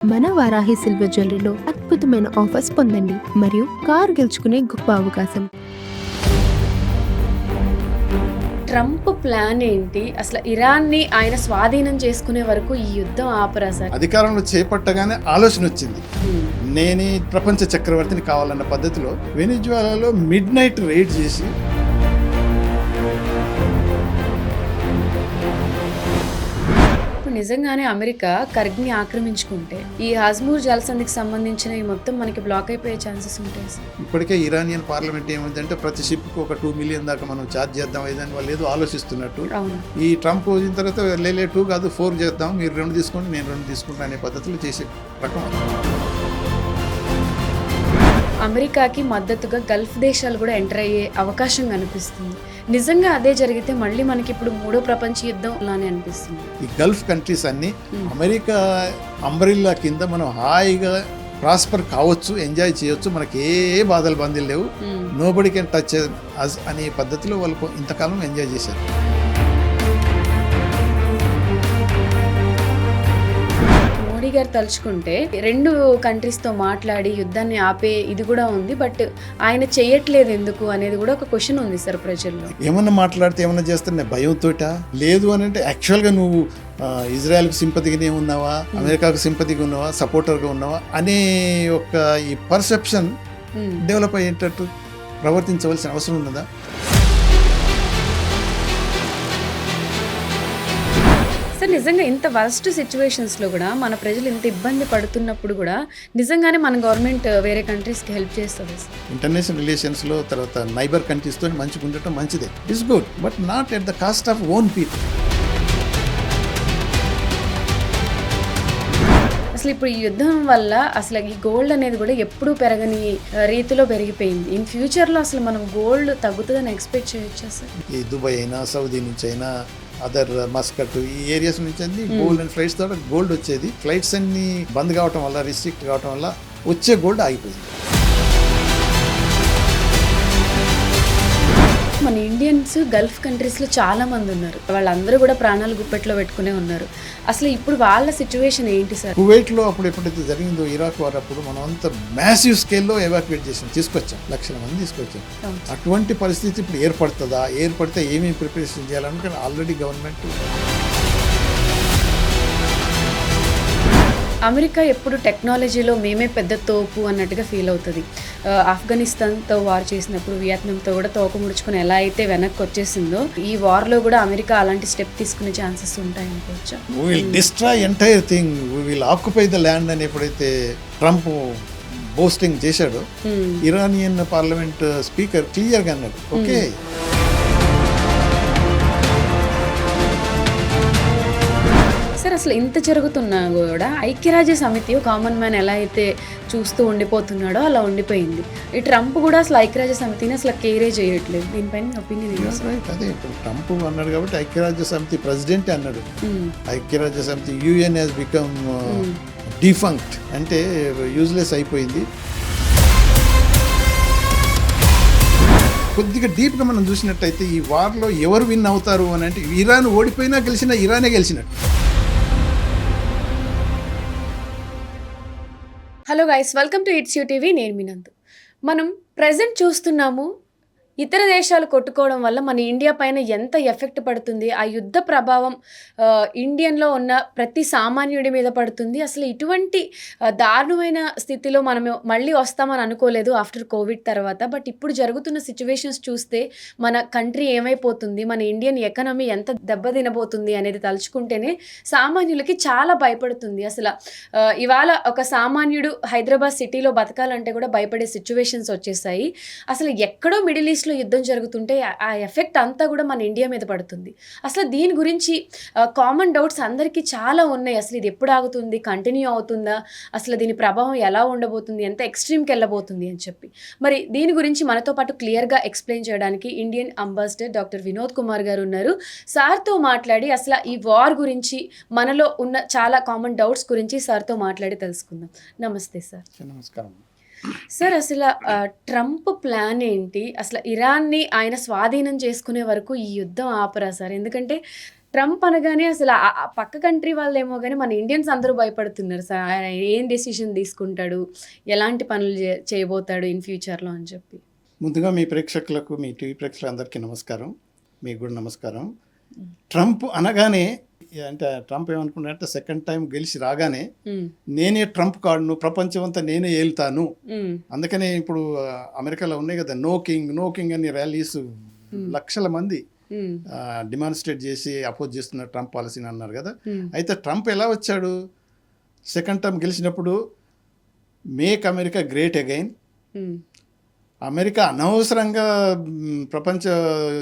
మన వారాహి సిల్వర్ జ్యువెలరీలో అద్భుతమైన ఆఫర్స్ పొందండి మరియు కారు గెలుచుకునే గొప్ప అవకాశం. ట్రంప్ ప్లాన్ ఏంటి? అసలు ఇరాన్ని ఆయన స్వాధీనం చేసుకునే వరకు ఈ యుద్ధం ఆపరా సార్? అధికారంలో చేపట్టగానే ఆలోచన వచ్చింది, నేనే ప్రపంచ చక్రవర్తిని కావాలన్న పద్ధతిలో వెనిజువాలాలో మిడ్ నైట్ రైడ్ చేసి నిజంగానే అమెరికా కర్గ్ని ఆక్రమించుకుంటే ఈ హాజ్మూర్ జలసంధికి సంబంధించిన ఈ మొత్తం మనకి బ్లాక్ అయిపోయే ఛాన్సెస్ ఉంటాయి సార్. ఇప్పటికే ఇరానియన్ పార్లమెంట్ ఏమందంటే ప్రతి షిప్కి ఒక 2 మిలియన్ దాకా మనం ఛార్జ్ చేద్దాం ఏదని వాళ్ళు ఏదో ఆలోచిస్తున్నట్టు. ఈ ట్రంప్ వచ్చిన తర్వాత లేలే 2 కాదు 4 చేద్దాం, మీరు 2 తీసుకోండి నేను 2 తీసుకుంటాను అనే పద్ధతిలో చేసే రకం. అమెరికాకి మద్దతుగా గల్ఫ్ దేశాలు కూడా ఎంటర్ అయ్యే అవకాశం కనిపిస్తుంది. నిజంగా అదే జరిగితే మళ్ళీ మనకి ఇప్పుడు 3వ ప్రపంచ యుద్ధం లానే అనిపిస్తుంది. ఈ గల్ఫ్ కంట్రీస్ అన్ని అమెరికా అంబ్రిల్లా కింద మనం హాయిగా ప్రాస్పర్ కావచ్చు, ఎంజాయ్ చేయొచ్చు, మనకి ఏ బాధలు బందీలు లేవు, నోబడి కెన్ టచ్ అస్ అనే పద్ధతిలో వాళ్ళు ఇంతకాలం ఎంజాయ్ చేశారు. మోడీ గారు తలుచుకుంటే 2 కంట్రీస్తో మాట్లాడి యుద్ధాన్ని ఆపే ఇది కూడా ఉంది. బట్ ఆయన చేయట్లేదు ఎందుకు అనేది కూడా ఒక క్వశ్చన్ ఉంది సార్ ప్రజల్లో. ఏమన్నా మాట్లాడితే ఏమన్నా చేస్తే భయంతోట లేదు అని అంటే యాక్చువల్గా నువ్వు ఇజ్రాయెల్కి సింపతిగానే ఉన్నావా, అమెరికాకు సింపతిగా ఉన్నావా, సపోర్టర్గా ఉన్నావా అనే ఒక ఈ పర్సెప్షన్ డెవలప్ అయ్యేటట్టు ప్రవర్తించవలసిన అవసరం ఉన్నదా? సార్ నిజంగా ఇంత వర్స్ట్ సిచ్యువేషన్స్లో కూడా మన ప్రజలు ఇంత ఇబ్బంది పడుతున్నప్పుడు కూడా నిజంగానే మన గవర్నమెంట్ వేరే కంట్రీస్కి హెల్ప్ చేస్తుంది సార్. ఇంటర్నేషనల్ రిలేషన్స్లో తర్వాత నైబర్ కంట్రీస్తో మంచిగా ఉండటం మంచిదే, it's good, but not at the cost of own people. అసలు ఇప్పుడు ఈ యుద్ధం వల్ల అసలు ఈ గోల్డ్ అనేది కూడా ఎప్పుడూ పెరగని రీతిలో పెరిగిపోయింది. ఇన్ ఫ్యూచర్లో అసలు మనం గోల్డ్ తగ్గుతుందని ఎక్స్పెక్ట్ చేయొచ్చా సార్? ఈ దుబాయ్ అయినా, సౌదీ నుంచి అయినా, అదర్ మస్కట్ ఈ ఏరియాస్ నుంచి అన్ని గోల్డ్ అండ్ ఫ్లైట్స్ ద్వారా గోల్డ్ వచ్చేది. ఫ్లైట్స్ అన్ని బంద్ కావటం వల్ల, రిస్ట్రిక్ట్ కావటం వల్ల వచ్చే గోల్డ్ ఆగిపోయింది. మన ఇండియన్స్ గల్ఫ్ కంట్రీస్లో చాలా మంది ఉన్నారు, వాళ్ళందరూ కూడా ప్రాణాలు గుప్పెట్లో పెట్టుకునే ఉన్నారు. అసలు ఇప్పుడు వాళ్ళ సిచ్యువేషన్ ఏంటి సార్? కువైట్లో అప్పుడు ఎప్పుడైతే జరిగిందో ఇరాక్ వార్ అప్పుడు మనం అంత మ్యాసివ్ స్కేల్లో ఎవాక్యుయేట్ చేసాం, తీసుకొచ్చాం, లక్షల మంది తీసుకొచ్చాం. అటువంటి పరిస్థితి ఇప్పుడు ఏర్పడుతుందా? ఏర్పడితే ఏమేమి ప్రిపరేషన్ చేయాలనుకుంటే ఆల్రెడీ గవర్నమెంట్. అమెరికా ఎప్పుడు టెక్నాలజీలో మేమే పెద్ద తోపు అన్నట్టుగా ఫీల్ అవుతుంది. ఆఫ్ఘనిస్తాన్తో వార్ చేసినప్పుడు, వియత్నాంతో కూడా తోక ముడుచుకుని ఎలా అయితే వెనక్కి వచ్చేసిందో, ఈ వార్లో కూడా అమెరికా అలాంటి స్టెప్ తీసుకునే ఛాన్సెస్ ఉంటాయి అనుకోవచ్చా? We will destroy entire thing, we will occupy the land అని ఎప్పుడైతే ట్రంప్ బోస్టింగ్ చేశాడో, ఇరానియన్ పార్లమెంట్ స్పీకర్ క్లియర్గా అన్నాడు, ఓకే సార్. అసలు ఇంత జరుగుతున్నా కూడా ఐక్యరాజ్య సమితి కామన్ మ్యాన్ ఎలా అయితే చూస్తూ ఉండిపోతున్నాడో అలా ఉండిపోయింది. ఈ ట్రంప్ కూడా అసలు ఐక్యరాజ్య సమితిని అసలు కేరే చేయట్లేదు. దీనిపైన ఒపీనియన్ అదే ఇప్పుడు ట్రంప్ అన్నాడు కాబట్టి ఐక్యరాజ్య సమితి ప్రెసిడెంట్ అన్నాడు, ఐక్యరాజ్య సమితి యుఎన్ హెస్ బికమ్ డిఫంక్ట్ అంటే యూజ్లెస్ అయిపోయింది. కొద్దిగా డీప్గా మనం చూసినట్టయితే ఈ వార్లో ఎవరు విన్ అవుతారు అని అంటే ఇరాన్ ఓడిపోయినా గెలిచినా ఇరానే గెలిచినట్టు. Hello guys, welcome to it's U TV. నేను మీనందు. మనం ప్రజెంట్ చూస్తున్నాము ఇతర దేశాలు కొట్టుకోవడం వల్ల మన ఇండియా పైన ఎంత ఎఫెక్ట్ పడుతుంది, ఆ యుద్ధ ప్రభావం ఇండియన్లో ఉన్న ప్రతి సామాన్యుడి మీద పడుతుంది. అసలు ఇటువంటి దారుణమైన స్థితిలో మనం మళ్ళీ వస్తామని అనుకోలేదు ఆఫ్టర్ కోవిడ్ తర్వాత. బట్ ఇప్పుడు జరుగుతున్న సిచ్యువేషన్స్ చూస్తే మన కంట్రీ ఏమైపోతుంది, మన ఇండియన్ ఎకానమీ ఎంత దెబ్బతినబోతుంది అనేది తలుచుకుంటేనే సామాన్యులకి చాలా భయపడుతుంది. అసలు ఇవాళ ఒక సామాన్యుడు హైదరాబాద్ సిటీలో బతకాలంటే కూడా భయపడే సిచ్యువేషన్స్ వచ్చేసాయి. అసలు ఎక్కడో మిడిల్ ఈస్ట్ యుద్ధం జరుగుతుంటే ఆ ఎఫెక్ట్ అంతా కూడా మన ఇండియా మీద పడుతుంది. అసలు దీని గురించి కామన్ డౌట్స్ అందరికీ చాలా ఉన్నాయి. అసలు ఇది ఎప్పుడు ఆగుతుంది, కంటిన్యూ అవుతుందా, అసలు దీని ప్రభావం ఎలా ఉండబోతుంది, ఎంత ఎక్స్ట్రీమ్కి వెళ్ళబోతుంది అని చెప్పి. మరి దీని గురించి మనతో పాటు క్లియర్గా ఎక్స్ప్లెయిన్ చేయడానికి Indian ambassador doctor Vinod Kumar గారు ఉన్నారు. సార్తో మాట్లాడి అసలు ఈ వార్ గురించి, మనలో ఉన్న చాలా కామన్ డౌట్స్ గురించి సార్తో మాట్లాడి తెలుసుకుందాం. నమస్తే సార్. నమస్కారం సార్. అసలు ట్రంప్ ప్లాన్ ఏంటి? అసలు ఇరాన్ని ఆయన స్వాధీనం చేసుకునే వరకు ఈ యుద్ధం ఆపరా సార్? ఎందుకంటే ట్రంప్ అనగానే అసలు ఆ పక్క కంట్రీ వాళ్ళేమో కానీ మన ఇండియన్స్ అందరూ భయపడుతున్నారు సార్. ఆయన ఏం డెసిషన్ తీసుకుంటాడు, ఎలాంటి పనులు చేయబోతాడు ఇన్ ఫ్యూచర్లో అని చెప్పి. ముందుగా మీ ప్రేక్షకులకు, మీ టీవీ ప్రేక్షకులందరికీ నమస్కారం. మీకు కూడా నమస్కారం. ట్రంప్ అనగానే అంటే ట్రంప్ ఏమనుకున్నాడంటే సెకండ్ టైం గెలిచి రాగానే నేనే ట్రంప్ కాడును, ప్రపంచం అంతా నేనే ఏలుతాను. అందుకనే ఇప్పుడు అమెరికాలో ఉన్నాయి కదా నో కింగ్ అని ర్యాలీస్ లక్షల మంది డిమాన్స్ట్రేట్ చేసి అపోజ్ చేస్తున్న ట్రంప్ పాలసీని అన్నారు కదా. అయితే ట్రంప్ ఎలా వచ్చాడు సెకండ్ టర్మ్ గెలిచినప్పుడు? Make America great again, America అనవసరంగా ప్రపంచ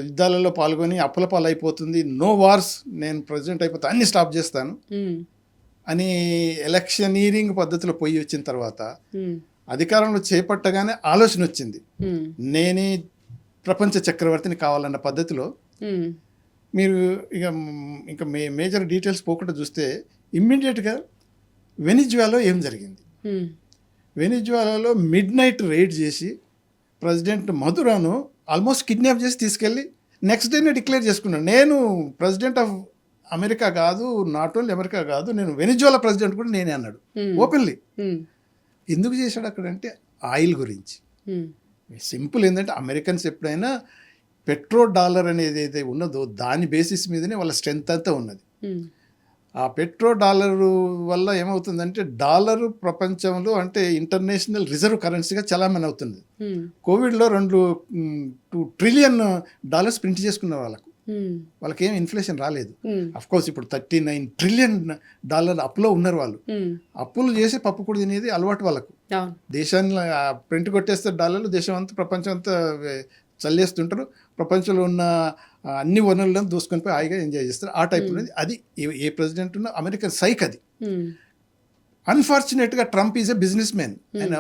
యుద్ధాలలో పాల్గొని అప్పుల పాలైపోతుంది, నో వార్స్, నేను ప్రెసిడెంట్ అయిపోతా, అన్ని స్టాప్ చేస్తాను అని ఎలక్షనీరింగ్ పద్ధతిలో పోయి వచ్చిన తర్వాత అధికారంలో చేపట్టగానే ఆలోచన వచ్చింది, నేనే ప్రపంచ చక్రవర్తిని కావాలన్న పద్ధతిలో. మీరు ఇంకా మేజర్ డీటెయిల్స్ పోకుండా చూస్తే ఇమ్మీడియట్గా వెనిజువాలో ఏం జరిగింది, వెనిజువాలాలో మిడ్ నైట్ రైడ్ చేసి ప్రెసిడెంట్ మదురాను ఆల్మోస్ట్ కిడ్నాప్ చేసి తీసుకెళ్ళి నెక్స్ట్ డేనే డిక్లేర్ చేసుకున్నాడు, నేను ప్రెసిడెంట్ ఆఫ్ అమెరికా కాదు, నాట్ ఓన్లీ అమెరికా కాదు, నేను వెనిజువాలా ప్రెసిడెంట్ కూడా నేనే అన్నాడు ఓపెన్లీ. ఎందుకు చేశాడు అక్కడంటే ఆయిల్ గురించి. సింపుల్ ఏంటంటే అమెరికన్స్ ఎప్పుడైనా పెట్రో డాలర్ అనేది ఏదైతే ఉన్నదో దాని బేసిస్ మీదనే వాళ్ళ స్ట్రెంత్ అంతా ఉన్నది. ఆ పెట్రో డాలర్ వల్ల ఏమవుతుందంటే డాలర్ ప్రపంచంలో అంటే ఇంటర్నేషనల్ రిజర్వ్ కరెన్సీగా చలామణి అవుతుంది. కోవిడ్లో 2 ట్రిలియన్ డాలర్స్ ప్రింట్ చేసుకున్నారు వాళ్ళకి ఏం ఇన్ఫ్లేషన్ రాలేదు. అఫ్కోర్స్ ఇప్పుడు 39 ట్రిలియన్ డాలర్ అప్పులో ఉన్నారు వాళ్ళు. అప్పులు చేసి పప్పు కూడా తినేది అలవాటు వాళ్ళకు. దేశాన్ని ప్రింట్ కొట్టేస్తే డాలర్లు దేశం అంతా ప్రపంచం అంతా చల్లేస్తుంటారు, ప్రపంచంలో ఉన్న అన్ని వనరులను దూసుకొని పోయి హాయిగా ఎంజాయ్ చేస్తారు. ఆ టైప్ ఉన్నది అది ఏ ప్రెసిడెంట్ ఉన్న అమెరికన్ సైక్ అది. అన్ఫార్చునేట్గా Trump is a businessman. ఆయన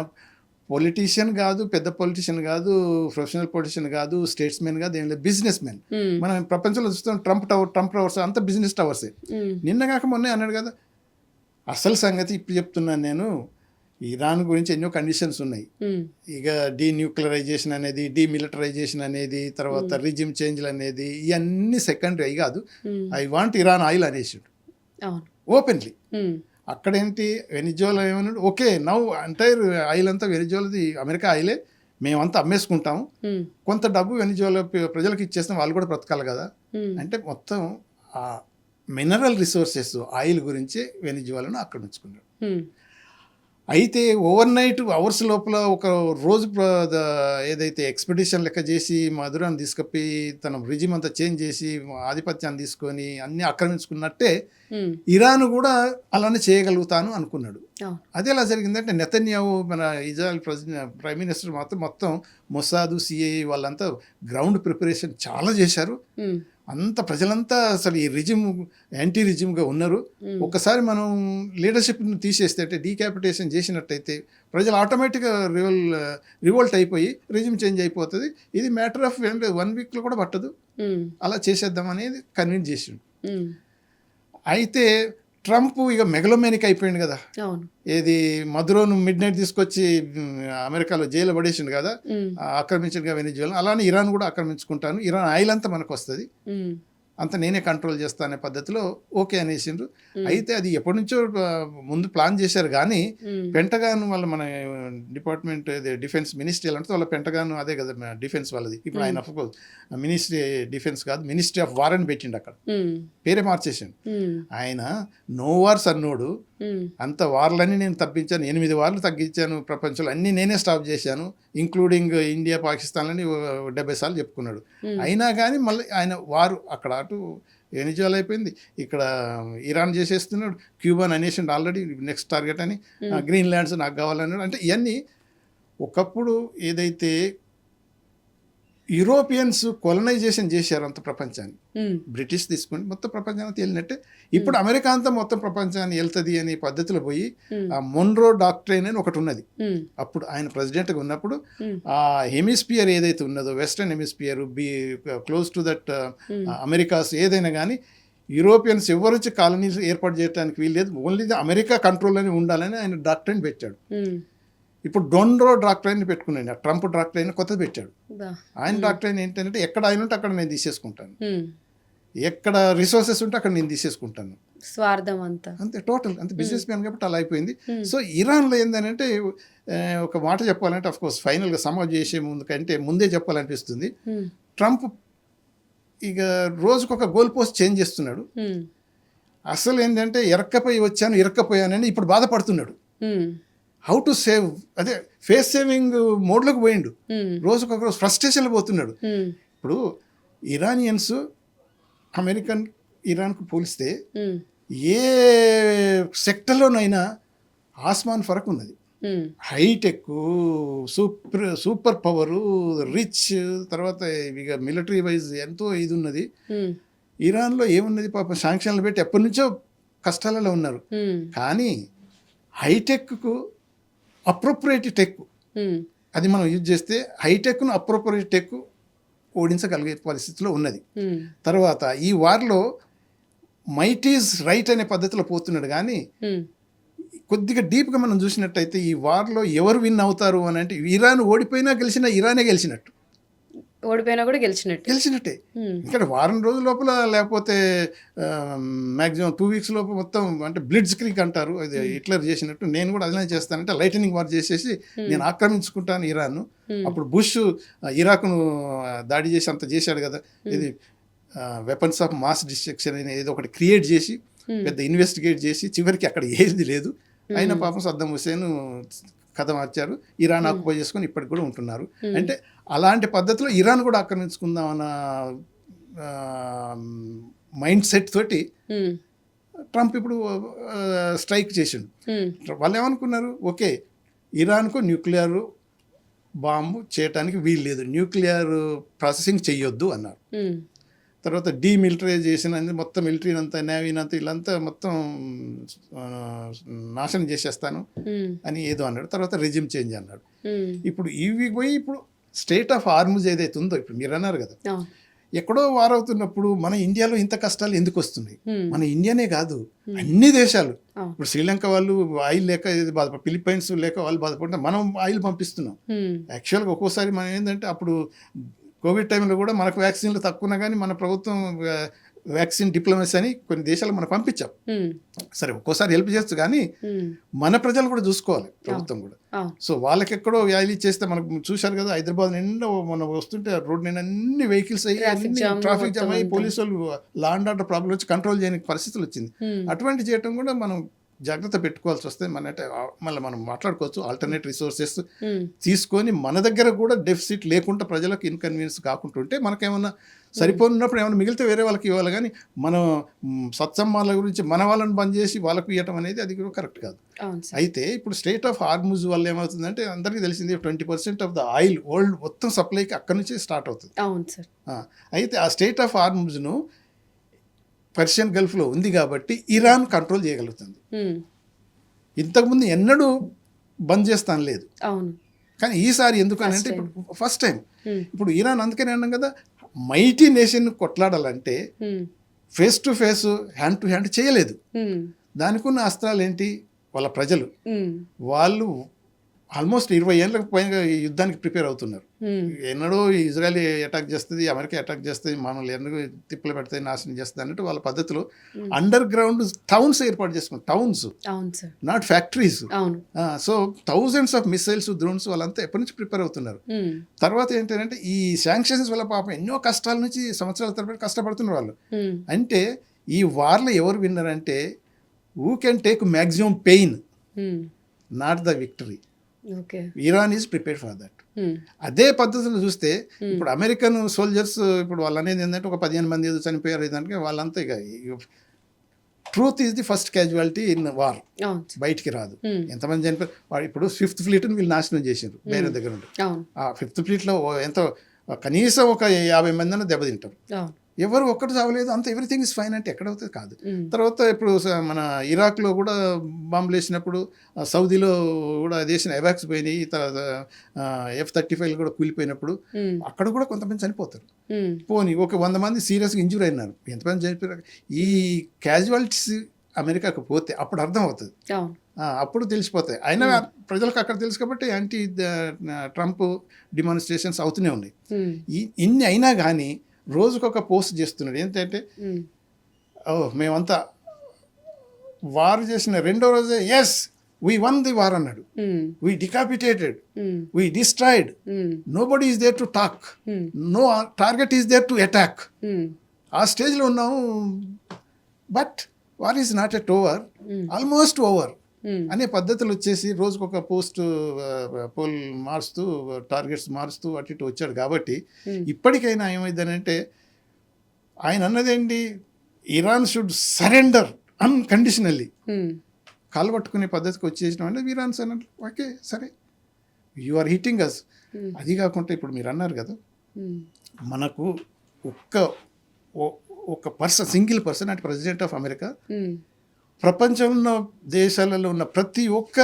పొలిటీషియన్ కాదు, పెద్ద పొలిటీషియన్ కాదు, ప్రొఫెషనల్ పొలిటీషియన్ కాదు, స్టేట్స్ మ్యాన్ కాదు, ఏం లేదు, బిజినెస్ మ్యాన్. మనం ప్రపంచంలో చూస్తాం ట్రంప్ టవర్స్ అంతా బిజినెస్ టవర్సే. నిన్న కాక మొన్నే అన్నాడు కదా, అసలు సంగతి ఇప్పుడు చెప్తున్నాను నేను, ఇరాన్ గురించి ఎన్నో కండిషన్స్ ఉన్నాయి. ఇక డీన్యూక్లియరైజేషన్ అనేది, డీమిలిటరైజేషన్ అనేది, తర్వాత రిజిమ్ చేంజ్లు అనేది, ఇవన్నీ సెకండరీ అయి కాదు. ఐ వాంట్ ఇరాన్ ఆయిల్ అనేసాడు ఓపెన్లీ. అక్కడేంటి వెనిజువాలా ఏమన్నాడు, ఓకే నౌ ఎంటైర్ ఆయిల్ అంతా వెనిజువాలాది, అమెరికా ఆయిలే, మేమంతా అమ్మేసుకుంటాము, కొంత డబ్బు వెనిజువాలా ప్రజలకు ఇచ్చేస్తాం, వాళ్ళు కూడా బ్రతకాలి కదా. అంటే మొత్తం ఆ మినరల్ రిసోర్సెస్ ఆయిల్ గురించి వెనిజువాలాను ఆక్రమించుకున్నాడు. అయితే ఓవర్ నైట్ అవర్స్ లోపల ఒక రోజు ఏదైతే ఎక్స్పెడిషన్ లెక్క చేసి మధురాన్ని తీసుకపోయి తన రిజిమ్ అంతా చేంజ్ చేసి ఆధిపత్యాన్ని తీసుకొని అన్ని ఆక్రమించుకున్నట్టే ఇరాన్ కూడా అలానే చేయగలుగుతాను అనుకున్నాడు. అదే ఎలా జరిగిందంటే నెతన్యాహు మన ఇజ్రాయెల్ ప్రైమ్ మినిస్టర్ మొత్తం మొసాదు, సిఐఏ వాళ్ళంతా గ్రౌండ్ ప్రిపరేషన్ చాలా చేశారు. అంత ప్రజలంతా అసలు ఈ రిజిమ్ యాంటీ రిజిమ్గా ఉన్నారు. ఒకసారి మనం లీడర్షిప్ని తీసేస్తే అంటే డీక్యాపిటేషన్ చేసినట్టయితే ప్రజలు ఆటోమేటిక్గా రివోల్ట్ అయిపోయి రిజిమ్ చేంజ్ అయిపోతుంది. ఇది మ్యాటర్ ఆఫ్ 1 వీక్లో కూడా పట్టదు, అలా చేసేద్దాం అనేది కన్విన్స్ చేసిండు. అయితే ట్రంప్ ఇక మెగలోమేనిక్ అయిపోయింది కదా, ఏది మధురోను మిడ్ నైట్ తీసుకొచ్చి అమెరికాలో జైలు పడేసిండు కదా, ఆక్రమించింది వెనిజువాలా. అలానే ఇరాన్ కూడా ఆక్రమించుకుంటాను, ఇరాన్ ఆయిల్ అంతా మనకు వస్తుంది, అంత నేనే కంట్రోల్ చేస్తా అనే పద్ధతిలో ఓకే అనేసిండ్రు. అయితే అది ఎప్పటి నుంచో ముందు ప్లాన్ చేశారు కానీ పెంటగాన్ వాళ్ళ మన డిపార్ట్మెంట్ డిఫెన్స్ మినిస్ట్రీ అంటే వాళ్ళ పెంటగాన్ అదే కదా డిఫెన్స్ వాళ్ళది. ఇప్పుడు ఆయన అఫ్కోర్స్ మినిస్ట్రీ డిఫెన్స్ కాదు, మినిస్ట్రీ ఆఫ్ వార్ అని పెట్టిండు, అక్కడ పేరే మార్చేసిండు. ఆయన నో వార్స్ అన్నోడు, అంత వార్లన్నీ నేను తప్పించాను, 8 వార్లు తగ్గించాను ప్రపంచంలో, అన్నీ నేనే స్టాప్ చేశాను, ఇంక్లూడింగ్ ఇండియా పాకిస్తాన్లని 70 సార్లు చెప్పుకున్నాడు. అయినా కానీ మళ్ళీ ఆయన వారు అక్కడ అటు వెనిజువాలా అయిపోయింది, ఇక్కడ ఇరాన్ చేసేస్తున్నాడు, క్యూబాన్ అనేసిండు ఆల్రెడీ నెక్స్ట్ టార్గెట్ అని, గ్రీన్ ల్యాండ్స్ నాకు కావాలన్నాడు. అంటే ఇవన్నీ ఒకప్పుడు ఏదైతే యూరోపియన్స్ కొలనైజేషన్ చేశారు అంత ప్రపంచాన్ని, బ్రిటిష్ తీసుకుని మొత్తం ప్రపంచాన్ని వెళ్ళినట్టే ఇప్పుడు అమెరికా అంతా మొత్తం ప్రపంచాన్ని వెళ్తుంది అనే పద్ధతిలో పోయి ఆ మొన్రో డాక్ట్రైన్ అని ఒకటి ఉన్నది. అప్పుడు ఆయన ప్రెసిడెంట్గా ఉన్నప్పుడు ఆ హెమిస్పియర్ ఏదైతే ఉన్నదో western hemisphere close to that Americas ఏదైనా కానీ యూరోపియన్స్ ఎవరు వచ్చి కాలనీస్ ఏర్పాటు చేయడానికి వీల్లేదు, ఓన్లీ అమెరికా కంట్రోల్లోనే ఉండాలని ఆయన డాక్ట్రైన్ పెట్టాడు. ఇప్పుడు డొన్రో డాక్ట్రైన్ పెట్టుకున్నాను, ట్రంప్ డాక్ట్రైన్ కొత్తది పెట్టాడు. ఆయన డాక్ట్రైన్ ఏంటంటే ఎక్కడ ఆయన ఉంటే అక్కడ నేను తీసేసుకుంటాను, ఎక్కడ రిసోర్సెస్ ఉంటే అక్కడ నేను తీసేసుకుంటాను, స్వార్థం అంతా. అంతే టోటల్ అంతే. బిజినెస్ మ్యాన్ కాబట్టి అలా అయిపోయింది. సో ఇరాన్లో ఏంటంటే ఒక మాట చెప్పాలంటే అఫ్ కోర్స్ ఫైనల్గా సమాజ్ చేసే ముందు కంటే ముందే చెప్పాలనిపిస్తుంది, ట్రంప్ ఇక రోజుకొక గోల్ పోస్ట్ చేంజ్ చేస్తున్నాడు. అసలు ఏంటంటే ఇరక్కపోయానని ఇప్పుడు బాధపడుతున్నాడు. హౌ టు సేవ్, అదే ఫేస్ సేవింగ్ మోడ్లోకి పోయిండు. రోజుకొక రోజు ఫ్రస్ట్రేషన్లో పోతున్నాడు. ఇప్పుడు ఇరానియన్స్ ఇరాన్కు పోలిస్తే ఏ సెక్టర్లోనైనా ఆస్మాన్ ఫరక్ ఉన్నది. హైటెక్, సూపర్ పవరు, రిచ్, తర్వాత ఇక మిలిటరీ వైజ్ ఎంతో ఇది ఉన్నది. ఇరాన్లో ఏమున్నది పాపం, శాంక్షన్లు పెట్టి ఎప్పటి నుంచో కష్టాలలో ఉన్నారు. కానీ హైటెక్కు అప్రోప్రియేట్ టెక్ అది మనం యూజ్ చేస్తే హైటెక్ను అప్రోప్రియేట్ టెక్ ఓడించగలిగే పరిస్థితిలో ఉన్నది. తర్వాత ఈ వార్లో మైట్ ఈజ్ రైట్ అనే పద్ధతిలో పోతున్నాడు. కానీ కొద్దిగా డీప్గా మనం చూసినట్టయితే ఈ వార్లో ఎవరు విన్ అవుతారు అని అంటే ఇరాన్ ఓడిపోయినా గెలిచినా ఇరానే గెలిచినట్టు, ఓడిపోయినా కూడా గెలిచినట్టే. ఇక్కడ వారం రోజుల లోపల లేకపోతే మ్యాక్సిమం 2 weeks లోపల మొత్తం అంటే బ్లిడ్జ్ క్రీక్ అంటారు, అది హిట్లర్ చేసినట్టు నేను కూడా అదే చేస్తానంటే లైటనింగ్ వార్ చేసేసి నేను ఆక్రమించుకుంటాను ఇరాన్. అప్పుడు బుష్ ఇరాక్ను దాడి చేసి అంత చేశాడు కదా, ఇది వెపన్స్ ఆఫ్ మాస్ డిస్ట్రక్షన్ అని ఏదో ఒకటి క్రియేట్ చేసి పెద్ద ఇన్వెస్టిగేట్ చేసి చివరికి అక్కడ ఏది లేదు. అయినా పాపం సద్దాం హుసేన్ కథ మార్చారు, ఇరాన్ ఆక్యుపై చేసుకొని ఇప్పటికి కూడా ఉంటున్నారు. అంటే అలాంటి పద్ధతిలో ఇరాన్ కూడా ఆక్రమించుకుందామన్న మైండ్ సెట్ తోటి ట్రంప్ ఇప్పుడు స్ట్రైక్ చేసిండు. వాళ్ళు ఏమనుకున్నారు, ఓకే ఇరాన్కు న్యూక్లియర్ బాంబు చేయటానికి వీలు లేదు, న్యూక్లియర్ ప్రాసెసింగ్ చెయ్యొద్దు అన్నారు. తర్వాత డీమిలిటరైజేషన్ అనేది మొత్తం మిలిటరీని అంతా నేవీని అంతా వీళ్ళంతా మొత్తం నాశనం చేసేస్తాను అని ఏదో అన్నాడు. తర్వాత రెజిమ్ చేంజ్ అన్నాడు. ఇప్పుడు ఇవి పోయి ఇప్పుడు స్టేట్ ఆఫ్ హార్ముజ్ ఏదైతే ఉందో, ఇప్పుడు మీరు అన్నారు కదా ఎక్కడో వార్ అవుతున్నప్పుడు మన ఇండియాలో ఇంత కష్టాలు ఎందుకు వస్తున్నాయి? మన ఇండియానే కాదు అన్ని దేశాలు, ఇప్పుడు శ్రీలంక వాళ్ళు ఆయిల్ లేక ఫిలిప్పైన్స్ లేక వాళ్ళు బాధపడితే మనం ఆయిల్ పంపిస్తున్నాం. యాక్చువల్గా ఒక్కోసారి మనం ఏంటంటే అప్పుడు కోవిడ్ టైంలో కూడా మనకు వ్యాక్సిన్లు తక్కువన్నా కానీ మన ప్రభుత్వం వ్యాక్సిన్ డిప్లొమసీ అని కొన్ని దేశాలు మనం పంపించాం. సరే ఒక్కోసారి హెల్ప్ చేయొచ్చు, కానీ మన ప్రజలు కూడా చూసుకోవాలి ప్రభుత్వం కూడా. సో వాళ్ళకి ఎక్కడో వ్యాలీ చేస్తే మనకు చూశారు కదా, హైదరాబాద్ నిండా మనం వస్తుంటే రోడ్ నిండా అన్ని వెహికల్స్ అయ్యి ట్రాఫిక్ జామ్ అయ్యి పోలీసు వాళ్ళు లా అండ్ ఆర్డర్ ప్రాబ్లం వచ్చి కంట్రోల్ చేయని పరిస్థితులు వచ్చింది. అటువంటి చేయటం కూడా మనం జాగ్రత్త పెట్టుకోవాల్సి వస్తే మళ్ళీ మనం మాట్లాడుకోవచ్చు. ఆల్టర్నేట్ రిసోర్సెస్ తీసుకొని మన దగ్గర కూడా డెఫిసిట్ లేకుండా ప్రజలకు ఇన్కన్వీనియన్స్ కాకుండా ఉంటే మనకేమన్నా సరిపోయినప్పుడు ఏమైనా మిగిలితే వేరే వాళ్ళకి ఇవ్వాలి. కానీ మనం సత్సమ్మాల గురించి మన వాళ్ళని బంద్ చేసి వాళ్ళకు ఇవ్వటం అనేది అది కూడా కరెక్ట్ కాదు. అయితే ఇప్పుడు స్టేట్ ఆఫ్ హార్ముజ్ వల్ల ఏమవుతుందంటే అందరికీ తెలిసింది 20% ఆఫ్ ద ఆయిల్ వరల్డ్ మొత్తం సప్లైకి అక్కడి నుంచే స్టార్ట్ అవుతుంది. అయితే ఆ స్టేట్ ఆఫ్ హార్ముజ్ను పర్షియన్ గల్ఫ్లో ఉంది కాబట్టి ఇరాన్ కంట్రోల్ చేయగలుగుతుంది. ఇంతకుముందు ఎన్నడూ బంద్ చేస్తాను లేదు, కానీ ఈసారి ఎందుకనంటే ఇప్పుడు ఫస్ట్ టైం ఇప్పుడు ఇరాన్ అందుకని అన్నాం కదా, మైటీ నేషన్ కొట్లాడాలంటే face to face hand to hand చేయలేదు. దానికి ఉన్న అస్త్రాలు ఏంటి? వాళ్ళ ప్రజలు, వాళ్ళు ఆల్మోస్ట్ 20 ఏళ్ళకు పైగా ఈ యుద్ధానికి ప్రిపేర్ అవుతున్నారు. ఎన్నడో ఇజ్రాయెల్ అటాక్ చేస్తుంది, అమెరికా అటాక్ చేస్తుంది, మనల్ని ఎన్నడూ తిప్పలు పెడతాయి, నాశనం చేస్తుంది అన్నట్టు వాళ్ళ పద్ధతిలో అండర్ గ్రౌండ్ టౌన్స్ ఏర్పాటు చేసుకున్నారు. Towns, not factories. So thousands of missiles, drones వాళ్ళంతా ఎప్పటి నుంచి ప్రిపేర్ అవుతున్నారు. తర్వాత ఏంటంటే ఈ శాంక్షన్స్ వల్ల పాపం ఎన్నో కష్టాల నుంచి సంవత్సరాల తరబడి కష్టపడుతున్నారు వాళ్ళు. అంటే ఈ వార్లో ఎవరు విన్నారంటే who can take maximum pain, not the victory. Iran is prepared for that. అదే పద్ధతిలో చూస్తే ఇప్పుడు అమెరికన్ సోల్జర్స్ ఇప్పుడు వాళ్ళు అనేది ఏంటంటే ఒక 15 మంది ఏదో చనిపోయారు, ఏదంటే వాళ్ళంతా ఇక truth is the first casualty in war, బయటికి రాదు. ఎంతమంది చనిపోయారు? ఇప్పుడు 5th ఫ్లీట్ని వీళ్ళు నాశనం చేశారు వేరే దగ్గర ఉండి. ఆ 5th ఫ్లీట్లో ఎంతో కనీసం ఒక 50 మంది అన్న దెబ్బతింటారు. ఎవరు ఒక్కటి చావలేదు, అంత ఎవ్రీథింగ్ ఇస్ ఫైన్ అంటే ఎక్కడవుతుంది కాదు. తర్వాత ఇప్పుడు మన ఇరాక్లో కూడా బాంబులు వేసినప్పుడు, సౌదీలో కూడా దేశం ఎవాక్స్ పోయినాయి, తర్వాత F-35 కూడా కూలిపోయినప్పుడు అక్కడ కూడా కొంతమంది చనిపోతారు. పోనీ ఒక 100 మంది సీరియస్గా ఇంజూర్ అయినారు, ఎంతమంది చనిపోయారు? ఈ క్యాజువాలిటీస్ అమెరికాకు పోతే అప్పుడు అర్థం అవుతుంది, అప్పుడు తెలిసిపోతాయి. అయినా ప్రజలకు అక్కడ తెలుసు కాబట్టి యాంటీ ట్రంప్ డిమాన్స్ట్రేషన్స్ అవుతూనే ఉన్నాయి. ఇన్ని అయినా కానీ రోజుకొక పోస్ట్ చేస్తున్నాడు. ఏంటంటే ఉమ్, మేమంతా వార్ చేసిన రెండో రోజే as we won the war అన్నాడు. Um, we decapitated, um, we destroyed, um, nobody is there to talk, um, no target is there to attack. Um, ఆ స్టేజ్లో ఉన్నాము. But war is not at over, almost over um, అనే పద్ధతులు వచ్చేసి రోజుకొక post poll మారుస్తూ targets మారుస్తూ అటు ఇటు వచ్చాడు. కాబట్టి ఇప్పటికైనా ఏమైందనంటే ఆయన అన్నదేంటి, ఇరాన్ షుడ్ సరెండర్ అన్కండిషనల్లీ. ఉమ్, కాలు పట్టుకునే పద్ధతికి వచ్చేసిన అంటే ఇరాన్ అన్నారు ఓకే సరే యు ఆర్ హిట్టింగ్ అస్. అది కాకుండా ఇప్పుడు మీరు అన్నారు కదా, ఉమ్, మనకు ఒక పర్సన్, సింగిల్ పర్సన్ అంటే ప్రెసిడెంట్ ఆఫ్ అమెరికా ఉమ్, ప్రపంచంలో దేశాలలో ఉన్న ప్రతి ఒక్క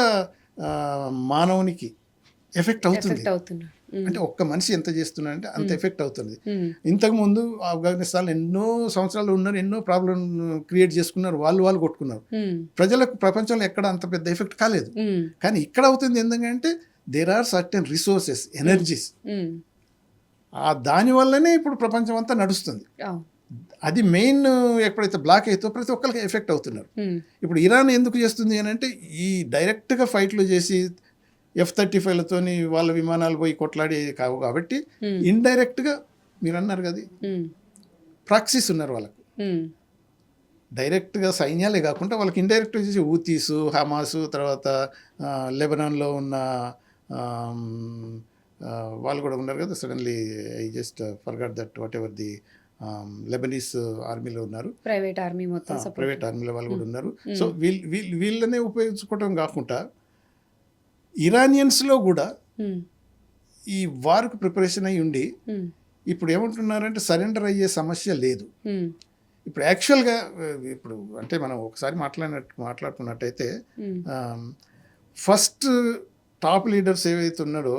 మానవునికి ఎఫెక్ట్ అవుతుంది. ఎఫెక్ట్ అవుతున్నారు. అంటే ఒక్క మనిషి ఎంత చేస్తున్నాడంటే అంత ఎఫెక్ట్ అవుతుంది. ఉమ్, ఇంతకుముందు ఆఫ్ఘనిస్తాన్ ఎన్నో సంవత్సరాలు ఉన్నారు, ఎన్నో ప్రాబ్లం క్రియేట్ చేసుకున్నారు, వాళ్ళు కొట్టుకున్నారు. ఉమ్, ప్రజలకు ప్రపంచంలో ఎక్కడ అంత పెద్ద ఎఫెక్ట్ కాలేదు. ఉమ్, కానీ ఇక్కడ అవుతుంది ఎందుకంటే there are certain resources, energies. Um, దానివల్లనే ఇప్పుడు ప్రపంచం అంతా నడుస్తుంది. అవును. అది మెయిన్. ఎప్పుడైతే బ్లాక్ అవుతుందో ప్రతి ఒక్కరికి ఎఫెక్ట్ అవుతున్నారు. ఉమ్, ఇప్పుడు ఇరాన్ ఎందుకు చేస్తుంది అని అంటే ఈ డైరెక్ట్గా ఫైట్లు చేసి F-35లతోని వాళ్ళ విమానాలు పోయి కొట్లాడి కావు కాబట్టి ఇండైరెక్ట్గా మీరు అన్నారు కదా ఉమ్, ప్రాక్సీస్ ఉన్నారు వాళ్ళకు. ఉమ్, డైరెక్ట్గా సైన్యాలే కాకుండా వాళ్ళకి ఇండైరెక్ట్గా చేసి ఊతీసు, హమాసు, తర్వాత లెబనాన్లో ఉన్న వాళ్ళు కూడా ఉన్నారు కదా. Suddenly I just forgot that what ever the Lebanese ఆర్మీలో ఉన్నారు, ప్రైవేట్ ఆర్మీ మొత్తం ప్రైవేట్ ఆర్మీలో వాళ్ళు కూడా ఉన్నారు. సో వీళ్ళనే ఉపయోగించుకోవటం కాకుండా ఇరానియన్స్లో కూడా ఉమ్, ఈ వార్కు ప్రిపరేషన్ అయి ఉండి ఉమ్, ఇప్పుడు ఏమంటున్నారంటే సరెండర్ అయ్యే సమస్య లేదు. ఉమ్, ఇప్పుడు యాక్చువల్గా ఇప్పుడు అంటే మనం ఒకసారి మాట్లాడుకున్నట్టయితే ఉమ్, ఫస్ట్ టాప్ లీడర్స్ ఏవైతే ఉన్నారో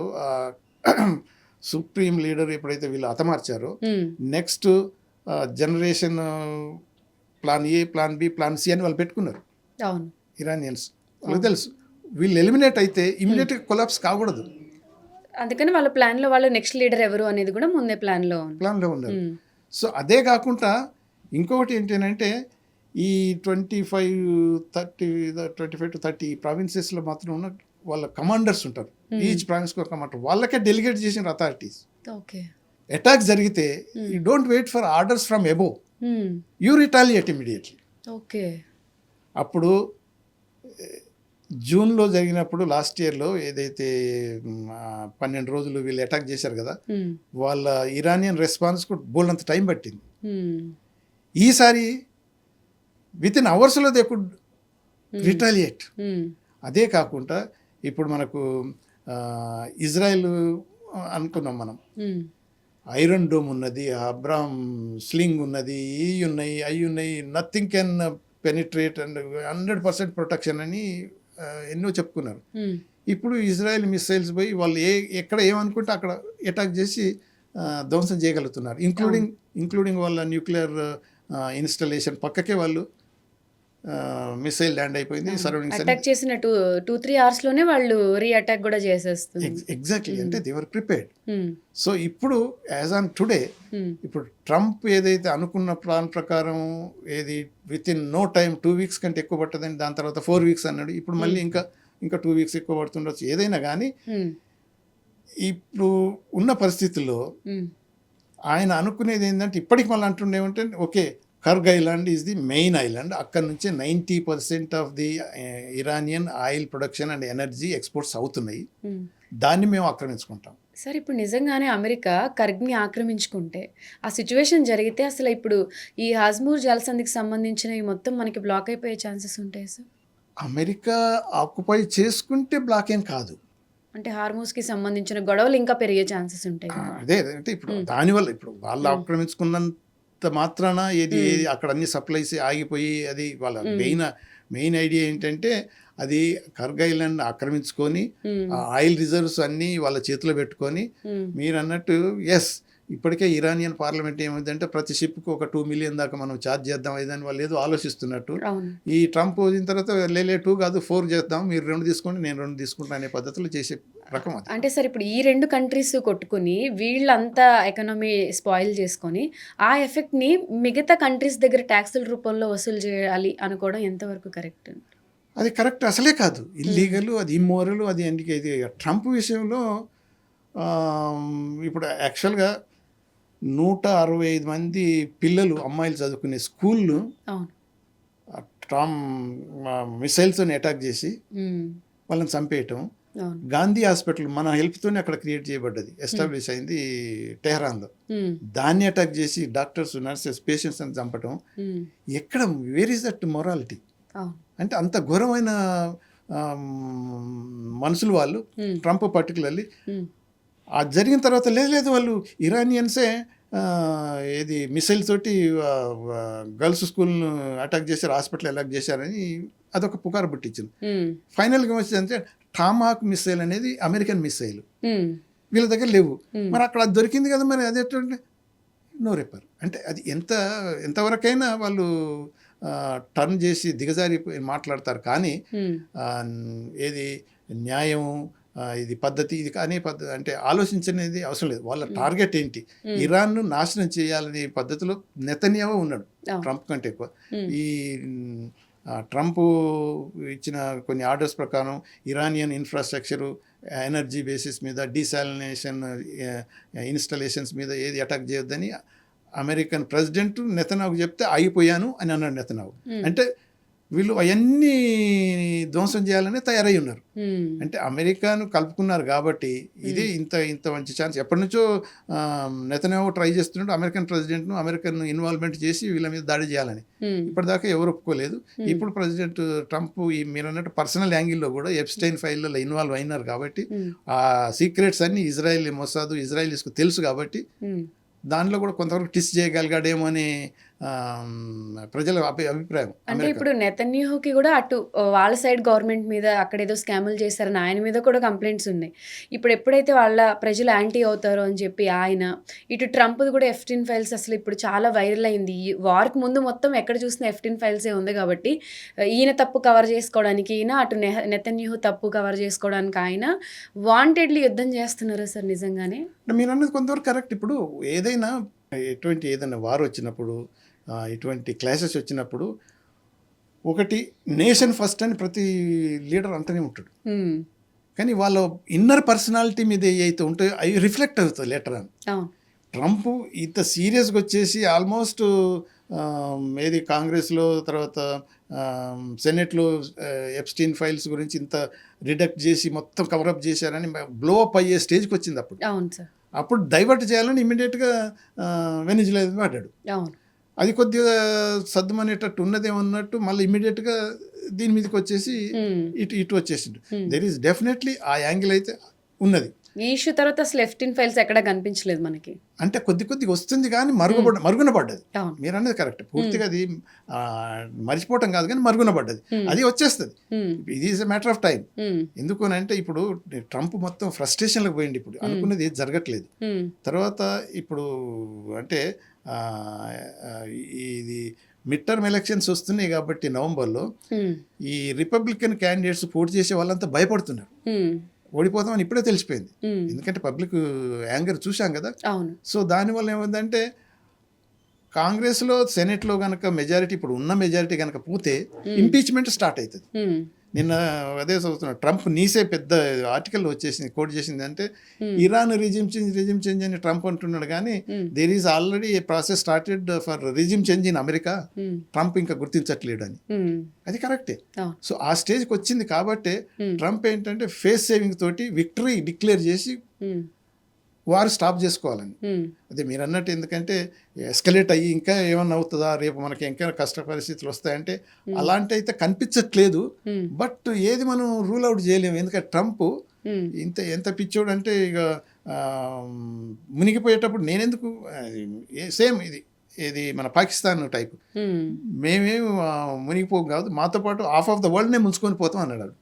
సుప్రీం లీడర్ ఎప్పుడైతే వీళ్ళు హతమార్చారో ఉమ్, next generation plan A, plan B, plan C అని వాళ్ళు పెట్టుకున్నారు అవును. ఇరానియన్స్. వాళ్ళకి తెలుసు వీళ్ళు ఎలిమినేట్ అయితే ఇమీడియట్గా కొలాప్స్ కాకూడదు. అందుకని వాళ్ళ ప్లాన్లో వాళ్ళు నెక్స్ట్ లీడర్ ఎవరు అనేది కూడా ముందే ప్లాన్లో ప్లాన్లో ఉన్నారు. సో అదే కాకుండా ఇంకొకటి ఏంటంటే ఈ 25 to 30 ప్రావిన్సెస్లో మాత్రం ఉన్న వాళ్ళ కమాండర్స్ ఉంటారు. ఈచ్ ప్రావిన్స్కి ఒక కమాండర్, వాళ్ళకే డెలిగేట్ చేసిన అథారిటీస్. ఓకే. అటాక్ జరిగితే you don't wait for orders from above, you retaliate immediately. Okay. అప్పుడు జూన్లో జరిగినప్పుడు లాస్ట్ ఇయర్లో ఏదైతే 12 రోజులు వీళ్ళు అటాక్ చేశారు కదా, వాళ్ళ ఇరానియన్ రెస్పాన్స్కు బోల్డంత టైం పట్టింది. ఈసారి విత్ ఇన్ అవర్స్లో దే కుడ్ రిటాలియేట్. అదే కాకుండా ఇప్పుడు మనకు ఇజ్రాయెల్ అనుకున్నాం మనం, ఐరన్ డోమ్ ఉన్నది, అబ్రామ్ స్లింగ్ ఉన్నది, అవి ఉన్నాయి, nothing can penetrate and 100% protection అని ఎన్నో చెప్పుకున్నారు. ఇప్పుడు ఇజ్రాయెల్ మిసైల్స్ పోయి వాళ్ళు ఎక్కడ ఏమనుకుంటే అక్కడ అటాక్ చేసి ధ్వంసం చేయగలుగుతున్నారు. ఇంక్లూడింగ్ వాళ్ళ న్యూక్లియర్ ఇన్స్టాలేషన్ పక్కకే వాళ్ళు మిసైల్ ల్యాండ్ అయిపోయింది. సరౌండింగ్స్ అటాక్ చేసిన 2-3 hours లోనే వాళ్ళు రీఅటాక్ కూడా చేసేస్తారు. ఎగ్జాక్ట్లీ. అంటే దే వర్ ప్రిపేర్డ్. సో ఇప్పుడు యాజ్ ఆన్ టుడే ఇప్పుడు ట్రంప్ ఏదైతే అనుకున్న ప్లాన్ ప్రకారం ఏది within no time 2 weeks కంటే ఎక్కువ పట్టదని, దాని తర్వాత 4 weeks అన్నాడు. ఇప్పుడు మళ్ళీ ఇంకా 2 weeks ఎక్కువ పడుతుండొచ్చు. ఏదైనా కానీ ఇప్పుడు ఉన్న పరిస్థితుల్లో ఆయన అనుకునేది ఏంటంటే ఇప్పటికి మళ్ళీ అంటుండేమంటే okay, Kharg island is the main island, అక్కడ నుంచే 90% of the Iranian oil production and energy exports అవుతున్నాయి, దాన్ని మేము ఆక్రమించుకుంటాం. సార్, ఇప్పుడు నిజంగానే అమెరికా కర్గ్ని ఆక్రమించుకుంటే ఆ సిచ్యువేషన్ జరిగితే అసలు ఇప్పుడు ఈ హార్ముజ్ జలసంధికి సంబంధించినవి మొత్తం మనకి బ్లాక్ అయిపోయే ఛాన్సెస్ ఉంటాయి సార్? అమెరికా ఆక్యుపై చేసుకుంటే బ్లాక్ ఏం కాదు, అంటే హార్ముజ్కి సంబంధించిన గొడవలు ఇంకా పెరిగే ఛాన్సెస్ ఉంటాయి. అదే అంటే ఇప్పుడు దానివల్ల ఇప్పుడు వాళ్ళు ఆక్రమించుకున్నంత మాత్రాన ఏది అక్కడ అన్ని సప్లైస్ ఆగిపోయి అది వాళ్ళ మెయిన్ ఐడియా ఏంటంటే అది కర్గ్ ఐలాండ్ ఆక్రమించుకొని ఆ ఆయిల్ రిజర్వ్స్ అన్నీ వాళ్ళ చేతిలో పెట్టుకొని మీరు అన్నట్టు ఎస్ ఇప్పటికే ఇరానియన్ పార్లమెంట్ ఏమైందంటే ప్రతి షిప్కి ఒక 2 మిలియన్ దాకా మనం ఛార్జ్ చేద్దాం ఇదని వాళ్ళు ఏదో ఆలోచిస్తున్నట్టు. అవును. ఈ ట్రంప్ వచ్చిన తర్వాత లేలే 2 కాదు 4 చేద్దాం, మీరు 2 తీసుకోండి నేను 2 తీసుకుంటా అనే పద్ధతిలో చేసే రకం అది. అంటే సార్ ఇప్పుడు ఈ 2 కంట్రీస్ కొట్టుకుని వీళ్ళంతా ఎకనామీ స్పాయిల్ చేసుకొని ఆ ఎఫెక్ట్‌ని మిగతా కంట్రీస్ దగ్గర ట్యాక్సుల రూపంలో వసూలు చేయాలి అనుకోవడం ఎంతవరకు కరెక్ట్? అది కరెక్ట్ అసలే కాదు, ఇల్లీగల్, అది ఇమ్మోరల్. అది అందుకే ఇది ట్రంప్ విషయంలో ఇప్పుడు యాక్చువల్గా 165 మంది పిల్లలు అమ్మాయిలు చదువుకునే స్కూళ్ళు అవును. మిసైల్స్తో అటాక్ చేసి వాళ్ళని చంపేయటం. అవును. గాంధీ హాస్పిటల్ మన హెల్ప్తోనే అక్కడ క్రియేట్ చేయబడ్డది, ఎస్టాబ్లిష్ అయింది టెహరాన్లో. దాన్ని అటాక్ చేసి డాక్టర్స్, నర్సెస్, పేషెంట్స్ అని చంపటం. ఎక్కడ వేర్ ఈస్ దట్ మొరాలిటీ? అంటే అంత ఘోరమైన మనుషులు వాళ్ళు, ట్రంప్ పర్టికులర్లీ. అది జరిగిన తర్వాత లేదు వాళ్ళు ఇరానియన్సే ఏది మిసైల్ తోటి గర్ల్స్ స్కూల్ను అటాక్ చేశారు, హాస్పిటల్ అటాక్ చేశారని అదొక పుకారు పుట్టించింది. ఫైనల్గా వచ్చిందంటే టామాక్ మిసైల్ అనేది అమెరికన్ మిసైల్, వీళ్ళ దగ్గర లేవు. మరి అక్కడ అది దొరికింది కదా, మరి అది ఎట్లా నో రిపేర్. అంటే అది ఎంతవరకైనా వాళ్ళు టర్న్ చేసి దిగజారి మాట్లాడతారు, కానీ ఏది న్యాయం, ఇది పద్ధతి, ఇది కానీ పద్ధతి అంటే ఆలోచించనేది అవసరం లేదు. వాళ్ళ టార్గెట్ ఏంటి? ఇరాన్ను నాశనం చేయాలనే పద్ధతిలో నెతన్యాహు ఉన్నాడు ట్రంప్ కంటే ఎక్కువ. ఈ ట్రంప్ ఇచ్చిన కొన్ని ఆర్డర్స్ ప్రకారం ఇరానియన్ ఇన్ఫ్రాస్ట్రక్చరు, ఎనర్జీ బేసిస్ మీద, డీసాలినేషన్ ఇన్స్టాలేషన్స్ మీద ఏది అటాక్ చేయొద్దని అమెరికన్ ప్రెసిడెంట్ నెతన్యాహుకు చెప్తే అయిపోయాను అని అన్నాడు నెతన్యాహు. అంటే వీళ్ళు అవన్నీ ధ్వంసం చేయాలని తయారై ఉన్నారు. అంటే అమెరికాను కలుపుకున్నారు కాబట్టి ఇది ఇంత మంచి ఛాన్స్. ఎప్పటి నుంచో నెతన్యాహు ట్రై చేస్తున్నాడు అమెరికన్ ప్రెసిడెంట్ను, అమెరికన్ ఇన్వాల్వ్మెంట్ చేసి వీళ్ళ మీద దాడి చేయాలని. ఇప్పటిదాకా ఎవరు ఒప్పుకోలేదు. ఇప్పుడు ప్రెసిడెంట్ ట్రంప్ మీరు అన్నట్టు పర్సనల్ యాంగిల్లో కూడా ఎప్స్టైన్ ఫైల్లో ఇన్వాల్వ్ అయినారు కాబట్టి ఆ సీక్రెట్స్ అన్ని ఇజ్రాయెల్ మొసాదు, ఇజ్రాయలీస్కు తెలుసు కాబట్టి దానిలో కూడా కొంతవరకు టిస్ చేయగలిగాడేమో అని ప్రజల అభిప్రాయం. అంటే ఇప్పుడు నెతన్యాహుకి కూడా అటు వాళ్ళ సైడ్ గవర్నమెంట్ మీద అక్కడ ఏదో స్కాములు చేశారని ఆయన మీద కూడా కంప్లైంట్స్ ఉన్నాయి. ఇప్పుడు ఎప్పుడైతే వాళ్ళ ప్రజలు యాంటీ అవుతారో అని చెప్పి ఆయన, ఇటు ట్రంప్ కూడా F-15 ఫైల్స్ అసలు ఇప్పుడు చాలా వైరల్ అయింది. ఈ వార్కి ముందు మొత్తం ఎక్కడ చూసినా F-15 ఫైల్సే ఉంది కాబట్టి ఈయన తప్పు కవర్ చేసుకోవడానికి ఈయన, అటు నెతన్యాహు తప్పు కవర్ చేసుకోవడానికి ఆయన వాంటెడ్లీ యుద్ధం చేస్తున్నారు సార్ నిజంగానే. మీరు అన్నది కొంతవరకు కరెక్ట్. ఇప్పుడు ఏదైనా వార్ వచ్చినప్పుడు, ఇటువంటి క్లాసెస్ వచ్చినప్పుడు ఒకటి నేషన్ ఫస్ట్ అని ప్రతి లీడర్ అంటూనే ఉంటాడు, కానీ వాళ్ళ ఇన్నర్ పర్సనాలిటీ మీద ఏవైతే ఉంటాయో అవి రిఫ్లెక్ట్ అవుతుంది లేటర్ అని. ట్రంప్ ఇంత సీరియస్గా వచ్చేసి ఆల్మోస్ట్ ఏది కాంగ్రెస్లో, తర్వాత సెనెట్లో ఎప్స్టీన్ ఫైల్స్ గురించి ఇంత రిడక్ట్ చేసి మొత్తం కవరప్ చేశారని బ్లో అప్ అయ్యే స్టేజ్కి వచ్చింది. అప్పుడు డైవర్ట్ చేయాలని ఇమ్మీడియట్గా వెనిజులా పడ్డాడు. అది కొద్దిగా సర్దుమనేటట్టు ఉన్నదేమన్నట్టు మళ్ళీ ఇమ్మీడియట్గా దీని మీదకి వచ్చేసి ఇటు వచ్చేసిండు. దెర్ ఈస్ డెఫినెట్లీ ఆ యాంగిల్ అయితే ఉన్నది. ఈ ఇష్యూ తర్వాత అసలు F-15 ఫైల్స్ ఎక్కడ కనిపించలేదు మనకి. అంటే కొద్దిగా వస్తుంది కానీ మరుగున పడ్డది. మీరు అనేది కరెక్ట్. పూర్తిగా అది మర్చిపోవటం కాదు కానీ మరుగున పడ్డది. అది వచ్చేస్తుంది. ఇది is a matter of time. ఎందుకు అంటే ఇప్పుడు ట్రంప్ మొత్తం ఫ్రస్ట్రేషన్లకు పోయింది. ఇప్పుడు అనుకున్నది ఏది జరగట్లేదు. తర్వాత ఇప్పుడు అంటే ఇది మిడ్ టర్మ్ ఎలక్షన్స్ వస్తున్నాయి కాబట్టి నవంబర్లో ఈ రిపబ్లికన్ క్యాండిడేట్స్ పోటీ చేసే వాళ్ళంతా భయపడుతున్నారు, ఓడిపోతామని ఇప్పుడే తెలిసిపోయింది. ఎందుకంటే పబ్లిక్ యాంగర్ చూసాం కదా. సో దానివల్ల ఏమైందంటే కాంగ్రెస్లో, సెనెట్లో కనుక మెజారిటీ, ఇప్పుడు ఉన్న మెజారిటీ కనుక పోతే ఇంపీచ్మెంట్ స్టార్ట్ అవుతుంది. నిన్న అదే చదువుతున్నాడు, ట్రంప్ నీసే పెద్ద ఆర్టికల్ వచ్చేసింది, కోట్ చేసింది. అంటే ఇరాన్ రిజిమ్ చేంజ్ అని ట్రంప్ అంటున్నాడు, కానీ there is already a process started for regime change in America. Trump ఇంకా గుర్తించట్లేడు అని. అది కరెక్టే. సో ఆ స్టేజ్కి వచ్చింది కాబట్టి ట్రంప్ ఏంటంటే ఫేస్ సేవింగ్ తోటి విక్టరీ డిక్లేర్ చేసి వారు స్టాప్ చేసుకోవాలని. అదే మీరు అన్నట్టు, ఎందుకంటే ఎస్కలేట్ అయ్యి ఇంకా ఏమన్నా అవుతుందా, రేపు మనకి ఇంకా కష్ట పరిస్థితులు వస్తాయంటే అలాంటి అయితే కనిపించట్లేదు. బట్ ఏది మనం రూల్ అవుట్ చేయలేము. ఎందుకంటే ట్రంప్ ఎంత పిచ్చోడు అంటే ఇక మునిగిపోయేటప్పుడు నేనెందుకు, సేమ్ ఇది మన పాకిస్తాన్ టైప్, మేమేమి మునిగిపోం కాదు, మాతో పాటు హాఫ్ ఆఫ్ ద వరల్డ్నే ముంచుకొని పోతాం అన్నాడు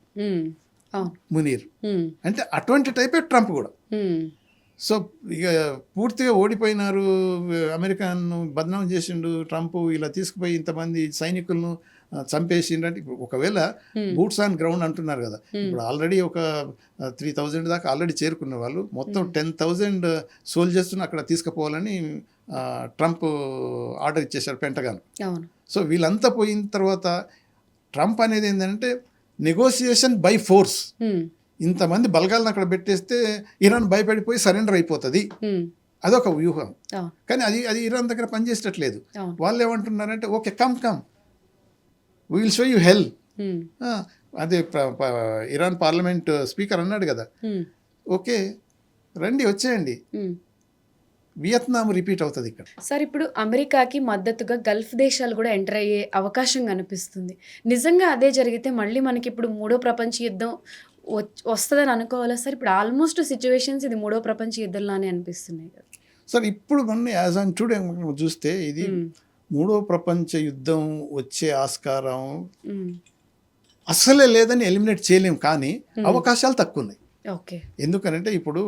మునీర్. అంటే అటువంటి టైపే ట్రంప్ కూడా. సో ఇక పూర్తిగా ఓడిపోయినారు, అమెరికాను బదనాం చేసిండు ట్రంప్, ఇలా తీసుకుపోయి ఇంతమంది సైనికులను చంపేసిండు అంటే ఇప్పుడు ఒకవేళ బూట్స్ ఆన్ గ్రౌండ్ అంటున్నారు కదా, ఇప్పుడు ఆల్రెడీ ఒక 3,000 దాకా ఆల్రెడీ చేరుకున్న వాళ్ళు, మొత్తం 10,000 సోల్జర్స్ను అక్కడ తీసుకుపోవాలని ట్రంప్ ఆర్డర్ ఇచ్చేశారు పెంటగాన్. అవును. సో వీళ్ళంతా పోయిన తర్వాత ట్రంప్ అనేది ఏంటంటే నెగోసియేషన్ బై ఫోర్స్, ఇంతమంది బలగాలను అక్కడ పెట్టేస్తే ఇరాన్ భయపడిపోయి సరెండర్ అయిపోతుంది, అదొక వ్యూహం. కానీ అది ఇరాన్ దగ్గర పనిచేసేటట్లేదు. వాళ్ళు ఏమంటున్నారంటే okay come we will show you hell. అదే ఇరాన్ పార్లమెంట్ స్పీకర్ అన్నాడు కదా, ఓకే రండి వచ్చేయండి, వియత్నాం రిపీట్ అవుతుంది ఇక్కడ. సార్ ఇప్పుడు అమెరికాకి మద్దతుగా గల్ఫ్ దేశాలు కూడా ఎంటర్ అయ్యే అవకాశం కనిపిస్తుంది. నిజంగా అదే జరిగితే మళ్ళీ మనకి ఇప్పుడు మూడో ప్రపంచ యుద్ధం వస్తుందని అనుకోవాలా సార్? ఇప్పుడు ఆల్మోస్ట్ సిచ్యువేషన్స్ ఇది మూడో ప్రపంచ యుద్ధంలానే అనిపిస్తున్నాయి కదా సార్. ఇప్పుడు మన యాజ్ ఆన్ టుడే చూస్తే ఇది మూడో ప్రపంచ యుద్ధం వచ్చే ఆస్కారం అసలే లేదని ఎలిమినేట్ చేయలేం, కానీ అవకాశాలు తక్కువ ఉన్నాయి. ఓకే. ఎందుకనంటే ఇప్పుడు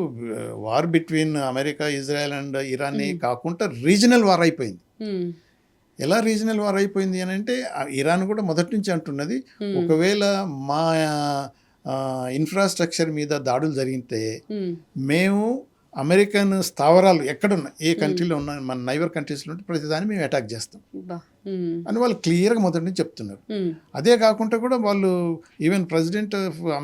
war between America, Israel and Iran కాకుండా రీజనల్ వార్ అయిపోయింది. ఎలా రీజనల్ వార్ అయిపోయింది అని అంటే ఇరాన్ కూడా మొదటి నుంచి అంటున్నది, ఒకవేళ మా ఇన్ఫ్రాస్ట్రక్చర్ మీద దాడులు జరిగితే మేము అమెరికన్ స్థావరాలు ఎక్కడున్నా, ఏ కంట్రీలో ఉన్నా, మన నైబర్ కంట్రీస్లో ఉంటే ప్రతిదాన్ని మేము అటాక్ చేస్తాం అని వాళ్ళు క్లియర్గా మొదటి నుంచి చెప్తున్నారు. అదే కాకుండా కూడా వాళ్ళు ఈవెన్ ప్రెసిడెంట్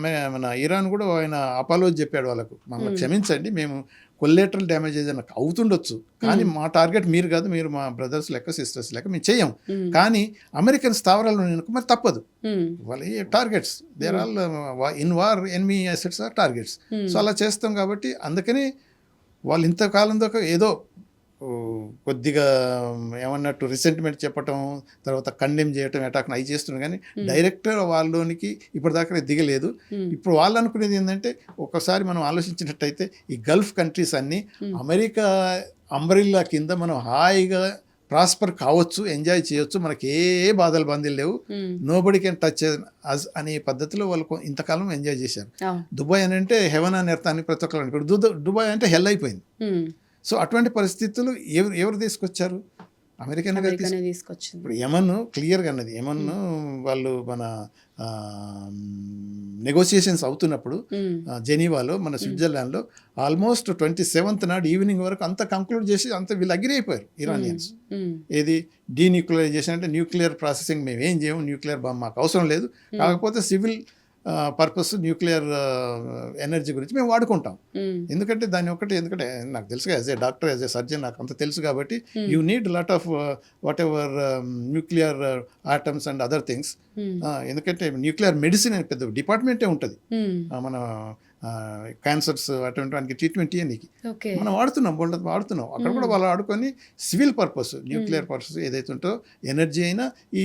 మన ఇరాన్ కూడా ఆయన అపాలోజీ చెప్పాడు వాళ్ళకు, మమ్మల్ని క్షమించండి, మేము కొల్లేటరల్ డ్యామేజ్ ఏదైనా అవుతుండొచ్చు, కానీ మా టార్గెట్ మీరు కాదు, మీరు మా బ్రదర్స్ లెక్క సిస్టర్స్ లెక్క మేము చెయ్యం, కానీ అమెరికన్ స్థావరాలు మరి తప్పదు, వాళ్ళ targets they're all in war enemy assets are targets. So అలా చేస్తాం కాబట్టి అందుకని వాళ్ళు ఇంతకాలం దాకా ఏదో కొద్దిగా ఏమన్నట్టు రిసెంట్మెంట్ చెప్పటం, తర్వాత కండెమ్ చేయటం, అటాక్ అవి చేస్తున్నారు, కానీ డైరెక్టర్ వాళ్ళలోనికి ఇప్పటిదాకా దిగలేదు. ఇప్పుడు వాళ్ళు అనుకునేది ఏంటంటే ఒకసారి మనం ఆలోచించినట్టయితే ఈ గల్ఫ్ కంట్రీస్ అన్నీ అమెరికా అంబ్రెల్లా కింద మనం హాయిగా ప్రాస్పర్ కావచ్చు, ఎంజాయ్ చేయొచ్చు, మనకి ఏ బాధలు బందీలు లేవు, నోబడి కెన్ టచ్ అస్ అనే పద్ధతిలో వాళ్ళు ఇంతకాలం ఎంజాయ్ చేశారు. దుబాయ్ అని అంటే హెవెన్ అని ఎర్త్ అని ప్రతి ఒక్కరు అనుకోండి, దుబాయ్ అంటే హెల్ అయిపోయింది. సో అటువంటి పరిస్థితులు ఎవరు తీసుకొచ్చారు? అమెరికన్ తీసుకొచ్చింది. ఇప్పుడు యమన్ క్లియర్గా అన్నది, యమన్ వాళ్ళు మన నెగోసియేషన్స్ అవుతున్నప్పుడు జెనీవాలో మన స్విట్జర్లాండ్లో ఆల్మోస్ట్ 27th నాడు ఈవినింగ్ వరకు అంతా కంక్లూడ్ చేసి అంతా వీళ్ళు అగ్రి అయిపోయారు ఇరానియన్స్. ఏది డీన్యూక్లియరైజేషన్ అంటే న్యూక్లియర్ ప్రాసెసింగ్ మేము ఏం చేయము, న్యూక్లియర్ బాంబ్ మాకు అవసరం లేదు, కాకపోతే సివిల్ పర్పస్ న్యూక్లియర్ ఎనర్జీ గురించి మేము వాడుకుంటాం. ఎందుకంటే దాని ఒకటి, ఎందుకంటే నాకు తెలుసుగా as a doctor, as a surgeon నాకు అంత తెలుసు కాబట్టి you need lot of what ever nuclear atoms and other things. ఎందుకంటే న్యూక్లియర్ మెడిసిన్ అనే పెద్ద డిపార్ట్మెంటే ఉంటుంది మన క్యాన్సర్స్ అటువంటి వానికి ట్రీట్మెంట్ ఇవన్నీకి మనం వాడుతున్నాం అక్కడ కూడా వాళ్ళు ఆడుకొని సివిల్ పర్పస్ న్యూక్లియర్ పర్పస్ ఏదైతే ఉంటుందో ఎనర్జీ అయినా ఈ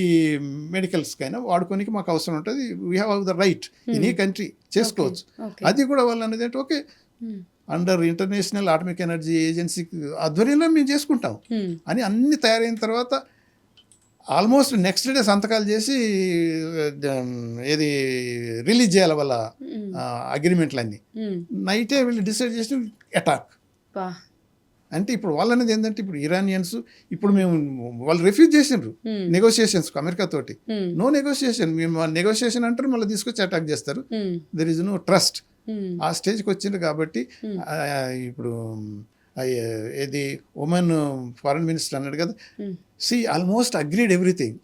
మెడికల్స్కి అయినా వాడుకోనికి మాకు అవసరం ఉంటుంది. We have the right in ఈ కంట్రీ చేసుకోవచ్చు. అది కూడా వాళ్ళు అనేది అంటే okay under international atomic energy agency ఆధ్వర్యంలో మేము చేసుకుంటాం అని అన్ని తయారైన తర్వాత ఆల్మోస్ట్ నెక్స్ట్ డే సంతకాలు చేసి ఏది రిలీజ్ చేయాలి వాళ్ళ అగ్రిమెంట్లన్నీ. నైటే వీళ్ళు డిసైడ్ చేసి అటాక్. అంటే ఇప్పుడు వాళ్ళనేది ఏంటంటే ఇప్పుడు ఇరానియన్స్ ఇప్పుడు మేము వాళ్ళు రిఫ్యూజ్ చేసిండ్రు నెగోషియేషన్స్ అమెరికా తోటి. నో నెగోషియేషన్, మేము నెగోషియేషన్ అంటారు, మళ్ళీ తీసుకొచ్చి అటాక్ చేస్తారు. There is no trust. ఆ స్టేజ్కి వచ్చిండ్రు కాబట్టి ఇప్పుడు ఏది ఉమెన్ ఫారెన్ మినిస్టర్ అన్నాడు కదా, see almost agreed everything.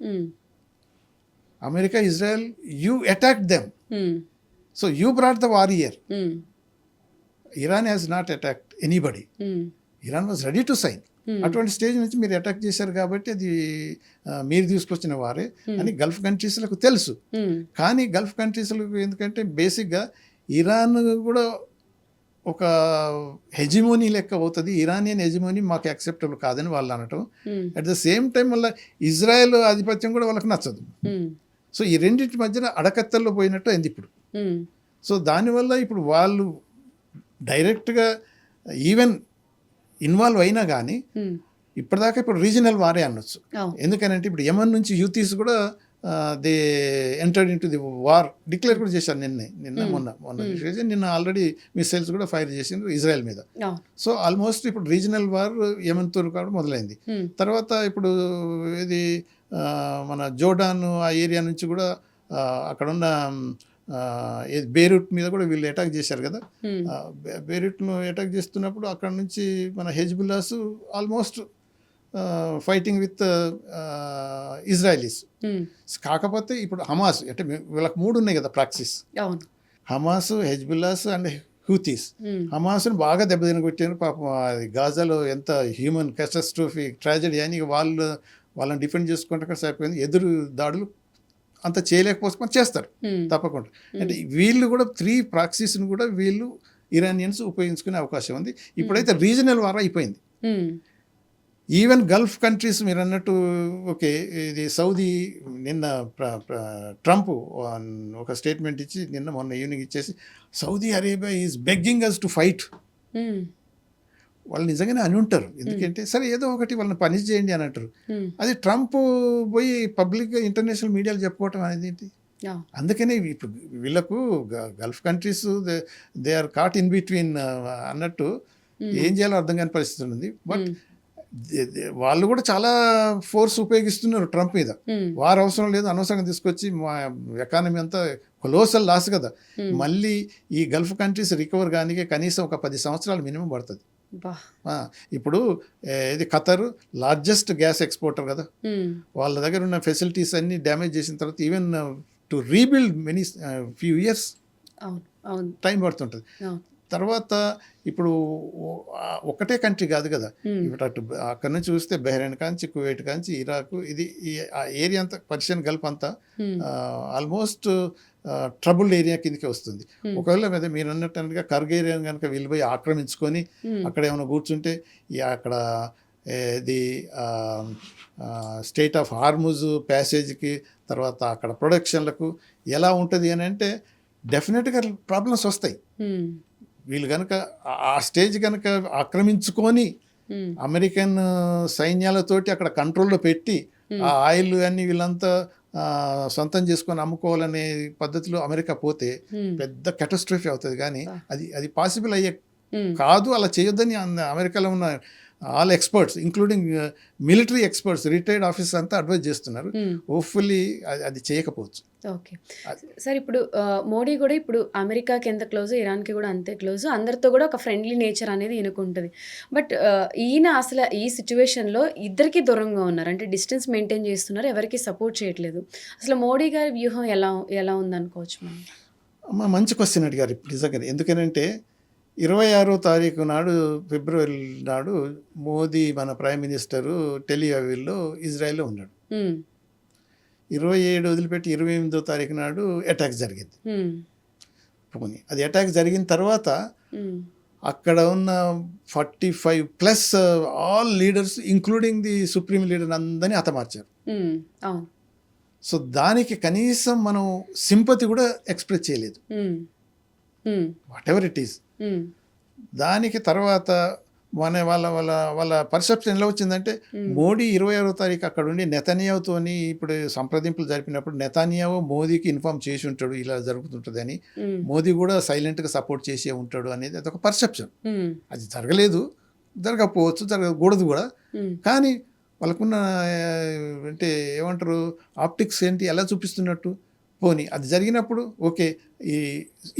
America, Israel, you attacked them, so you brought the warrior. Iran has not attacked anybody. Iran was ready to sign. అటువంటి stage నుంచి మీరు అటాక్ చేశారు కాబట్టి అది మీరు తీసుకొచ్చిన వారే అని గల్ఫ్ కంట్రీస్లకు తెలుసు. కానీ గల్ఫ్ కంట్రీస్లకు ఎందుకంటే బేసిక్గా ఇరాన్ కూడా ఒక హెజిమోనీ లెక్క అవుతుంది, ఇరానియన్ హెజిమోనీ మాకు యాక్సెప్టబుల్ కాదని వాళ్ళు అనటం. అట్ ద సేమ్ టైం వల్ల ఇజ్రాయెల్ ఆధిపత్యం కూడా వాళ్ళకి నచ్చదు. సో ఈ రెండింటి మధ్యన అడకత్తల్లో పోయినట్టు అయింది ఇప్పుడు. సో దానివల్ల ఇప్పుడు వాళ్ళు డైరెక్ట్గా ఈవెన్ ఇన్వాల్వ్ అయినా కానీ ఇప్పటిదాకా ఇప్పుడు రీజనల్ వారే అనొచ్చు. ఎందుకనంటే ఇప్పుడు యమన్ నుంచి యూతీస్ కూడా they entered in to the war declare కూడా చేశారు మొన్న చేసి నిన్న ఆల్రెడీ మిసైల్స్ కూడా ఫైర్ చేసిండ్రు ఇజ్రాయెల్ మీద. సో ఆల్మోస్ట్ ఇప్పుడు రీజనల్ వార్ యెమెన్తో కూడా మొదలైంది. తర్వాత ఇప్పుడు ఇది మన జోర్డాన్ ఆ ఏరియా నుంచి కూడా అక్కడున్న బేరూట్ మీద కూడా వీళ్ళు అటాక్ చేశారు కదా. బేరూట్ను అటాక్ చేస్తున్నప్పుడు అక్కడ నుంచి మన హెజ్బుల్లాస్ ఆల్మోస్ట్ ఫైటింగ్ విత్ ఇజ్రాయలీస్. కాకపోతే ఇప్పుడు హమాస్ అంటే వీళ్ళకి 3 ఉన్నాయి కదా ప్రాక్సిస్, హమాస్, హెజ్బుల్లాస్ అండ్ హూతీస్. హమాస్ని బాగా దెబ్బతినగొట్టారు పాపం. అది గాజాలో ఎంత హ్యూమన్ క్యాటస్ట్రోఫీ ట్రాజడీ అని వాళ్ళని డిఫెండ్ చేసుకుంటే సరిపోయింది. ఎదురు దాడులు అంత చేయలేకపోతే చేస్తారు తప్పకుండా. అంటే వీళ్ళు కూడా 3 ప్రాక్సీస్ని కూడా వీళ్ళు ఇరానియన్స్ ఉపయోగించుకునే అవకాశం ఉంది. ఇప్పుడైతే రీజనల్ వార్ అయిపోయింది. ఈవెన్ గల్ఫ్ కంట్రీస్ మీరు అన్నట్టు ఓకే, ఇది సౌదీ నిన్న ట్రంప్ ఒక స్టేట్మెంట్ ఇచ్చి మొన్న ఈవినింగ్ ఇచ్చేసి Saudi Arabia is begging us to fight. వాళ్ళు నిజంగానే అని ఉంటారు, ఎందుకంటే సరే ఏదో ఒకటి వాళ్ళని పనిష్ చేయండి అని అంటారు. అది ట్రంప్ పోయి పబ్లిక్గా ఇంటర్నేషనల్ మీడియాలో చెప్పుకోవటం అనేది ఏంటి? అందుకనే ఇప్పుడు వీళ్ళకు Gulf countries they are caught in between అన్నట్టు ఏం చేయాలో అర్థం కాని పరిస్థితి ఉంది. బట్ వాళ్ళు కూడా చాలా ఫోర్స్ ఉపయోగిస్తున్నారు ట్రంప్ మీద. వారు అవసరం లేదు, అనవసరంగా తీసుకొచ్చి మా ఎకానమీ అంతా కొలోసల్ లాస్ కదా. మళ్ళీ ఈ గల్ఫ్ కంట్రీస్ రికవర్ కానీ కనీసం ఒక 10 సంవత్సరాలు మినిమం పడుతుంది. ఇప్పుడు ఇది ఖతర్ లార్జెస్ట్ గ్యాస్ ఎక్స్పోర్టర్ కదా. వాళ్ళ దగ్గర ఉన్న ఫెసిలిటీస్ అన్ని డ్యామేజ్ చేసిన తర్వాత even to rebuild many few years time పడుతుంటుంది. తర్వాత ఇప్పుడు ఒకటే కంట్రీ కాదు కదా, ఇప్పుడు అటు అక్కడ నుంచి చూస్తే బహ్రెయిన్ కాంచి, కువైట్ కాంచి, ఇరాక్, ఇది ఆ ఏరియా అంతా పర్షియన్ గల్ఫ్ అంతా ఆల్మోస్ట్ ట్రబుల్డ్ ఏరియా కిందకి వస్తుంది. ఒకవేళ మీద మీరు అన్నట్టుగా కర్గ్ ఏరియాని కనుక వీళ్ళు పోయి ఆక్రమించుకొని అక్కడ ఏమైనా కూర్చుంటే అక్కడ ఇది స్టేట్ ఆఫ్ హార్ముజ్ ప్యాసేజ్కి తర్వాత అక్కడ ప్రొడక్షన్లకు ఎలా ఉంటుంది అని అంటే డెఫినెట్గా ప్రాబ్లమ్స్ వస్తాయి. వీళ్ళు కనుక ఆ స్టేజ్ కనుక ఆక్రమించుకొని అమెరికన్ సైన్యాలతోటి అక్కడ కంట్రోల్లో పెట్టి ఆ ఆయిల్ అన్ని వీళ్ళంతా సొంతం చేసుకొని అమ్ముకోవాలనే పద్ధతిలో అమెరికా పోతే పెద్ద క్యాటస్ట్రోఫీ అవుతుంది. కానీ అది పాసిబుల్ అయ్యే కాదు, అలా చేయొద్దని అమెరికాలో ఉన్న all experts including military experts, retired officers అంతా అడ్వైజ్ చేస్తున్నారు. హోప్ఫుల్లీ అది చేయకపోవచ్చు. ఓకే సార్, ఇప్పుడు మోడీ కూడా ఇప్పుడు అమెరికాకి ఎంత క్లోజ్, ఇరాన్కి కూడా అంతే క్లోజ్, అందరితో కూడా ఒక ఫ్రెండ్లీ నేచర్ అనేది ఈయనకుంటుంది. బట్ ఈయన అసలు ఈ సిచ్యువేషన్లో ఇద్దరికి దూరంగా ఉన్నారు, అంటే డిస్టెన్స్ మెయింటైన్ చేస్తున్నారు, ఎవరికి సపోర్ట్ చేయట్లేదు. అసలు మోడీ గారి వ్యూహం ఎలా ఉందనుకోవచ్చు మనం? అమ్మ మంచి క్వశ్చన్ అడిగారు ఇప్పుడు నిజంగా. ఎందుకనంటే 26వ తారీఖు నాడు ఫిబ్రవరి నాడు మోదీ మన ప్రైమ్ మినిస్టరు టెలిఅవివ్లో ఇజ్రాయెల్లో ఉన్నాడు. 27 వదిలిపెట్టి 28వ తారీఖు నాడు అటాక్ జరిగింది. అది అటాక్ జరిగిన తర్వాత అక్కడ ఉన్న 45+ all leaders including the supreme leader అందరినీ హతమార్చారు. సో దానికి కనీసం మనం సింపతి కూడా ఎక్స్ప్రెస్ చేయలేదు, వాట్ ఎవర్ ఇట్ ఈస్. దానికి తర్వాత వాళ్ళ పర్సెప్షన్ ఎలా వచ్చిందంటే మోడీ 26వ తారీఖు అక్కడ ఉండి నెతన్యాహుతోని ఇప్పుడు సంప్రదింపులు జరిపినప్పుడు నెతన్యాహు మోదీకి ఇన్ఫార్మ్ చేసి ఉంటాడు ఇలా జరుగుతుంటుందని, మోదీ కూడా సైలెంట్గా సపోర్ట్ చేసే ఉంటాడు అనేది అదొక పర్సెప్షన్. అది జరగలేదు, జరగకపోవచ్చు, జరగకూడదు కూడా. కానీ వాళ్ళకున్న అంటే ఏమంటారు ఆప్టిక్స్ ఏంటి ఎలా చూపిస్తున్నట్టు. పోనీ అది జరిగినప్పుడు ఓకే,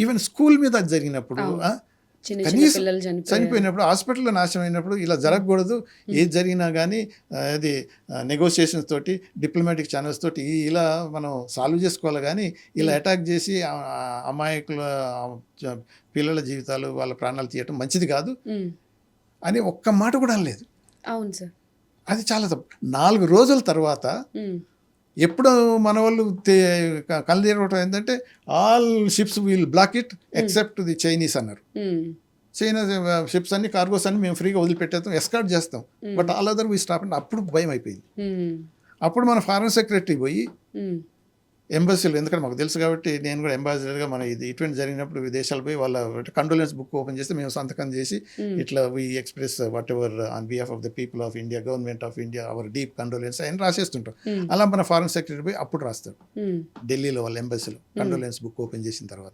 ఈవెన్ స్కూల్ మీద అది జరిగినప్పుడు కనీసం చనిపోయినప్పుడు హాస్పిటల్లో నాశనం అయినప్పుడు ఇలా జరగకూడదు. ఏది జరిగినా కానీ అది నెగోషియేషన్స్ తోటి డిప్లొమాటిక్ ఛానల్స్ తోటి ఇలా మనం సాల్వ్ చేసుకోవాలి. కానీ ఇలా అటాక్ చేసి అమాయకుల పిల్లల జీవితాలు వాళ్ళ ప్రాణాలు తీయటం మంచిది కాదు అని ఒక్క మాట కూడా అనలేదు. అవును సార్, అది చాలా తప్పు. 4 రోజుల తర్వాత ఎప్పుడు మన వాళ్ళు కళ్ళు తెరవటం ఏంటంటే all ships will block it except the Chinese అన్నారు. చైనా షిప్స్ అన్ని కార్గోస్ అన్ని మేము ఫ్రీగా వదిలిపెట్టేస్తాం, ఎస్కార్ట్ చేస్తాం, but all other we stop అంటే అప్పుడు భయం అయిపోయింది. అప్పుడు మన ఫారెన్ సెక్రటరీ పోయి ఎంబసీలు, ఎందుకంటే మాకు తెలుసు కాబట్టి నేను కూడా అంబాసిడర్గా మన ఇది ఇటువంటి జరిగినప్పుడు విదేశాలు పోయి వాళ్ళ కండోలెన్స్ బుక్ ఓపెన్ చేస్తే మేము సంతకం చేసి ఇట్లా we express whatever on behalf of the people of India, government of India, our deep condolence అని రాసేస్తుంటాం. అలా మన ఫారెన్ సెక్రటరీ పోయి అప్పుడు రాస్తారు ఢిల్లీలో వాళ్ళ ఎంబసీలో కండోలెన్స్ బుక్ ఓపెన్ చేసిన తర్వాత.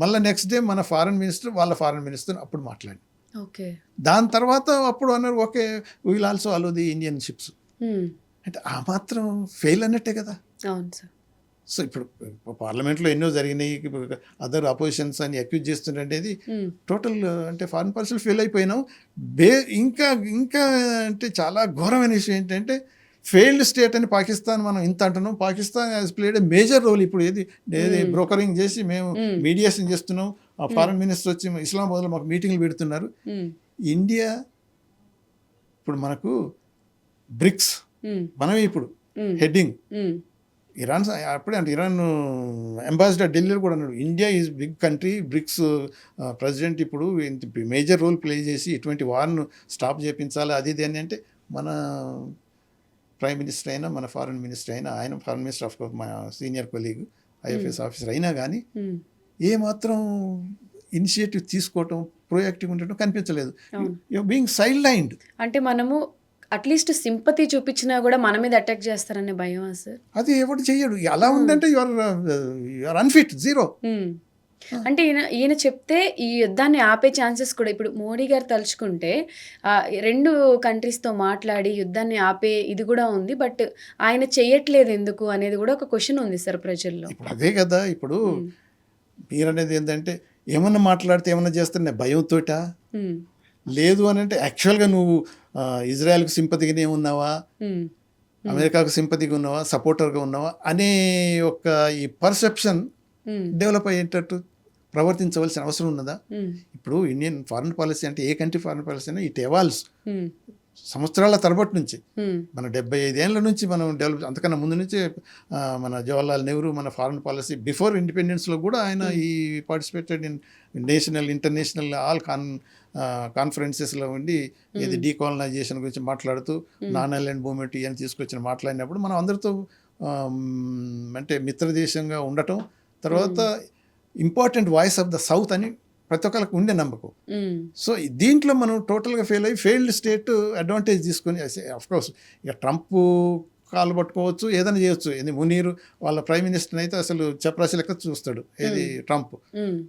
మళ్ళీ నెక్స్ట్ డే మన ఫారెన్ మినిస్టర్ వాళ్ళ ఫారెన్ మినిస్టర్ అప్పుడు మాట్లాడి దాని తర్వాత అప్పుడు అన్నారు okay we'll also allow the Indian ships. అంటే ఆ మాత్రం ఫెయిల్ అన్నట్టే కదా. అవును సార్. సో ఇప్పుడు పార్లమెంట్లో ఎన్నో జరిగినాయి, అదర్ అపోజిషన్స్ అని అక్యూజ్ చేస్తుంటే టోటల్ అంటే ఫారెన్ పాలసీలు ఫెయిల్ అయిపోయినాం. ఇంకా ఇంకా అంటే చాలా ఘోరమైన విషయం ఏంటంటే ఫెయిల్డ్ స్టేట్ అని పాకిస్తాన్ మనం ఇంత అంటున్నాం. Pakistan has played a major role. ఇప్పుడు ఏది బ్రోకరింగ్ చేసి మేము మీడియేషన్ చేస్తున్నాం. ఆ ఫారెన్ మినిస్టర్ వచ్చి ఇస్లామాబాద్లో మాకు మీటింగ్లు పెడుతున్నారు. ఇండియా ఇప్పుడు మనకు బ్రిక్స్ మనమే ఇప్పుడు హెడ్డింగ్. ఇరాన్ అప్పుడే అంటే ఇరాన్ అంబాసిడర్ ఢిల్లీలో కూడా అన్నాడు India is big country, BRICS president ఇప్పుడు మేజర్ రోల్ ప్లే చేసి ఇటువంటి వార్ను స్టాప్ చేయించాలి అది ఇది అని. అంటే మన ప్రైమ్ మినిస్టర్ అయినా మన ఫారెన్ మినిస్టర్ అయినా, ఆయన ఫారెన్ మినిస్టర్ ఆఫ్ మా సీనియర్ కొలీగ్ ఐఎఫ్ఎస్ ఆఫీసర్ అయినా కానీ ఏమాత్రం ఇనిషియేటివ్ తీసుకోవటం, ప్రోయాక్టివ్ ఉండటం కనిపించలేదు. Being side lined. అంటే మనము అట్లీస్ట్ సింపతి చూపించినా కూడా మన మీద అటాక్ చేస్తారనే భయం సార్. అది ఎవరు చెయ్యడు. అలా ఉందంటే యువర్ అన్ఫిట్, జీరో. అంటే ఈయన చెప్తే ఈ యుద్ధాన్ని ఆపే ఛాన్సెస్ కూడా ఇప్పుడు మోడీ గారు తలుచుకుంటే 2 కంట్రీస్తో మాట్లాడి యుద్ధాన్ని ఆపే ఇది కూడా ఉంది. బట్ ఆయన చెయ్యట్లేదు ఎందుకు అనేది కూడా ఒక క్వశ్చన్ ఉంది సార్ ప్రజల్లో. ఇప్పుడు అదే కదా. ఇప్పుడు మీరు అనేది ఏంటంటే ఏమన్నా మాట్లాడితే ఏమన్నా చేస్తున్నా భయంతోట. లేదు అని అంటే యాక్చువల్గా నువ్వు ఇజ్రాయెల్కి సింపతిగానే ఉన్నావా, అమెరికాకు సింపతిగా ఉన్నావా, సపోర్టర్గా ఉన్నావా అనే ఒక ఈ పర్సెప్షన్ డెవలప్ అయ్యేటట్టు ప్రవర్తించవలసిన అవసరం ఉన్నదా? ఇప్పుడు ఇండియన్ ఫారెన్ పాలసీ అంటే ఏ కంట్రీ ఫారెన్ పాలసీ అయినా ఇట్ ఎవాల్వ్స్. సంవత్సరాల తరబటి నుంచి మన 75 ఏళ్ళ నుంచి మనం డెవలప్, అంతకన్నా ముందు నుంచి మన జవహర్లాల్ నెహ్రూ మన ఫారెన్ పాలసీ బిఫోర్ ఇండిపెండెన్స్లో కూడా ఆయన ఈ participated in national international all కాన్ఫరెన్సెస్లో ఉండి ఇది డీకాలనైజేషన్ గురించి మాట్లాడుతూ నాన్ ఐలాండ్ మూవ్మెంట్ ఇవన్నీ తీసుకొచ్చిన మాట్లాడినప్పుడు మనం అందరితో అంటే మిత్రదేశంగా ఉండటం, తర్వాత important voice of the south అని ప్రతి ఒక్కరికి ఉండే నమ్మకం. సో దీంట్లో మనం టోటల్గా ఫెయిల్ అయ్యి ఫెయిల్డ్ స్టేట్ అడ్వాంటేజ్ తీసుకొని అఫ్కోర్స్ ఇక ట్రంప్ కాలు పట్టుకోవచ్చు, ఏదైనా చేయొచ్చు. ఇది మునీరు వాళ్ళ ప్రైమ్ మినిస్టర్ అయితే అసలు చపరాసి లెక్క చూస్తాడు ఏది ట్రంప్.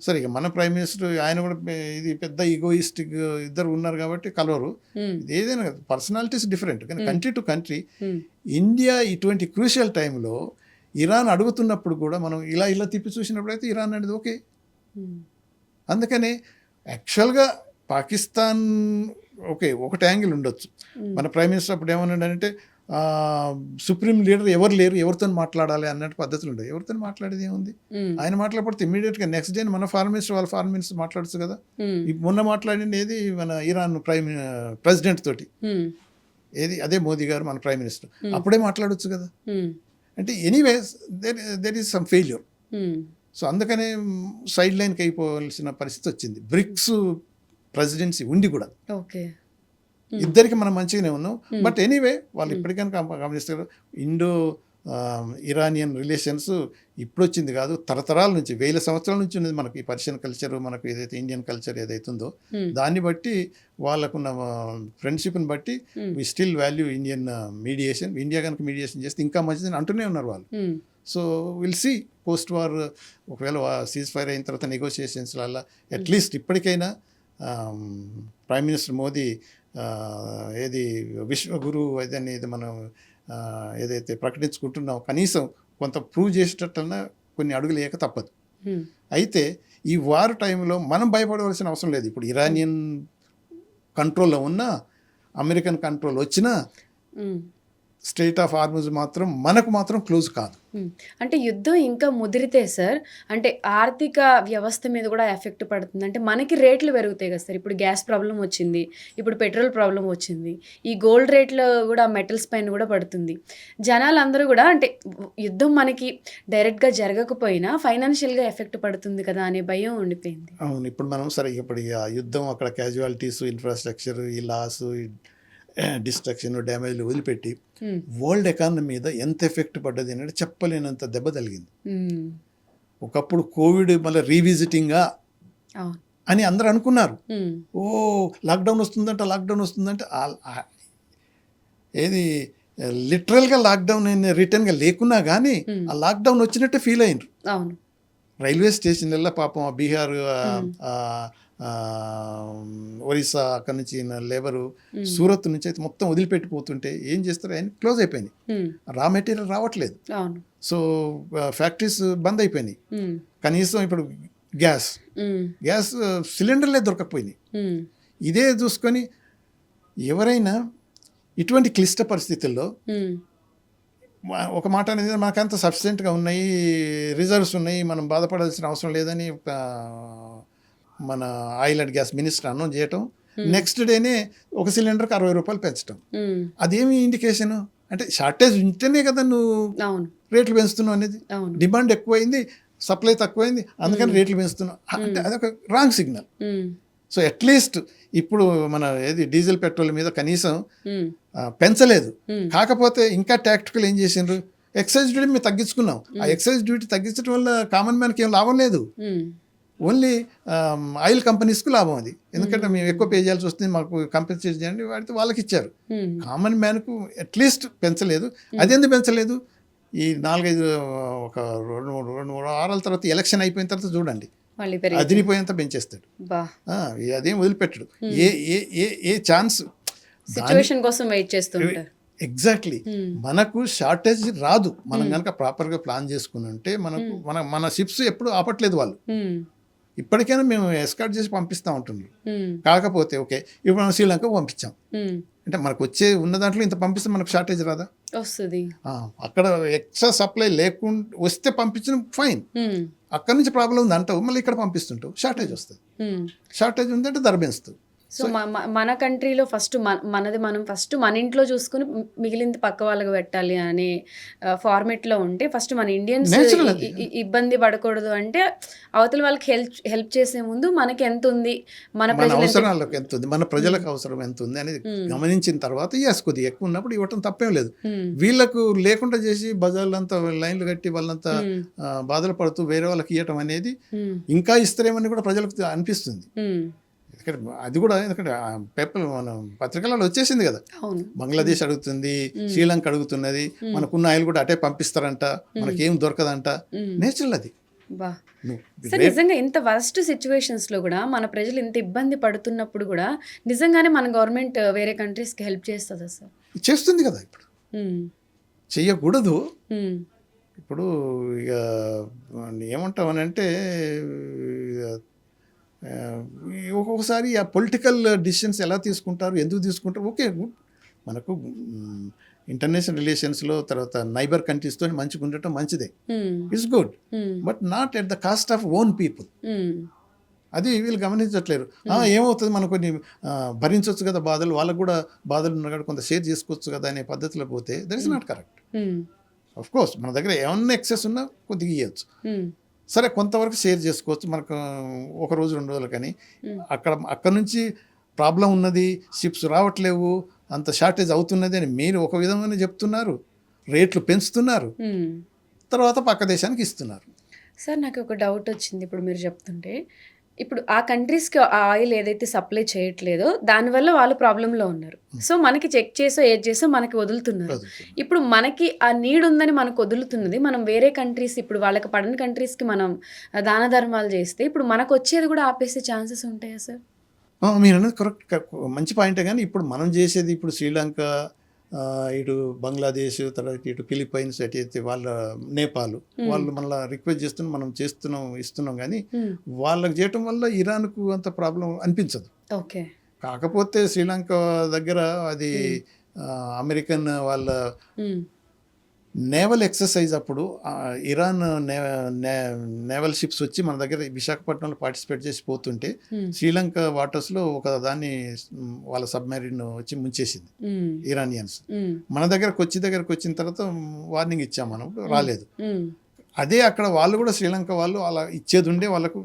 సరే ఇక మన ప్రైమ్ మినిస్టర్ ఆయన కూడా ఇది పెద్ద ఈగోయిస్టిక్ ఇద్దరు ఉన్నారు కాబట్టి కలవరు. ఏదైనా పర్సనాలిటీస్ డిఫరెంట్, కానీ కంట్రీ టు కంట్రీ ఇండియా ఇటువంటి క్రూషియల్ టైంలో ఇరాన్ అడుగుతున్నప్పుడు కూడా మనం ఇలా తిప్పి చూసినప్పుడు అయితే ఇరాన్ అనేది ఓకే. అందుకని యాక్చువల్గా పాకిస్తాన్ ఓకే ఒకటి యాంగిల్ ఉండొచ్చు. మన ప్రైమ్ మినిస్టర్ అప్పుడు ఏమన్నాడంటే సుప్రీం లీడర్ ఎవరు లేరు, ఎవరితో మాట్లాడాలి అన్నట్టు పద్ధతులు ఉండవు. ఎవరితో మాట్లాడేది ఏముంది? ఆయన మాట్లాడకపోతే ఇమీడియట్గా నెక్స్ట్ డే మన ఫారెన్ మినిస్టర్ వాళ్ళ ఫారెన్ మినిస్టర్ మాట్లాడచ్చు కదా. మొన్న మాట్లాడింది ఏది మన ఇరాన్ ప్రెసిడెంట్ తోటి, ఏది అదే మోదీ గారు మన ప్రైమ్ మినిస్టర్, అప్పుడే మాట్లాడవచ్చు కదా. అంటే anyways there is some failure. So అందుకనే సైడ్ లైన్కి అయిపోవాల్సిన పరిస్థితి వచ్చింది. బ్రిక్స్ ప్రెసిడెన్సీ ఉండి కూడా ఇద్దరికి మనం మంచిగానే ఉన్నాం. బట్ ఎనీవే వాళ్ళు ఇప్పటికైనా గమనిస్తారు ఇండో ఇరానియన్ రిలేషన్స్ ఇప్పుడు వచ్చింది కాదు, తరతరాల నుంచి 1000 సంవత్సరాల నుంచి ఉన్నది మనకి. ఈ పర్షియన్ కల్చర్ మనకు ఏదైతే ఇండియన్ కల్చర్ ఏదైతుందో దాన్ని బట్టి వాళ్ళకున్న ఫ్రెండ్షిప్ని బట్టి we still value Indian mediation. India కనుక మీడియేషన్ చేస్తే ఇంకా మంచిదని అంటూనే ఉన్నారు వాళ్ళు. So will see post war ఒకవేళ సీజ్ ఫైర్ అయిన తర్వాత నెగోషియేషన్స్ వల్ల అట్లీస్ట్ ఇప్పటికైనా ప్రైమ్ మినిస్టర్ మోదీ ఏది విశ్వగురు అనేది మనం ఏదైతే ప్రకటించుకుంటున్నామో కనీసం కొంత ప్రూవ్ చేసేటట్లన్నా కొన్ని అడుగులు వేయక తప్పదు. అయితే ఈ వార్ టైంలో మనం భయపడవలసిన అవసరం లేదు. ఇప్పుడు ఇరానియన్ కంట్రోల్లో ఉన్నా, అమెరికన్ కంట్రోల్ వచ్చినా స్ట్రెయిట్ ఆఫ్ హార్మజ్ మాత్రం మనకు మాత్రం క్లోజ్ కాదు. అంటే యుద్ధం ఇంకా ముదిరితే సార్ అంటే ఆర్థిక వ్యవస్థ మీద కూడా ఎఫెక్ట్ పడుతుంది. అంటే మనకి రేట్లు పెరుగుతాయి కదా సార్. ఇప్పుడు గ్యాస్ ప్రాబ్లం వచ్చింది, ఇప్పుడు పెట్రోల్ ప్రాబ్లం వచ్చింది, ఈ గోల్డ్ రేట్లు కూడా మెటల్స్ పైన కూడా పడుతుంది. జనాలందరూ కూడా అంటే యుద్ధం మనకి డైరెక్ట్గా జరగకపోయినా ఫైనాన్షియల్గా ఎఫెక్ట్ పడుతుంది కదా అనే భయం ఉండిపోయింది. అవును, ఇప్పుడు మనం సరే ఇప్పుడు యుద్ధం అక్కడ క్యాజువాలిటీస్, ఇన్ఫ్రాస్ట్రక్చర్, ఈ లాస్ డిస్ట్రక్షన్ డ్యామేజ్లు వదిలిపెట్టి వరల్డ్ ఎకానమీ మీద ఎంత ఎఫెక్ట్ పడ్డది అనేది చెప్పలేనంత దెబ్బ తగిలింది. ఒకప్పుడు కోవిడ్ మళ్ళీ రీవిజిటింగా అని అందరూ అనుకున్నారు. ఓ లాక్డౌన్ వస్తుందంటే ఏది లిటరల్గా లాక్డౌన్ రిటర్న్గా లేకున్నా కానీ ఆ లాక్డౌన్ వచ్చినట్టే ఫీల్ అయినరు. రైల్వే స్టేషన్లలో పాపం బీహార్, ఒరిస్సా అక్కడి నుంచి లేబరు, సూరత్ నుంచి అయితే మొత్తం వదిలిపెట్టిపోతుంటే ఏం చేస్తారు, ఆయన క్లోజ్ అయిపోయినాయి. రా మెటీరియల్ రావట్లేదు. సో ఫ్యాక్టరీస్ బంద్ అయిపోయినాయి. కనీసం ఇప్పుడు గ్యాస్ సిలిండర్లే దొరకకపోయినాయి. ఇదే చూసుకొని ఎవరైనా ఇటువంటి క్లిష్ట పరిస్థితుల్లో ఒక మాట అనేది మనకంత సఫిషియెంట్గా ఉన్నాయి, రిజర్వ్స్ ఉన్నాయి, మనం బాధపడాల్సిన అవసరం లేదని మన oil and gas minister announce చేయటం, నెక్స్ట్ డేనే ఒక సిలిండర్కి 60 రూపాయలు పెంచడం, అదేమి ఇండికేషన్ అంటే షార్టేజ్ ఉంటేనే కదా నువ్వు రేట్లు పెంచుతున్నావు అనేది. డిమాండ్ ఎక్కువైంది, సప్లై తక్కువైంది, అందుకని రేట్లు పెంచుతున్నావు అంటే అదొక రాంగ్ సిగ్నల్. సో అట్లీస్ట్ ఇప్పుడు మన డీజిల్ పెట్రోల్ మీద కనీసం పెంచలేదు. కాకపోతే ఇంకా టాక్టికల్ ఏం చేసిండ్రు, ఎక్సైజ్ డ్యూటీ మేము తగ్గించుకున్నాం. ఆ ఎక్సైజ్ డ్యూటీ తగ్గించడం వల్ల కామన్ మ్యాన్కి ఏం లాభం లేదు, ఓన్లీ ఆయిల్ కంపెనీస్కు లాభం అది. ఎందుకంటే మేము ఎక్కువ పే చేయాల్సి వస్తుంది, మాకు కంపెన్సేట్ చేయండి, వాడితే వాళ్ళకి ఇచ్చారు. కామన్ మ్యాన్కు అట్లీస్ట్ పెంచలేదు. అదెందుకు పెంచలేదు, ఈ 4-5 ఒక 2-3 వారాల తర్వాత ఎలక్షన్ అయిపోయిన తర్వాత చూడండి అదిరిపోయేంత పెంచేస్తాడు. అదేం వదిలిపెట్టడు. ఏ ఛాన్స్ సిచువేషన్ కోసం వెయిట్ చేస్తుంటారు. ఎగ్జాక్ట్లీ. మనకు షార్టేజ్ రాదు మనం కనుక ప్రాపర్గా ప్లాన్ చేసుకుని ఉంటే. మనకు మన షిప్స్ ఎప్పుడు ఆపట్లేదు వాళ్ళు, ఇప్పటికైనా మేము ఎస్కార్ట్ చేసి పంపిస్తూ ఉంటున్నాం. కాకపోతే ఓకే, ఇప్పుడు మనం శ్రీలంక పంపించాం అంటే మనకు వచ్చే ఉన్న దాంట్లో ఇంత పంపిస్తే మనకు షార్టేజ్ రాదా, వస్తుంది. అక్కడ ఎక్స్ట్రా సప్లై లేకుండా వస్తే పంపించడం ఫైన్, అక్కడ నుంచి ప్రాబ్లం ఉంది అంటావు, మళ్ళీ ఇక్కడ పంపిస్తుంటావు, షార్టేజ్ వస్తుంది. షార్టేజ్ ఉందంటే ధర పెంచుతావు. సో మన కంట్రీలో ఫస్ట్ మనది మనం ఫస్ట్ మన ఇంట్లో చూసుకుని మిగిలింది పక్క వాళ్ళకి పెట్టాలి అనే ఫార్మేట్లో ఉంటే ఫస్ట్ మన ఇండియన్స్ ఇబ్బంది పడకూడదు. అంటే అవతల వాళ్ళకి హెల్ప్ చేసే ముందు మనకి ఎంత ఉంది, మన అవసరాలకు ఎంత ఉంది, మన ప్రజలకు అవసరం ఎంత ఉంది అనేది గమనించిన తర్వాత కొద్దిగా ఎక్కువ ఉన్నప్పుడు ఇవ్వటం తప్పేం లేదు. వీళ్ళకు లేకుండా చేసి బజార్లంతా లైన్లు కట్టి వాళ్ళంతా బాధలు పడుతూ వేరే వాళ్ళకి ఇవ్వటం అనేది ఇంకా ఇస్తారేమని కూడా ప్రజలకు అనిపిస్తుంది. అది కూడా ఎందుకంటే పేపర్ మన పత్రికలలో వచ్చేసింది కదా, బంగ్లాదేశ్ అడుగుతుంది, శ్రీలంక అడుగుతున్నది, మనకున్న ఆయిల్ కూడా అటే పంపిస్తారంట, మనకేం దొరకదంట. నేచురల్ అది. నిజంగా ఇంత వర్స్ట్ సిచ్యువేషన్స్ లో కూడా మన ప్రజలు ఇంత ఇబ్బంది పడుతున్నప్పుడు కూడా నిజంగానే మన గవర్నమెంట్ వేరే కంట్రీస్ కి హెల్ప్ చేస్తుందా సార్? చేస్తుంది కదా. ఇప్పుడు చెయ్యకూడదు. ఇప్పుడు ఇక ఏమంటామనంటే ఒక్కొక్కసారి ఆ పొలిటికల్ డిసిషన్స్ ఎలా తీసుకుంటారు, ఎందుకు తీసుకుంటారు, ఓకే గుడ్. మనకు ఇంటర్నేషనల్ రిలేషన్స్లో తర్వాత నైబర్ కంట్రీస్తో మంచిగా ఉండటం మంచిదే, it's good, but not at the cost of own people. అది వీళ్ళు గమనించట్లేరు. ఏమవుతుంది, మనం కొన్ని భరించవచ్చు కదా బాధలు, వాళ్ళకు కూడా బాధలు ఉన్నా కూడా కొంత షేర్ చేసుకోవచ్చు కదా అనే పద్ధతిలో పోతే that is not correct. Of course మన దగ్గర ఏమన్నా ఎక్సెస్ ఉన్నా కొద్దిగా ఇవ్వచ్చు, సరే కొంతవరకు షేర్ చేసుకోవచ్చు, మనకు 1 రోజు 2 రోజులు. కానీ అక్కడ నుంచి ప్రాబ్లం ఉన్నది, షిప్స్ రావట్లేవు, అంత షార్టేజ్ అవుతున్నది అని మీరు ఒక విధంగానే చెప్తున్నారు, రేట్లు పెంచుతున్నారు, తర్వాత పక్క దేశానికి ఇస్తున్నారు. సార్ నాకు ఒక డౌట్ వచ్చింది ఇప్పుడు మీరు చెప్తుంటే. ఇప్పుడు ఆ కంట్రీస్కి ఆ ఆయిల్ ఏదైతే సప్లై చేయట్లేదో దానివల్ల వాళ్ళు ప్రాబ్లంలో ఉన్నారు. సో మనకి చెక్ చేసో ఏది చేసో మనకి వదులుతున్నారు. ఇప్పుడు మనకి ఆ నీడ్ ఉందని మనకు వదులుతున్నది, మనం వేరే కంట్రీస్ ఇప్పుడు వాళ్ళకి పడని కంట్రీస్కి మనం దాన ధర్మాలు చేస్తే ఇప్పుడు మనకు వచ్చేది కూడా ఆపేసే ఛాన్సెస్ ఉంటాయా సార్? మీరు అన్నది కరెక్ట్, మంచి పాయింటే. కానీ ఇప్పుడు మనం చేసేది ఇప్పుడు శ్రీలంక, ఇటు బంగ్లాదేశ్, తర్వాత ఇటు ఫిలిప్పైన్స్, అటు వాళ్ళ నేపాల్, వాళ్ళు మళ్ళీ రిక్వెస్ట్ చేస్తున్నాం, మనం ఇస్తున్నాం. కానీ వాళ్ళకి చేయటం వల్ల ఇరాన్కు అంత ప్రాబ్లం అనిపించదు. ఓకే. కాకపోతే శ్రీలంక దగ్గర అది అమెరికన్ వాళ్ళ నేవల్ ఎక్సర్సైజ్ అప్పుడు ఇరాన్ నేవల్ షిప్స్ వచ్చి మన దగ్గర విశాఖపట్నంలో పార్టిసిపేట్ చేసి పోతుంటే శ్రీలంక వాటర్స్లో ఒక దాన్ని వాళ్ళ సబ్మెరీన్ వచ్చి ముంచేసింది ఇరానియన్స్. మన దగ్గరకు వచ్చిన తర్వాత వార్నింగ్ ఇచ్చాం, మనం రాలేదు. అదే అక్కడ వాళ్ళు కూడా శ్రీలంక వాళ్ళు అలా ఇచ్చేది ఉండే వాళ్ళకు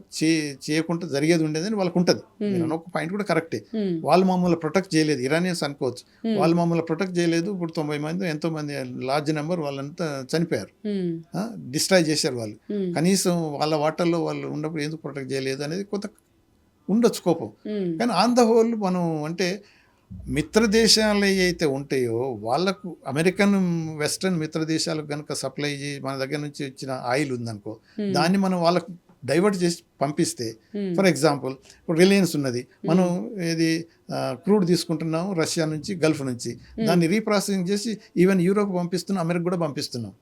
చేయకుండా జరిగేది ఉండేదని వాళ్ళకు ఉంటుంది. మీరు ఒక పాయింట్ కూడా కరెక్టే. వాళ్ళు మమ్మల్ని ప్రొటెక్ట్ చేయలేదు, ఇరానియన్స్ అనుకోవచ్చు. వాళ్ళు మమ్మల్ని ప్రొటెక్ట్ చేయలేదు. ఇప్పుడు 90 మంది ఎంతో మంది లార్జ్ నెంబర్ వాళ్ళంతా చనిపోయారు, డిస్ట్రాయ్ చేశారు వాళ్ళు. కనీసం వాళ్ళ వాటర్లో వాళ్ళు ఉన్నప్పుడు ఎందుకు ప్రొటెక్ట్ చేయలేదు అనేది కొంత ఉండొచ్చు కోపం. కానీ ఆన్ ద హోల్ మనం అంటే మిత్ర దేశాలు ఏవైతే ఉంటాయో వాళ్ళకు అమెరికన్ వెస్ట్రన్ మిత్ర దేశాలకు కనుక సప్లై చేసి మన దగ్గర నుంచి వచ్చిన ఆయిల్ ఉందనుకో, దాన్ని మనం వాళ్ళకు డైవర్ట్ చేసి పంపిస్తే, ఫర్ ఎగ్జాంపుల్ ఇప్పుడు రిలయన్స్ ఉన్నది, మనం ఇది క్రూడ్ తీసుకుంటున్నాం రష్యా నుంచి, గల్ఫ్ నుంచి, దాన్ని రీప్రాసెసింగ్ చేసి ఈవెన్ యూరోప్ పంపిస్తున్నాం, అమెరికా కూడా పంపిస్తున్నాం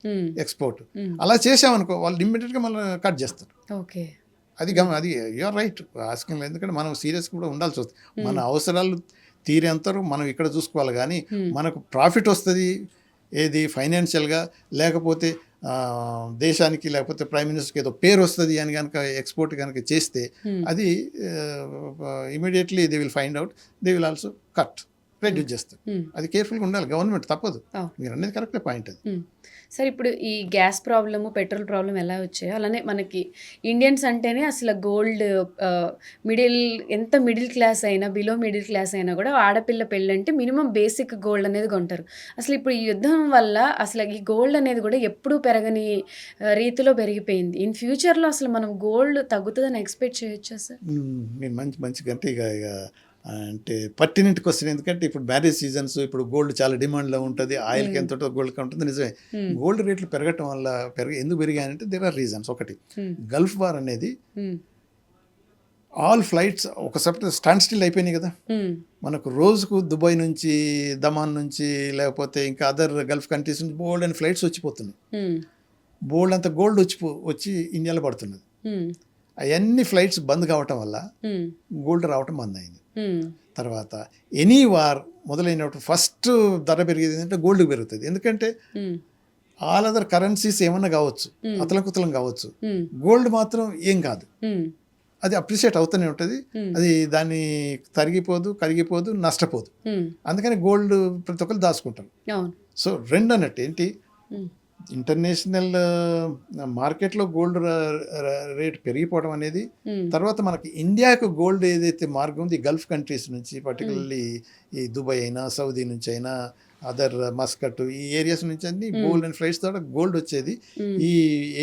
ఎక్స్పోర్ట్. అలా చేసామనుకో వాళ్ళు ఇమ్మీడియట్గా మళ్ళీ కట్ చేస్తారు. ఓకే, అది యూఆర్ రైట్ ఆస్కింగ్. ఎందుకంటే మనం సీరియస్గా కూడా ఉండాల్సి వస్తుంది. మన అవసరాలు తీరేంతరు మనం ఇక్కడ చూసుకోవాలి, కానీ మనకు ప్రాఫిట్ వస్తుంది ఏది ఫైనాన్షియల్గా, లేకపోతే దేశానికి లేకపోతే ప్రైమ్ మినిస్టర్కి ఏదో పేరు వస్తుంది అని కనుక ఎక్స్పోర్ట్ కనుక చేస్తే అది immediately they will find out, they will also cut, reduce చేస్తారు. అది కేర్ఫుల్గా ఉండాలి గవర్నమెంట్, తప్పదు. మీరు అనేది కరెక్టే పాయింట్ అది. సార్ ఇప్పుడు ఈ గ్యాస్ ప్రాబ్లము, పెట్రోల్ ప్రాబ్లం ఎలా వచ్చాయో అలానే మనకి ఇండియన్స్ అంటేనే అసలు గోల్డ్ ఎంత మిడిల్ క్లాస్ అయినా, బిలో మిడిల్ క్లాస్ అయినా కూడా ఆడపిల్ల పెళ్ళంటే మినిమం బేసిక్ గోల్డ్ అనేది కొంటారు. అసలు ఇప్పుడు ఈ యుద్ధం వల్ల అసలు ఈ గోల్డ్ అనేది కూడా ఎప్పుడూ పెరగని రీతిలో పెరిగిపోయింది. ఇన్ ఫ్యూచర్లో అసలు మనం గోల్డ్ తగ్గుతుందని ఎక్స్పెక్ట్ చేయొచ్చా సార్? నేను మంచి గంటే ఇక అంటే పర్టినెంట్ క్వశ్చన్. ఎందుకంటే ఇప్పుడు మ్యారేజ్ సీజన్స్, ఇప్పుడు గోల్డ్ చాలా డిమాండ్లో ఉంటుంది, ఆయిల్కి ఎంత గోల్డ్కి ఉంటుంది. నిజమే, గోల్డ్ రేట్లు పెరగటం వల్ల ఎందుకు పెరిగాయంటే దేర్ ఆర్ రీజన్స్. ఒకటి, గల్ఫ్ వార్ అనేది ఆల్ ఫ్లైట్స్ ఒకసారి స్టాండ్ స్టిల్ అయిపోయినాయి కదా. మనకు రోజుకు దుబాయ్ నుంచి, దమాన్ నుంచి, లేకపోతే ఇంకా అదర్ గల్ఫ్ కంట్రీస్ నుంచి బోల్డ్ అండ్ ఫ్లైట్స్ వచ్చిపోతున్నాయి. బోల్డ్ అంత గోల్డ్ వచ్చి ఇండియాలో పడుతున్నది. అవన్నీ ఫ్లైట్స్ బంద్ కావటం వల్ల గోల్డ్ రావటం బంద్ అయింది. తర్వాత ఎనీ వార్ మొదలైనప్పుడు ఫస్ట్ ధర పెరిగేది ఏంటంటే గోల్డ్ పెరుగుతుంది. ఎందుకంటే ఆల్ అదర్ కరెన్సీస్ ఏమన్నా కావచ్చు, అతలకుతలం కావచ్చు, గోల్డ్ మాత్రం ఏం కాదు, అది అప్రిషియేట్ అవుతూనే ఉంటుంది. అది దాన్ని కరిగిపోదు, నష్టపోదు. అందుకని గోల్డ్ ప్రతి ఒక్కరు దాచుకుంటారు. సో రెండు అన్నట్టు ఏంటి, ఇంటర్నేషనల్ మార్కెట్లో గోల్డ్ రేట్ పెరిగిపోవడం అనేది, తర్వాత మనకి ఇండియాకు గోల్డ్ ఏదైతే మార్గం ఉంది గల్ఫ్ కంట్రీస్ నుంచి, పర్టికులర్లీ ఈ దుబాయ్ అయినా, సౌదీ నుంచి అయినా, అదర్ మస్కట్ ఈ ఏరియాస్ నుంచి అన్ని గోల్డ్ అండ్ ఫ్లైట్స్ ద్వారా గోల్డ్ వచ్చేది. ఈ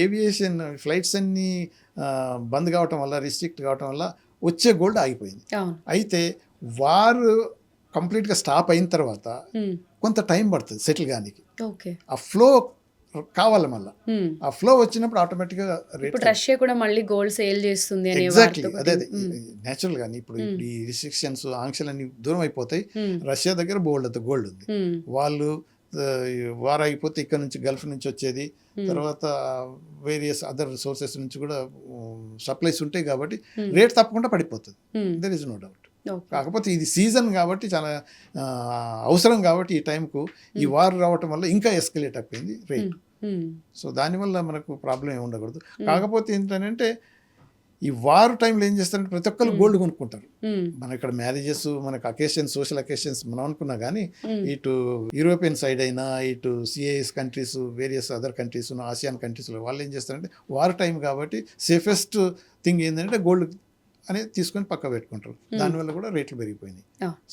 ఏవియేషన్ ఫ్లైట్స్ అన్ని బంద్ కావటం వల్ల, రిస్ట్రిక్ట్ కావటం వల్ల వచ్చే గోల్డ్ ఆగిపోయింది. అయితే వారు కంప్లీట్గా స్టాప్ అయిన తర్వాత కొంత టైం పడుతుంది సెటిల్ కానికి. ఆ ఫ్లో కావాలి, మళ్ళీ ఆ ఫ్లో వచ్చినప్పుడు ఆటోమేటిక్గా రేట్. రష్యా కూడా మళ్ళీ గోల్డ్ సేల్ చేస్తుంది. ఎగ్జాక్ట్లీ అదే నేచురల్ గా. ఇప్పుడు ఈ రిస్ట్రిక్షన్స్, ఆంక్షలన్నీ దూరం అయిపోతాయి. రష్యా దగ్గర గోల్డ్ ఉంది. వాళ్ళు వార్ అయిపోతే ఇక్కడ నుంచి గల్ఫ్ నుంచి వచ్చేది, తర్వాత వేరియస్ అదర్ సోర్సెస్ నుంచి కూడా సప్లైస్ ఉంటాయి కాబట్టి రేట్ తప్పకుండా పడిపోతుంది. There is no doubt. కాకపోతే ఇది సీజన్ కాబట్టి, చాలా అవసరం కాబట్టి ఈ టైంకు ఈ వార్ రావటం వల్ల ఇంకా ఎస్కలేట్ అయిపోయింది రేట్. సో దానివల్ల మనకు ప్రాబ్లం ఏమి ఉండకూడదు. కాకపోతే ఏంటంటే ఈ వార్ టైంలో ఏం చేస్తారంటే ప్రతి ఒక్కరు గోల్డ్ కొనుక్కుంటారు. మన ఇక్కడ మ్యారేజెస్, మనకు అకేషన్స్, సోషల్ అకేషన్స్ మనం అనుకున్నా కానీ, ఇటు యూరోపియన్ సైడ్ అయినా, ఇటు CIS countries, various other countries, ASEAN కంట్రీస్లో వాళ్ళు ఏం చేస్తారంటే వార్ టైం కాబట్టి సేఫెస్ట్ థింగ్ ఏంటంటే గోల్డ్ అనేది తీసుకొని పక్క పెట్టుకుంటారు. దానివల్ల కూడా రేట్లు పెరిగిపోయినాయి.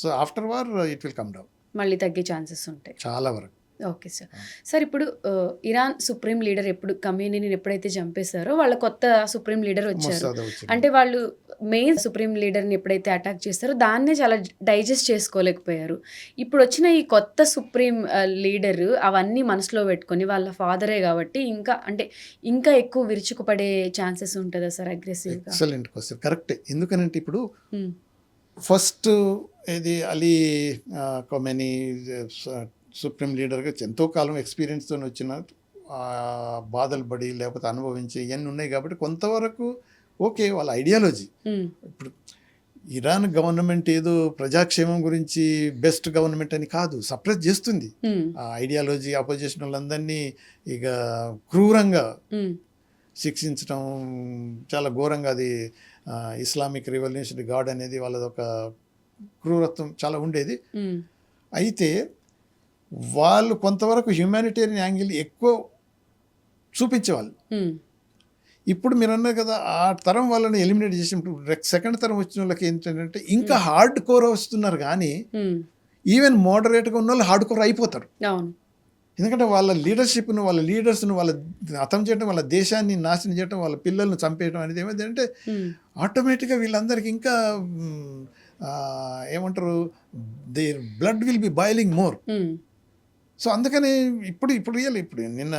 So after war it will come down, మళ్ళీ తగ్గే ఛాన్సెస్ ఉంటాయి చాలా వరకు. Okay sir. సార్ ఇప్పుడు ఇరాన్ సుప్రీం లీడర్ ఖమేనీని ఎప్పుడైతే చంపేశారో వాళ్ళ కొత్త సుప్రీం లీడర్ వచ్చారు. అంటే వాళ్ళు మెయిన్ సుప్రీం లీడర్ని ఎప్పుడైతే అటాక్ చేస్తారో దాన్నే చాలా డైజెస్ట్ చేసుకోలేకపోయారు. ఇప్పుడు వచ్చిన ఈ కొత్త సుప్రీం లీడర్ అవన్నీ మనసులో పెట్టుకొని, వాళ్ళ ఫాదరే కాబట్టి ఇంకా ఎక్కువ విరుచుకుపడే ఛాన్సెస్ ఉంటుందా సార్ అగ్రెసివ్గా? ఎక్సలెంట్ క్వశ్చన్, కరెక్టే. ఎందుకనంటే ఇప్పుడు ఫస్ట్ ఇది అలీ ఖమేనీ సుప్రీం లీడర్గా ఎంతో కాలం ఎక్స్పీరియన్స్తో వచ్చిన బాధలు పడి లేకపోతే అనుభవించి ఇవన్నీ ఉన్నాయి కాబట్టి కొంతవరకు ఓకే వాళ్ళ ఐడియాలజీ. ఇప్పుడు ఇరాన్ గవర్నమెంట్ ఏదో ప్రజాక్షేమం గురించి బెస్ట్ గవర్నమెంట్ అని కాదు, సప్రెస్ చేస్తుంది ఆ ఐడియాలజీ. అపోజిషన్ వాళ్ళందరినీ ఇక క్రూరంగా శిక్షించడం చాలా ఘోరంగా, అది ఇస్లామిక్ రివల్యూషనరీ గార్డ్ అనేది వాళ్ళది ఒక క్రూరత్వం చాలా ఉండేది. అయితే వాళ్ళు కొంతవరకు హ్యూమానిటేరియన్ యాంగిల్ ఎక్కువ చూపించేవాళ్ళు. ఉమ్, ఇప్పుడు మీరు అన్నారు కదా, ఆ తరం వాళ్ళని ఎలిమినేట్ చేసినప్పుడు సెకండ్ తరం వచ్చిన వాళ్ళకి ఏంటంటే ఇంకా హార్డ్ కోర్ వస్తున్నారు, కానీ ఉమ్, ఈవెన్ మోడరేట్గా ఉన్న వాళ్ళు హార్డ్ కోర్ అయిపోతారు. అవును. ఎందుకంటే వాళ్ళ లీడర్షిప్ను, వాళ్ళ లీడర్స్ను వాళ్ళ అర్థం చేయడం, వాళ్ళ దేశాన్ని నాశనం చేయడం, వాళ్ళ పిల్లల్ని చంపేయడం అనేది ఏమైందంటే ఉమ్, ఆటోమేటిక్గా వీళ్ళందరికీ ఇంకా ఏమంటారు, their blood will be boiling more. Um, so అందుకని ఇప్పుడు ఇప్పుడు నిన్న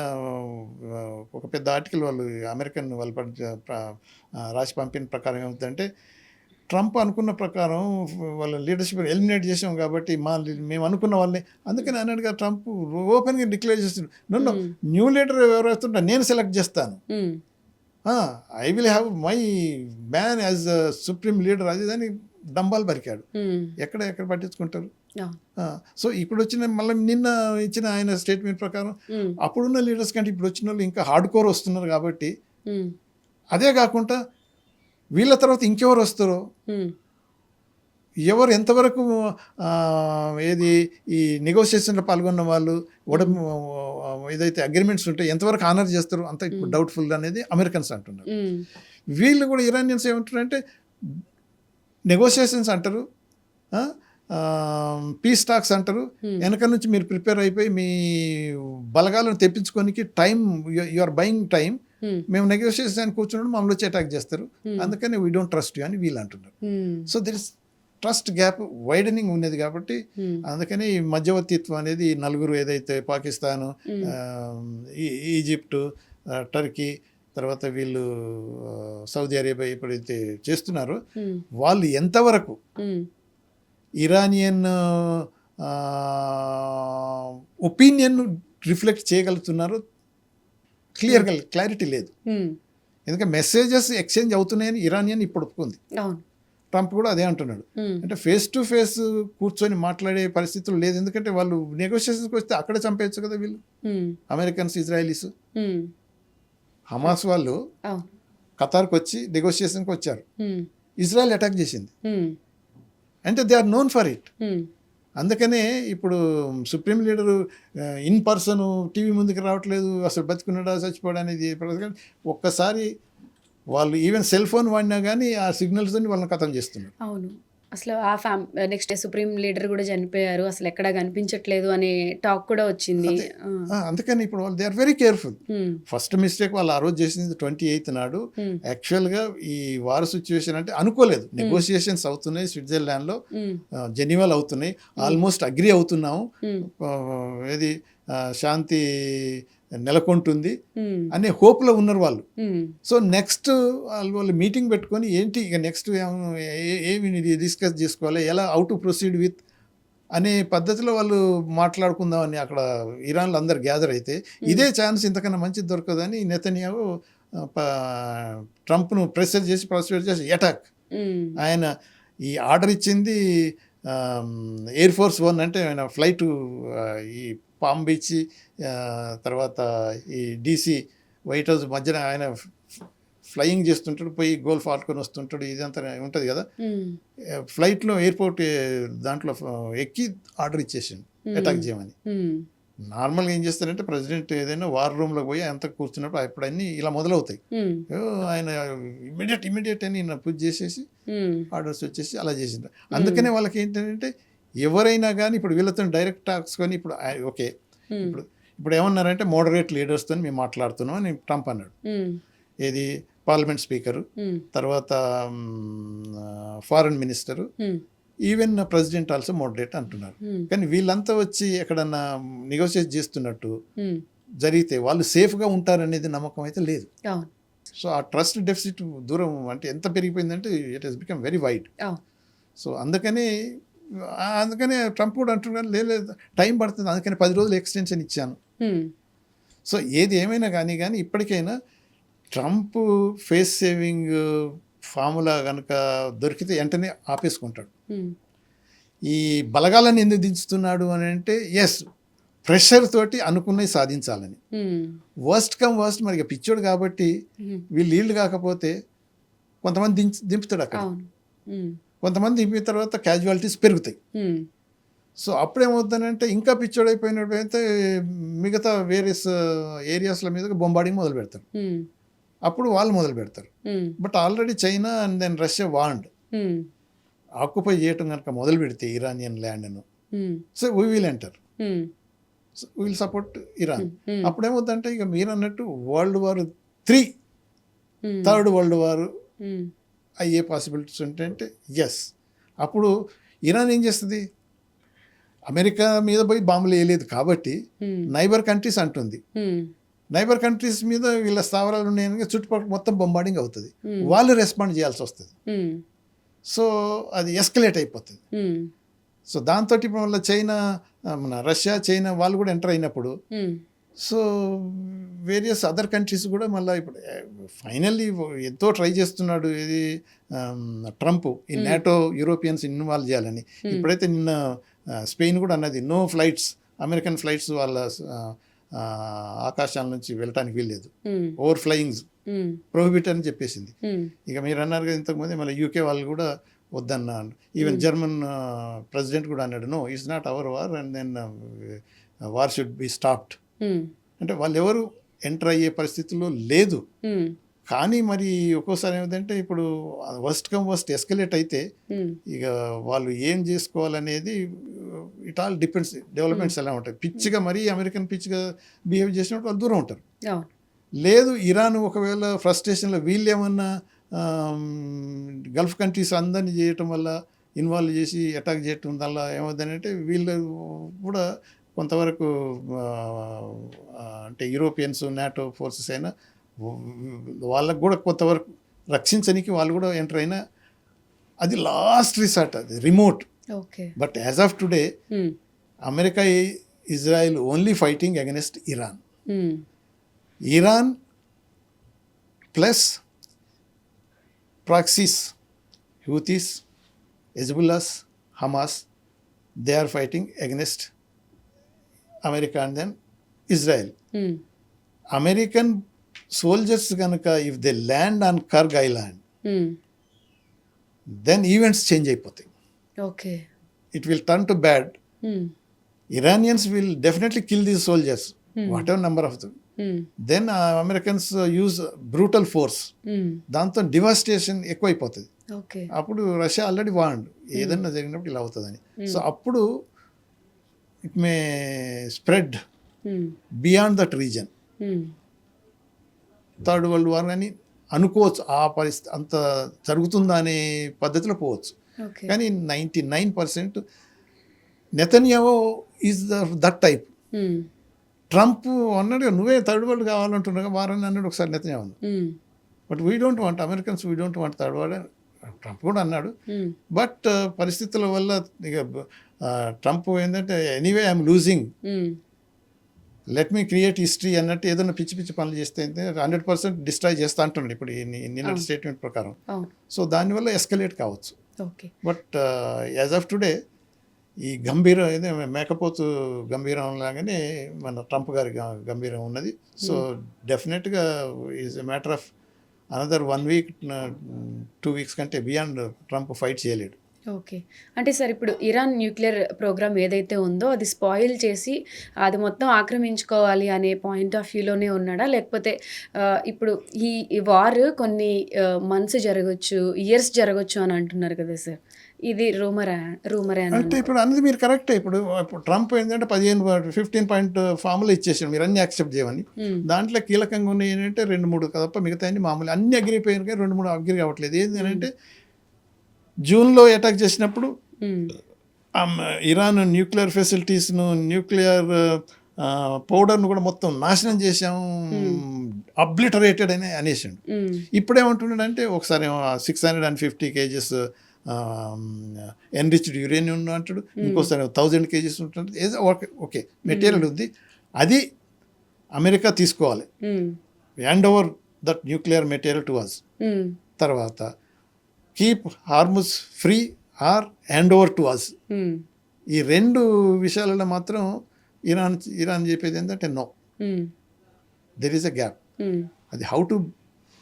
ఒక పెద్ద ఆర్టికల్ వాళ్ళు అమెరికన్ వాళ్ళు రాసి పంపిన ప్రకారం ఏమవుతుందంటే, ట్రంప్ అనుకున్న ప్రకారం వాళ్ళ లీడర్షిప్ ఎలిమినేట్ చేసాం కాబట్టి మేము అనుకున్న వాళ్ళని, అందుకని అన్నట్టుగా ట్రంప్ ఓపెన్గా డిక్లేర్ చేస్తున్నాడు, నన్ను న్యూ లీడర్ ఎవరు వస్తుంటే నేను సెలెక్ట్ చేస్తాను, um, I will have my man as supreme leader, అది దాన్ని డంబాలు పరికాడు. ఉమ్, ఎక్కడ పట్టించుకుంటారు. అవును. సో ఇప్పుడు వచ్చిన మళ్ళీ నిన్న ఇచ్చిన ఆయన స్టేట్మెంట్ ప్రకారం ఉమ్, అప్పుడున్న లీడర్స్ కంటే ఇప్పుడు వచ్చిన వాళ్ళు ఇంకా హార్డ్ కోర్ వస్తున్నారు కాబట్టి, ఉమ్, అదే కాకుండా వీళ్ళ తర్వాత ఇంకెవరు వస్తారో, ఉమ్, ఎవరు ఎంతవరకు ఏది ఈ నెగోషియేషన్లో పాల్గొన్న వాళ్ళు ఏదైతే అగ్రిమెంట్స్ ఉంటాయి ఎంతవరకు ఆనర్ చేస్తారో అంత ఇప్పుడు డౌట్ఫుల్ అనేది అమెరికన్స్ అంటున్నారు. ఉమ్, వీళ్ళు కూడా ఇరానియన్స్ ఏమంటారంటే నెగోషియేషన్స్ అంటారు, పీస్ టాక్స్ అంటారు, వెనక నుంచి మీరు ప్రిపేర్ అయిపోయి మీ బలగాలను తెప్పించుకోనికి time, you are buying time, um, మేము నెగోషియేషన్ కూర్చున్నాడు మమ్మల్ని వచ్చి అటాక్ చేస్తారు, అందుకని వీ డోంట్ ట్రస్ట్ యూ అని వీళ్ళు అంటున్నారు. Um, so there is trust gap widening ఉన్నది కాబట్టి, ఉమ్, అందుకని ఈ మధ్యవర్తిత్వం అనేది ఈ నలుగురు ఏదైతే పాకిస్తాను, ఈజిప్టు, టర్కీ, తర్వాత వీళ్ళు సౌదీ అరేబియా ఎప్పుడైతే చేస్తున్నారో ఉమ్, వాళ్ళు ఎంతవరకు ఉమ్, ఇరానియన్ ఒపీనియన్ రిఫ్లెక్ట్ చేయగలుగుతున్నారో క్లారిటీ లేదు. ఉమ్, ఎందుకంటే మెసేజెస్ ఎక్స్చేంజ్ అవుతున్నాయని ఇరానియన్ ఇప్పుడు ఒప్పుకుంది, అవును. ట్రంప్ కూడా అదే అంటున్నాడు. ఉమ్, అంటే ఫేస్ టు ఫేస్ కూర్చొని మాట్లాడే పరిస్థితులు లేదు, ఎందుకంటే వాళ్ళు నెగోషియేషన్స్కి వస్తే అక్కడే చంపేయచ్చు కదా వీళ్ళు, ఉమ్, అమెరికన్స్, ఇజ్రాయలీస్. ఉమ్, హమాస్ వాళ్ళు అవును. ఖతార్కి వచ్చి నెగోషియేషన్కి వచ్చారు, ఉమ్, ఇజ్రాయెల్ అటాక్ చేసింది, ఉమ్, అంటే they are known for it. Um, అందుకనే ఇప్పుడు supreme leader in person TV ముందుకు రావట్లేదు, అసలు బతుకున్నాడా చచ్చిపోవడా అనేది ఒక్కసారి వాళ్ళు ఈవెన్ సెల్ ఫోన్ వాడినా కానీ ఆ సిగ్నల్స్ అని వాళ్ళని ఖతం చేస్తున్నారు. అవును. అసలు ఆ నెక్స్ట్ డే సుప్రీం లీడర్ కూడా చనిపోయారు, అసలు ఎక్కడా కనిపించట్లేదు అనే టాక్ కూడా వచ్చింది. అందుకని ఇప్పుడు వాళ్ళు they are very careful. Um, first mistake వాళ్ళు ఆ రోజు చేసింది 28th నాడు. ఉమ్, యాక్చువల్గా ఈ వార్ సిచ్యువేషన్ అంటే అనుకోలేదు, నెగోషియేషన్స్ అవుతున్నాయి స్విట్జర్లాండ్లో, ఉమ్, జెనీవాలో అవుతున్నాయి, ఆల్మోస్ట్ అగ్రి అవుతున్నాము, ఉమ్, ఏది శాంతి నెలకొంటుంది ఉమ్, అనే హోప్లో ఉన్నారు వాళ్ళు. ఉమ్, సో నెక్స్ట్ వాళ్ళు మీటింగ్ పెట్టుకొని ఏంటి ఇక నెక్స్ట్ ఏమి డిస్కస్ చేసుకోవాలి, ఎలా హౌ టు ప్రొసీడ్ విత్ అనే పద్ధతిలో వాళ్ళు మాట్లాడుకుందామని అక్కడ ఇరాన్లో అందరు గ్యాదర్ అయితే, ఇదే ఛాన్స్ ఇంతకన్నా మంచిది దొరకదని నెతన్యాహు ట్రంప్ను ప్రెషర్ చేసి ప్రాసిక్యూట్ చేసి అటాక్. ఉమ్, ఆయన ఈ ఆర్డర్ ఇచ్చింది ఎయిర్ ఫోర్స్ 1 అంటే ఆయన ఫ్లైట్ ఈ పామ్ బీచ్ తర్వాత ఈ DC వైట్ హౌస్ మధ్యన ఆయన ఫ్లయింగ్ చేస్తుంటాడు, పోయి గోల్ఫ్ ఆడుకొని వస్తుంటాడు, ఇదంతా ఉంటుంది కదా. ఉమ్, ఫ్లైట్లో ఎయిర్పోర్ట్ దాంట్లో ఎక్కి ఆర్డర్ ఇచ్చేసిండు అటాక్ చేయమని. ఉమ్, నార్మల్గా ఏం చేస్తారంటే ప్రెసిడెంట్ ఏదైనా వార్ రూమ్లోకి పోయి అంత కూర్చున్నప్పుడు అప్పుడు అన్నీ ఇలా మొదలవుతాయి. ఉమ్, ఆయన ఇమీడియట్ అని పూజ చేసేసి ఉమ్, ఆర్డర్స్ వచ్చేసి అలా చేసిండ్రు. అందుకనే వాళ్ళకి ఏంటంటే ఎవరైనా కానీ ఇప్పుడు వీళ్ళతో డైరెక్ట్ టాక్స్ కొని ఇప్పుడు ఓకే ఉమ్, ఇప్పుడు ఏమన్నారంటే మోడరేట్ లీడర్స్తో మేము మాట్లాడుతున్నాం అని ట్రంప్ అన్నాడు. ఉమ్, ఏది పార్లమెంట్ స్పీకరు, ఉమ్, తర్వాత ఫారెన్ మినిస్టరు, ఉమ్, ఈవెన్ ప్రెసిడెంట్ ఆల్సో మోడరేట్ అంటున్నారు. ఉమ్, కానీ వీళ్ళంతా వచ్చి ఎక్కడన్నా నెగోషియేట్ చేస్తున్నట్టు ఉమ్, జరిగితే వాళ్ళు సేఫ్గా ఉంటారనేది నమ్మకం అయితే లేదు. అవును. సో ఆ ట్రస్ట్ డెఫిసిట్ దూరం అంటే ఎంత పెరిగిపోయిందంటే it has become very wide. అవును. సో అందుకనే ట్రంప్ కూడా అంటున్నారు, లేదు టైం పడుతుంది, అందుకని 10 రోజులు ఎక్స్టెన్షన్ ఇచ్చాను. ఉమ్, సో ఏది ఏమైనా కానీ ఇప్పటికైనా ట్రంప్ ఫేస్ సేవింగ్ ఫార్ములా కనుక దొరికితే వెంటనే ఆపేసుకుంటాడు. ఉమ్, ఈ బలగాలను ఎందుకు దించుతున్నాడు అని అంటే ఎస్ ప్రెషర్ తోటి అనుకున్నవి సాధించాలని. ఉమ్, వర్స్ట్ కమ్ వర్స్ట్ మరి ఇక పిచ్చోడు కాబట్టి ఉమ్, వీళ్ళు కాకపోతే కొంతమంది దింపుతాడు అక్కడ, అవును. ఉమ్, కొంతమంది దింపిన తర్వాత క్యాజువాలిటీస్ పెరుగుతాయి. ఉమ్, సో అప్పుడేమవుతుందంటే ఇంకా పిచ్చోడైపోయినట్టయితే మిగతా వేరియస్ ఏరియాస్ల మీద బొంబార్డింగ్ మొదలు పెడతారు. అప్పుడు వాళ్ళు మొదలు పెడతారు. But already China and then Russia want occupy చేయటం కనుక మొదలు పెడితే ఇరానియన్ ల్యాండ్ను, so we will enter, will support Iran. అప్పుడేమవుతుందంటే ఇక మీరు అన్నట్టు World War III, third world war అయ్యే పాసిబిలిటీస్ ఉంటాయంటే ఎస్. అప్పుడు ఇరాన్ ఏం చేస్తుంది, అమెరికా మీద పోయి బాంబులు వేయలేదు కాబట్టి నైబర్ కంట్రీస్ అంటుంది, నైబర్ కంట్రీస్ మీద వీళ్ళ స్థావరాలు ఉన్నాయని చుట్టుపక్కల మొత్తం బొంబార్డింగ్ అవుతుంది, వాళ్ళు రెస్పాండ్ చేయాల్సి వస్తుంది. సో అది ఎస్కలేట్ అయిపోతుంది. సో దాంతో ఇప్పుడు మళ్ళీ చైనా, మన రష్యా చైనా వాళ్ళు కూడా ఎంటర్ అయినప్పుడు సో వేరియస్ అదర్ కంట్రీస్ కూడా మళ్ళీ ఇప్పుడు ఫైనల్లీ ఎంతో ట్రై చేస్తున్నాడు ఇది ట్రంప్ ఈ నాటో యూరోపియన్స్ ఇన్వాల్వ్ చేయాలని. ఇప్పుడైతే నిన్న స్పెయిన్ కూడా అన్నది నో ఫ్లైట్స్, అమెరికన్ ఫ్లైట్స్ వాళ్ళ ఆకాశాల నుంచి వెళ్ళటానికి వీల్లేదు, ఓవర్ ఫ్లయింగ్స్ ప్రొహిబిట్ అని చెప్పేసింది. ఇక మీరు అన్నారు కదా ఇంతకుముందే మళ్ళీ యూకే వాళ్ళు కూడా వద్దన్నారు. ఈవెన్ జర్మన్ ప్రెసిడెంట్ కూడా అన్నాడు no it's not our war and then war should be stopped. అంటే వాళ్ళు ఎవరు ఎంటర్ అయ్యే పరిస్థితుల్లో లేదు. కానీ మరి ఒక్కోసారి ఏమిటంటే ఇప్పుడు వర్స్ట్ కమ్ వర్స్ట్ ఎస్కలేట్ అయితే ఇక వాళ్ళు ఏం చేసుకోవాలనేది ఇట్ ఆల్ డిపెండ్స్, డెవలప్మెంట్స్ ఎలా ఉంటాయి. పిచ్చిగా మరీ అమెరికన్ పిచ్చిగా బిహేవ్ చేసినప్పుడు వాళ్ళు దూరం ఉంటారు. లేదు ఇరాన్ ఒకవేళ ఫ్రస్ట్రేషన్లో వీళ్ళు ఏమన్నా గల్ఫ్ కంట్రీస్ అందరినీ చేయటం వల్ల ఇన్వాల్వ్ చేసి అటాక్ చేయటం వల్ల ఏమవుతుందంటే వీళ్ళు కూడా కొంతవరకు అంటే యూరోపియన్స్ నాటో ఫోర్సెస్ అయినా వాళ్ళకు కూడా కొంతవరకు రక్షించడానికి వాళ్ళు కూడా ఎంటర్ అయినా అది లాస్ట్ రిసార్ట్, అది remote. But as of today America Israel only fighting against Iran. Iran plus proxies, Houthis, Hezbollahs, Hamas, they are fighting against America and then Israel. American soldiers కనుక if they land on Kharg island then events change అయిపోతాయి. It will turn to bad. Iranians will definitely kill these soldiers, whatever number of them. Then Americans use brutal force, దాంతో devastation ఎక్కువైపోతుంది. అప్పుడు Russia already wand ఏదన్నా జరిగినప్పుడు ఇలా అవుతుందని. So అప్పుడు it may spread beyond that reason. Third world war అని అనుకోవచ్చు. ఆ పరిస్థితి అంత జరుగుతుందా అనే పద్ధతిలో పోవచ్చు. కానీ 99% Netanyahu is that type. Trump అన్నాడు నువ్వే థర్డ్ వరల్డ్ కావాలంటున్నావు వారని అన్నాడు ఒకసారి Netanyahu. But we don't want Americans, we don't want third world Trump కూడా అన్నాడు. బట్ పరిస్థితుల వల్ల ఇక ట్రంప్ ఏంటంటే anyway I'm losing, let me create history అన్నట్టు ఏదైనా పిచ్చి పిచ్చి పనులు చేస్తే 100% డిస్ట్రాయ్ చేస్తా అంటున్నాడు ఇప్పుడు నిన్నటి స్టేట్మెంట్ ప్రకారం. సో దానివల్ల ఎస్కలేట్ కావచ్చు. బట్ యాజ్ ఆఫ్ టుడే ఈ గంభీరం ఏదో మేకపోతు గంభీరం లాగానే మన ట్రంప్ గారి గంభీరం ఉన్నది. సో డెఫినెట్గా is a matter of another 1 week 2 weeks కంటే బియాండ్ ట్రంప్ ఫైట్ చేయలేడు. అంటే సార్ ఇప్పుడు ఇరాన్ న్యూక్లియర్ ప్రోగ్రామ్ ఏదైతే ఉందో అది స్పాయిల్ చేసి అది మొత్తం ఆక్రమించుకోవాలి అనే పాయింట్ ఆఫ్ వ్యూలోనే ఉన్నాడా, లేకపోతే ఇప్పుడు ఈ వార్ కొన్ని మంత్స్ జరగచ్చు, ఇయర్స్ జరగచ్చు అని అంటున్నారు కదా సార్, ఇది రూమరే అంటే ఇప్పుడు అన్నది మీరు కరెక్టే. ఇప్పుడు ట్రంప్ ఏంటంటే 15 పాయింట్ ఫార్ములా ఇచ్చేసాడు మీరు అన్ని యాక్సెప్ట్ చేయమని. దాంట్లో కీలకంగా ఉన్నాయి ఏంటంటే 2-3 తప్ప మిగతా అన్ని మామూలు అన్ని అగ్రి అయిపోయారు కానీ 2-3 అగ్రి అవ్వట్లేదు. ఏంటంటే జూన్లో అటాక్ చేసినప్పుడు ఇరాన్ న్యూక్లియర్ ఫెసిలిటీస్ను, న్యూక్లియర్ పౌడర్ను కూడా మొత్తం నాశనం చేసాము, అబ్లిటరేటెడ్ అని అనేసాడు. ఇప్పుడేమంటున్నాడు అంటే ఒకసారి 650 kgs ఎన్రిచ్డ్ యురేనియం అంటాడు, ఇంకోసారి 1000 kgs ఉంటుంది. ఏదో ఓకే మెటీరియల్ ఉంది, అది అమెరికా తీసుకోవాలి, hand over that nuclear material to us. తర్వాత keep Hormuz free or hand over to us. ఈ 2 విషయాలలో మాత్రం ఇరాన్ చెప్పేది ఏంటంటే no, there is a gap. అది how to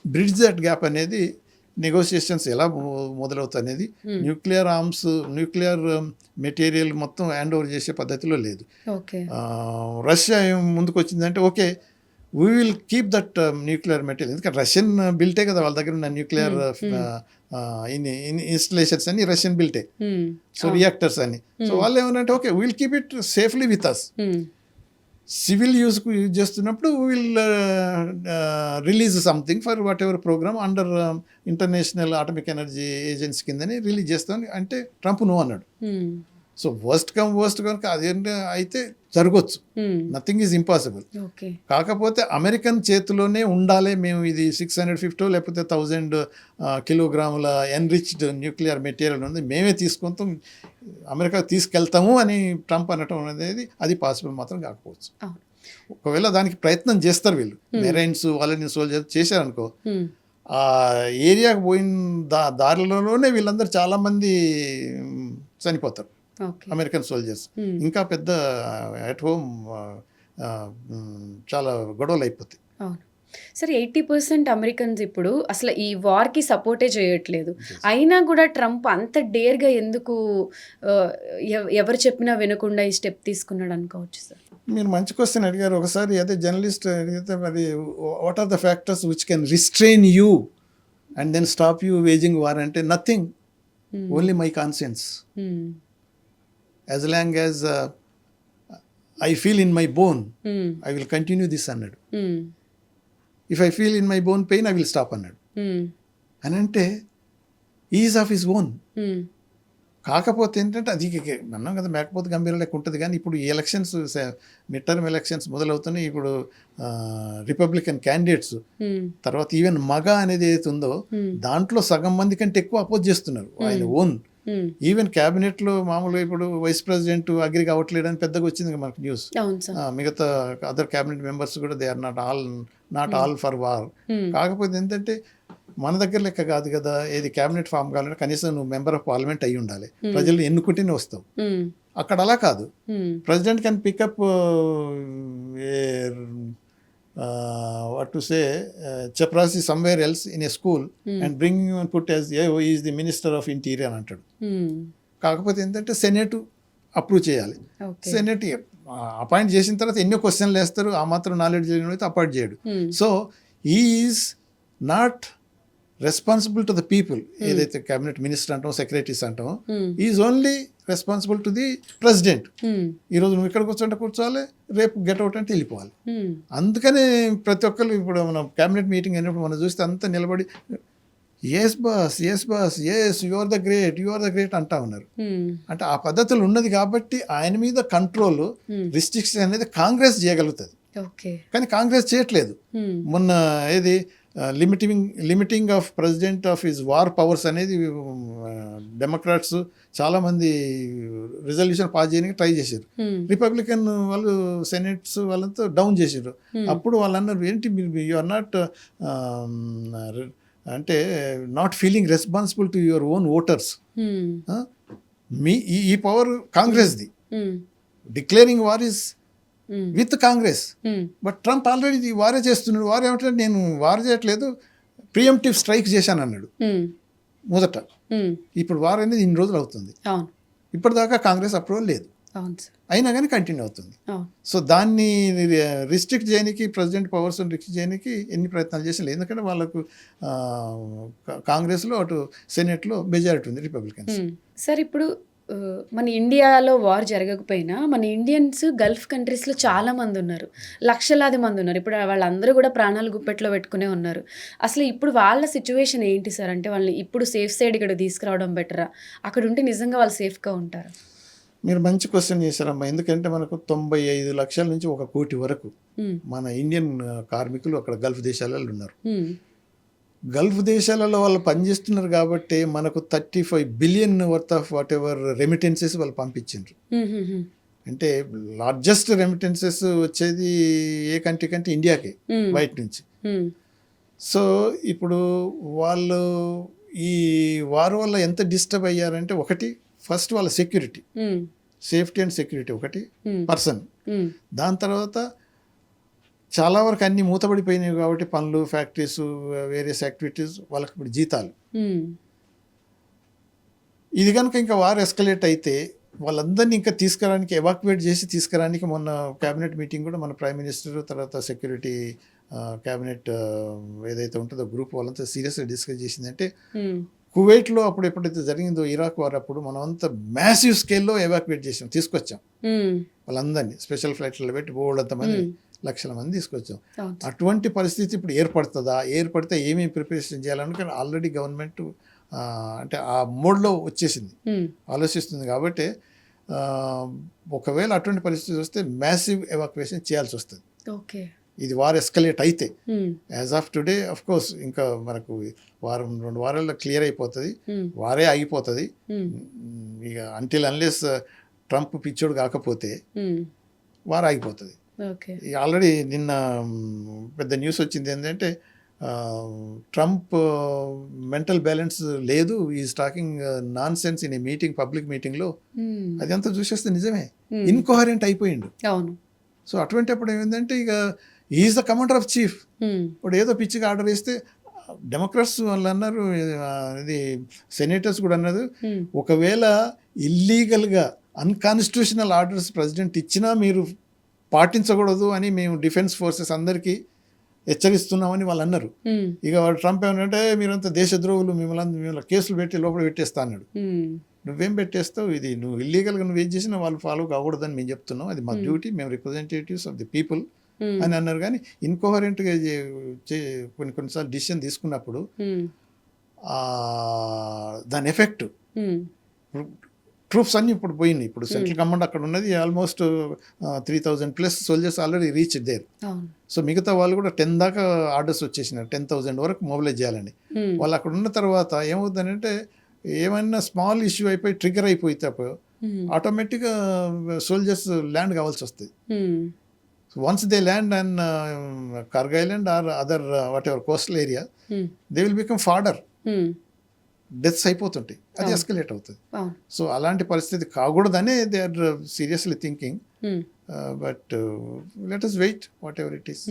bridge that gap అనేది నెగోషియేషన్స్ ఎలా మొదలవుతాయి అనేది న్యూక్లియర్ ఆర్మ్స్, న్యూక్లియర్ మెటీరియల్ మొత్తం హ్యాండ్ ఓవర్ చేసే పద్ధతిలో లేదు. ఓకే. రష్యా ముందుకు వచ్చిందంటే okay we will keep that nuclear material, ఎందుకంటే రష్యన్ బిల్టే కదా వాళ్ళ దగ్గర ఉన్న న్యూక్లియర్ ఇన్స్టలేషన్స్ అన్ని రష్యన్ బిల్టే, సో రియాక్టర్స్ అని. సో వాళ్ళు ఏమన్నంటే okay will keep it safely with us, civil యూజ్కు యూజ్ చేస్తున్నప్పుడు will release something for whatever programme under international atomic energy agency కిందని రిలీజ్ చేస్తామని అంటే ట్రంప్ నో అన్నాడు. సో వర్స్ట్ కనుక అదేంటి అయితే జరగవచ్చు, నథింగ్ ఈజ్ ఇంపాసిబుల్. కాకపోతే అమెరికన్ చేతిలోనే ఉండాలి, మేము ఇది 650 లేకపోతే 1000 కిలోగ్రాముల ఎన్రిచ్డ్ న్యూక్లియర్ మెటీరియల్ ఉంది, మేమే తీసుకుంటాం, అమెరికా తీసుకెళ్తాము అని ట్రంప్ అనటం అనేది అది పాసిబుల్ మాత్రం కాకపోవచ్చు. ఒకవేళ దానికి ప్రయత్నం చేస్తారు వీళ్ళు, మెరైన్స్ వాళ్ళని సోల్జర్ చేశారనుకో, ఆ ఏరియాకు పోయిన దారిలోనే వీళ్ళందరూ చాలామంది చనిపోతారు, అమెరికన్ సోల్జర్స్. ఇంకా పెద్ద అట్ హోమ్ చాలా గొడవలు అయిపోతాయి. సరే 80% అమెరికన్స్ ఇప్పుడు అసలు ఈ వార్కి సపోర్టే చేయట్లేదు, అయినా కూడా ట్రంప్ అంత డేర్గా ఎందుకు ఎవరు చెప్పినా వినకుండా ఈ స్టెప్ తీసుకున్నాడు అనుకోవచ్చు సార్? మీరు మంచి క్వశ్చన్ అడిగారు. ఒకసారి అదే జర్నలిస్ట్ అడిగితే మరి what are the factors which can restrain you and then stop you waging war అంటే nothing, only my conscience. As long as I feel in my bone, I will continue this అన్నాడు. If I feel in my bone pain, I will stop అన్నాడు. అని అంటే is of his own. కాకపోతే ఏంటంటే అది అన్నాం కదా, మేకపోతే గంభీరం లెక్క ఉంటుంది. కానీ ఇప్పుడు ఈ ఎలక్షన్స్, మిడ్ టర్మ్ ఎలక్షన్స్ మొదలవుతున్నాయి. ఇప్పుడు రిపబ్లికన్ క్యాండిడేట్స్ తర్వాత ఈవెన్ మగ అనేది ఏదైతే ఉందో దాంట్లో సగం మంది కంటే ఎక్కువ అపోజ్ చేస్తున్నారు ఆయన ఓన్. ఈవెన్ క్యాబినెట్ లో మామూలుగా ఇప్పుడు వైస్ ప్రెసిడెంట్ అగ్రి కావట్లేదు అని పెద్దగా వచ్చింది మనకు న్యూస్. మిగతా అదర్ క్యాబినెట్ మెంబర్స్ కూడా they are not all for war. కాకపోతే ఏంటంటే మన దగ్గర లెక్క కాదు కదా, ఏది క్యాబినెట్ ఫామ్ కావాలంటే కనీసం నువ్వు మెంబర్ ఆఫ్ పార్లమెంట్ అయ్యి ఉండాలి, ప్రజలు ఎన్నుకుంటేనే వస్తావు. అక్కడ అలా కాదు, president can pick up what to say chaprasi somewhere else in a school and bring you and put as he is the minister of interior అంటాడు. కాకపోతే ఏంటంటే సెనేట్ అప్రూవ్ చేయాలి. సెనేట్ అపాయింట్ చేసిన తర్వాత ఎన్నో క్వశ్చన్లు వేస్తారు, ఆ మాత్రం నాలెడ్జ్ అయితే అపాయింట్ చేయడు. So he is not responsible to the people. ఏదైతే క్యాబినెట్ మినిస్టర్ అంటాం, సెక్రటరీస్ అంటాం, is only responsible to the president. ఈరోజు నువ్వు ఇక్కడ కూర్చోవాలి, రేపు గెట్అవుట్ అంటే వెళ్ళిపోవాలి. అందుకనే ప్రతి ఒక్కరు ఇప్పుడు మనం క్యాబినెట్ మీటింగ్ అయినప్పుడు మనం చూస్తే అంతా నిలబడి yes boss you are the great అంటా ఉన్నారు. అంటే ఆ పద్ధతులు ఉన్నది కాబట్టి ఆయన మీద కంట్రోల్, రిస్ట్రిక్షన్ అనేది కాంగ్రెస్ చేయగలుగుతుంది. కానీ కాంగ్రెస్ చేయట్లేదు. మొన్న ఏది limiting of president of his war powers అనేది డెమోక్రాట్స్ చాలామంది రిజల్యూషన్ పాస్ చేయడానికి ట్రై చేశారు. రిపబ్లికన్ వాళ్ళు సెనేట్స్ వాళ్ళంతా డౌన్ చేశారు. అప్పుడు వాళ్ళు అన్నారు ఏంటి యు ఆర్ నాట్ అంటే not feeling responsible to your own voters. మీ ఈ పవర్ కాంగ్రెస్ది, declaring war is with Congress. But Trump already వారే చేస్తున్నాడు. వారు ఏమంటే నేను వార్ చేయట్లేదు, ప్రియంప్టివ్ స్ట్రైక్ చేశాను అన్నాడు మొదట. ఇప్పుడు వార్ అనేది ఇన్ని రోజులు అవుతుంది, ఇప్పటిదాకా కాంగ్రెస్ అప్రూవల్ లేదు, అయినా కానీ కంటిన్యూ అవుతుంది. సో దాన్ని రిస్ట్రిక్ట్ చేయడానికి, ప్రెసిడెంట్ పవర్స్ రిస్ట్రిక్ట్ చేయడానికి ఎన్ని ప్రయత్నాలు చేసిన లేదు. ఎందుకంటే వాళ్ళకు కాంగ్రెస్లో అటు సెనేట్లో మెజారిటీ ఉంది రిపబ్లికన్స్. సార్ ఇప్పుడు మన ఇండియాలో వార్ జరగకపోయినా మన ఇండియన్స్ గల్ఫ్ కంట్రీస్లో చాలా మంది ఉన్నారు, లక్షలాది మంది ఉన్నారు. ఇప్పుడు వాళ్ళందరూ కూడా ప్రాణాలు గుప్పెట్లో పెట్టుకునే ఉన్నారు. అసలు ఇప్పుడు వాళ్ళ సిచ్యువేషన్ ఏంటి సార్? అంటే వాళ్ళని ఇప్పుడు సేఫ్ సైడ్ ఇక్కడ తీసుకురావడం బెటరా, అక్కడ ఉంటే నిజంగా వాళ్ళు సేఫ్గా ఉంటారు? మీరు మంచి క్వశ్చన్ చేశారమ్మా. ఎందుకంటే మనకు 95 లక్షల నుంచి 1 కోటి వరకు మన ఇండియన్ కార్మికులు అక్కడ గల్ఫ్ దేశాలలో ఉన్నారు. గల్ఫ్ దేశాలలో వాళ్ళు పనిచేస్తున్నారు కాబట్టి మనకు 35 billion worth of what ever remittances వాళ్ళు పంపించారు. అంటే లార్జెస్ట్ రెమిటెన్సెస్ వచ్చేది ఏ కంట్రీ కంటే ఇండియాకే, బయట నుంచి. సో ఇప్పుడు వాళ్ళు ఈ వార్ వల్ల ఎంత డిస్టర్బ్ అయ్యారంటే, ఒకటి ఫస్ట్ వాళ్ళ సెక్యూరిటీ, సేఫ్టీ అండ్ సెక్యూరిటీ ఒకటి పర్సన్. దాని తర్వాత చాలా వరకు అన్ని మూతపడిపోయినాయి కాబట్టి పనులు, ఫ్యాక్టరీస్, వేరియస్ యాక్టివిటీస్, వాళ్ళకి ఇప్పుడు జీతాలు. ఇది కనుక ఇంకా వార్ ఎస్కలేట్ అయితే వాళ్ళందరినీ ఇంకా తీసుకురానికి, ఎవాక్యువేట్ చేసి తీసుకురానికి మొన్న క్యాబినెట్ మీటింగ్ కూడా మన ప్రైమ్ మినిస్టర్, తర్వాత సెక్యూరిటీ క్యాబినెట్ ఏదైతే ఉంటుందో గ్రూప్ వాళ్ళంతా సీరియస్గా డిస్కస్ చేసిందంటే కువైట్లో అప్పుడు ఎప్పుడైతే జరిగిందో ఇరాక్ వార్ అప్పుడు మనం అంతా మ్యాసివ్ స్కేల్లో ఎవాక్యువేట్ చేసాం, తీసుకొచ్చాం వాళ్ళందరినీ స్పెషల్ ఫ్లైట్లలో పెట్టి బోల్డంతమంది లక్షల మంది తీసుకొచ్చాం. అటువంటి పరిస్థితి ఇప్పుడు ఏర్పడుతుందా, ఏర్పడితే ఏమేమి ప్రిపరేషన్ చేయాలని ఆల్రెడీ గవర్నమెంట్ అంటే ఆ మోడ్లో వచ్చేసింది, ఆలోచిస్తుంది. కాబట్టి ఒకవేళ అటువంటి పరిస్థితి వస్తే మ్యాసివ్ ఎవాక్యువేషన్ చేయాల్సి వస్తుంది. ఓకే, ఇది వార్ ఎస్కలేట్ అయితే. As of today of course ఇంకా మనకు వారం 2 వారాల్లో క్లియర్ అయిపోతుంది, వారే ఆగిపోతుంది. ఇక అంటిల్ అన్లెస్ ట్రంప్ పిచ్చోడు కాకపోతే వార్ ఆగిపోతుంది. ఆల్రెడీ నిన్న పెద్ద న్యూస్ వచ్చింది ఏంటంటే ట్రంప్ మెంటల్ బ్యాలెన్స్ లేదు, is talking non sense in a meeting, public మీటింగ్లో. అదంతా చూసేస్తే నిజమే, ఇన్కోహరెంట్ అయిపోయిండు. సో అటువంటిప్పుడు ఏమైందంటే ఇక is the commander of chief. ఇప్పుడు ఏదో పిచ్చిగా ఆర్డర్ ఇస్తే డెమోక్రాట్స్ వాళ్ళు అన్నారు, ఇది సెనేటర్స్ కూడా అన్నారు, ఒకవేళ ఇల్లీగల్గా అన్కాన్స్టిట్యూషనల్ ఆర్డర్స్ ప్రెసిడెంట్ ఇచ్చినా మీరు పాటించకూడదు అని మేము డిఫెన్స్ ఫోర్సెస్ అందరికీ హెచ్చరిస్తున్నామని వాళ్ళు అన్నారు. ఇక వాడు ట్రంప్ ఏమంటే మీరంతా దేశద్రోహులు, మిమ్మల్ని కేసులు పెట్టి లోపల పెట్టేస్తా అన్నాడు. నువ్వేం పెట్టేస్తావు, ఇది నువ్వు ఇల్లీగల్గా నువ్వు ఏం చేసినా వాళ్ళు ఫాలో కాకూడదని మేము చెప్తున్నాం, అది మా డ్యూటీ, మేము రిప్రజెంటేటివ్స్ ఆఫ్ ది పీపుల్ అని అన్నారు. కానీ ఇన్కోహరెంట్గా కొన్నిసార్లు డిసిషన్ తీసుకున్నప్పుడు దాని ఎఫెక్ట్ ట్రూప్స్ అన్నీ ఇప్పుడు పోయినాయి. ఇప్పుడు సెంట్రల్ కమాండ్ అక్కడ ఉన్నది almost 3,000+ soldiers already reach there. So మిగతా వాళ్ళు కూడా 10 దాకా ఆర్డర్స్ వచ్చేసినారు, 10,000 వరకు మొబిలైజ్ చేయాలని. వాళ్ళు అక్కడ ఉన్న తర్వాత ఏమవుతుందంటే ఏమైనా స్మాల్ ఇష్యూ అయిపోయి ట్రిగర్ అయిపోతే ఆటోమేటిక్గా సోల్జర్స్ ల్యాండ్ కావాల్సి వస్తుంది. Once they land and Kharg island or other whatever coastal area, they will become fodder, deaths అయిపోతుంటాయి, అది ఎస్కలేట్ అవుతుంది. సో అలాంటి పరిస్థితి కాకూడదనే they are seriously thinking. But let us wait whatever it is.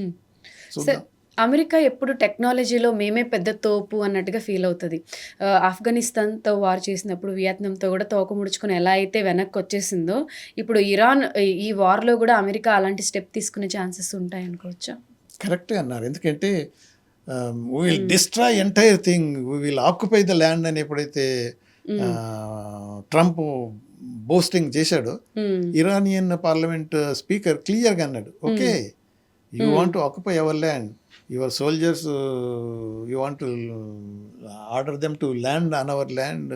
America ఎప్పుడు టెక్నాలజీలో మేమే పెద్ద తోపు అన్నట్టుగా ఫీల్ అవుతుంది. ఆఫ్ఘనిస్తాన్తో వార్ చేసినప్పుడు వియత్నాంతో కూడా తోక ముడుచుకొని ఎలా అయితే వెనక్కి వచ్చేసిందో, ఇప్పుడు ఇరాన్ ఈ వార్లో కూడా అమెరికా అలాంటి స్టెప్ తీసుకునే ఛాన్సెస్ ఉంటాయి అనుకోవచ్చా? కరెక్టే అన్నారు, ఎందుకంటే we will destroy entire thing, we will occupy the land అని ఎప్పుడైతే ట్రంప్ బోస్టింగ్ చేశాడో, ఇరానియన్ పార్లమెంట్ స్పీకర్ క్లియర్గా అన్నాడు, okay you want to occupy our land, your soldiers you want to order them to land on our land,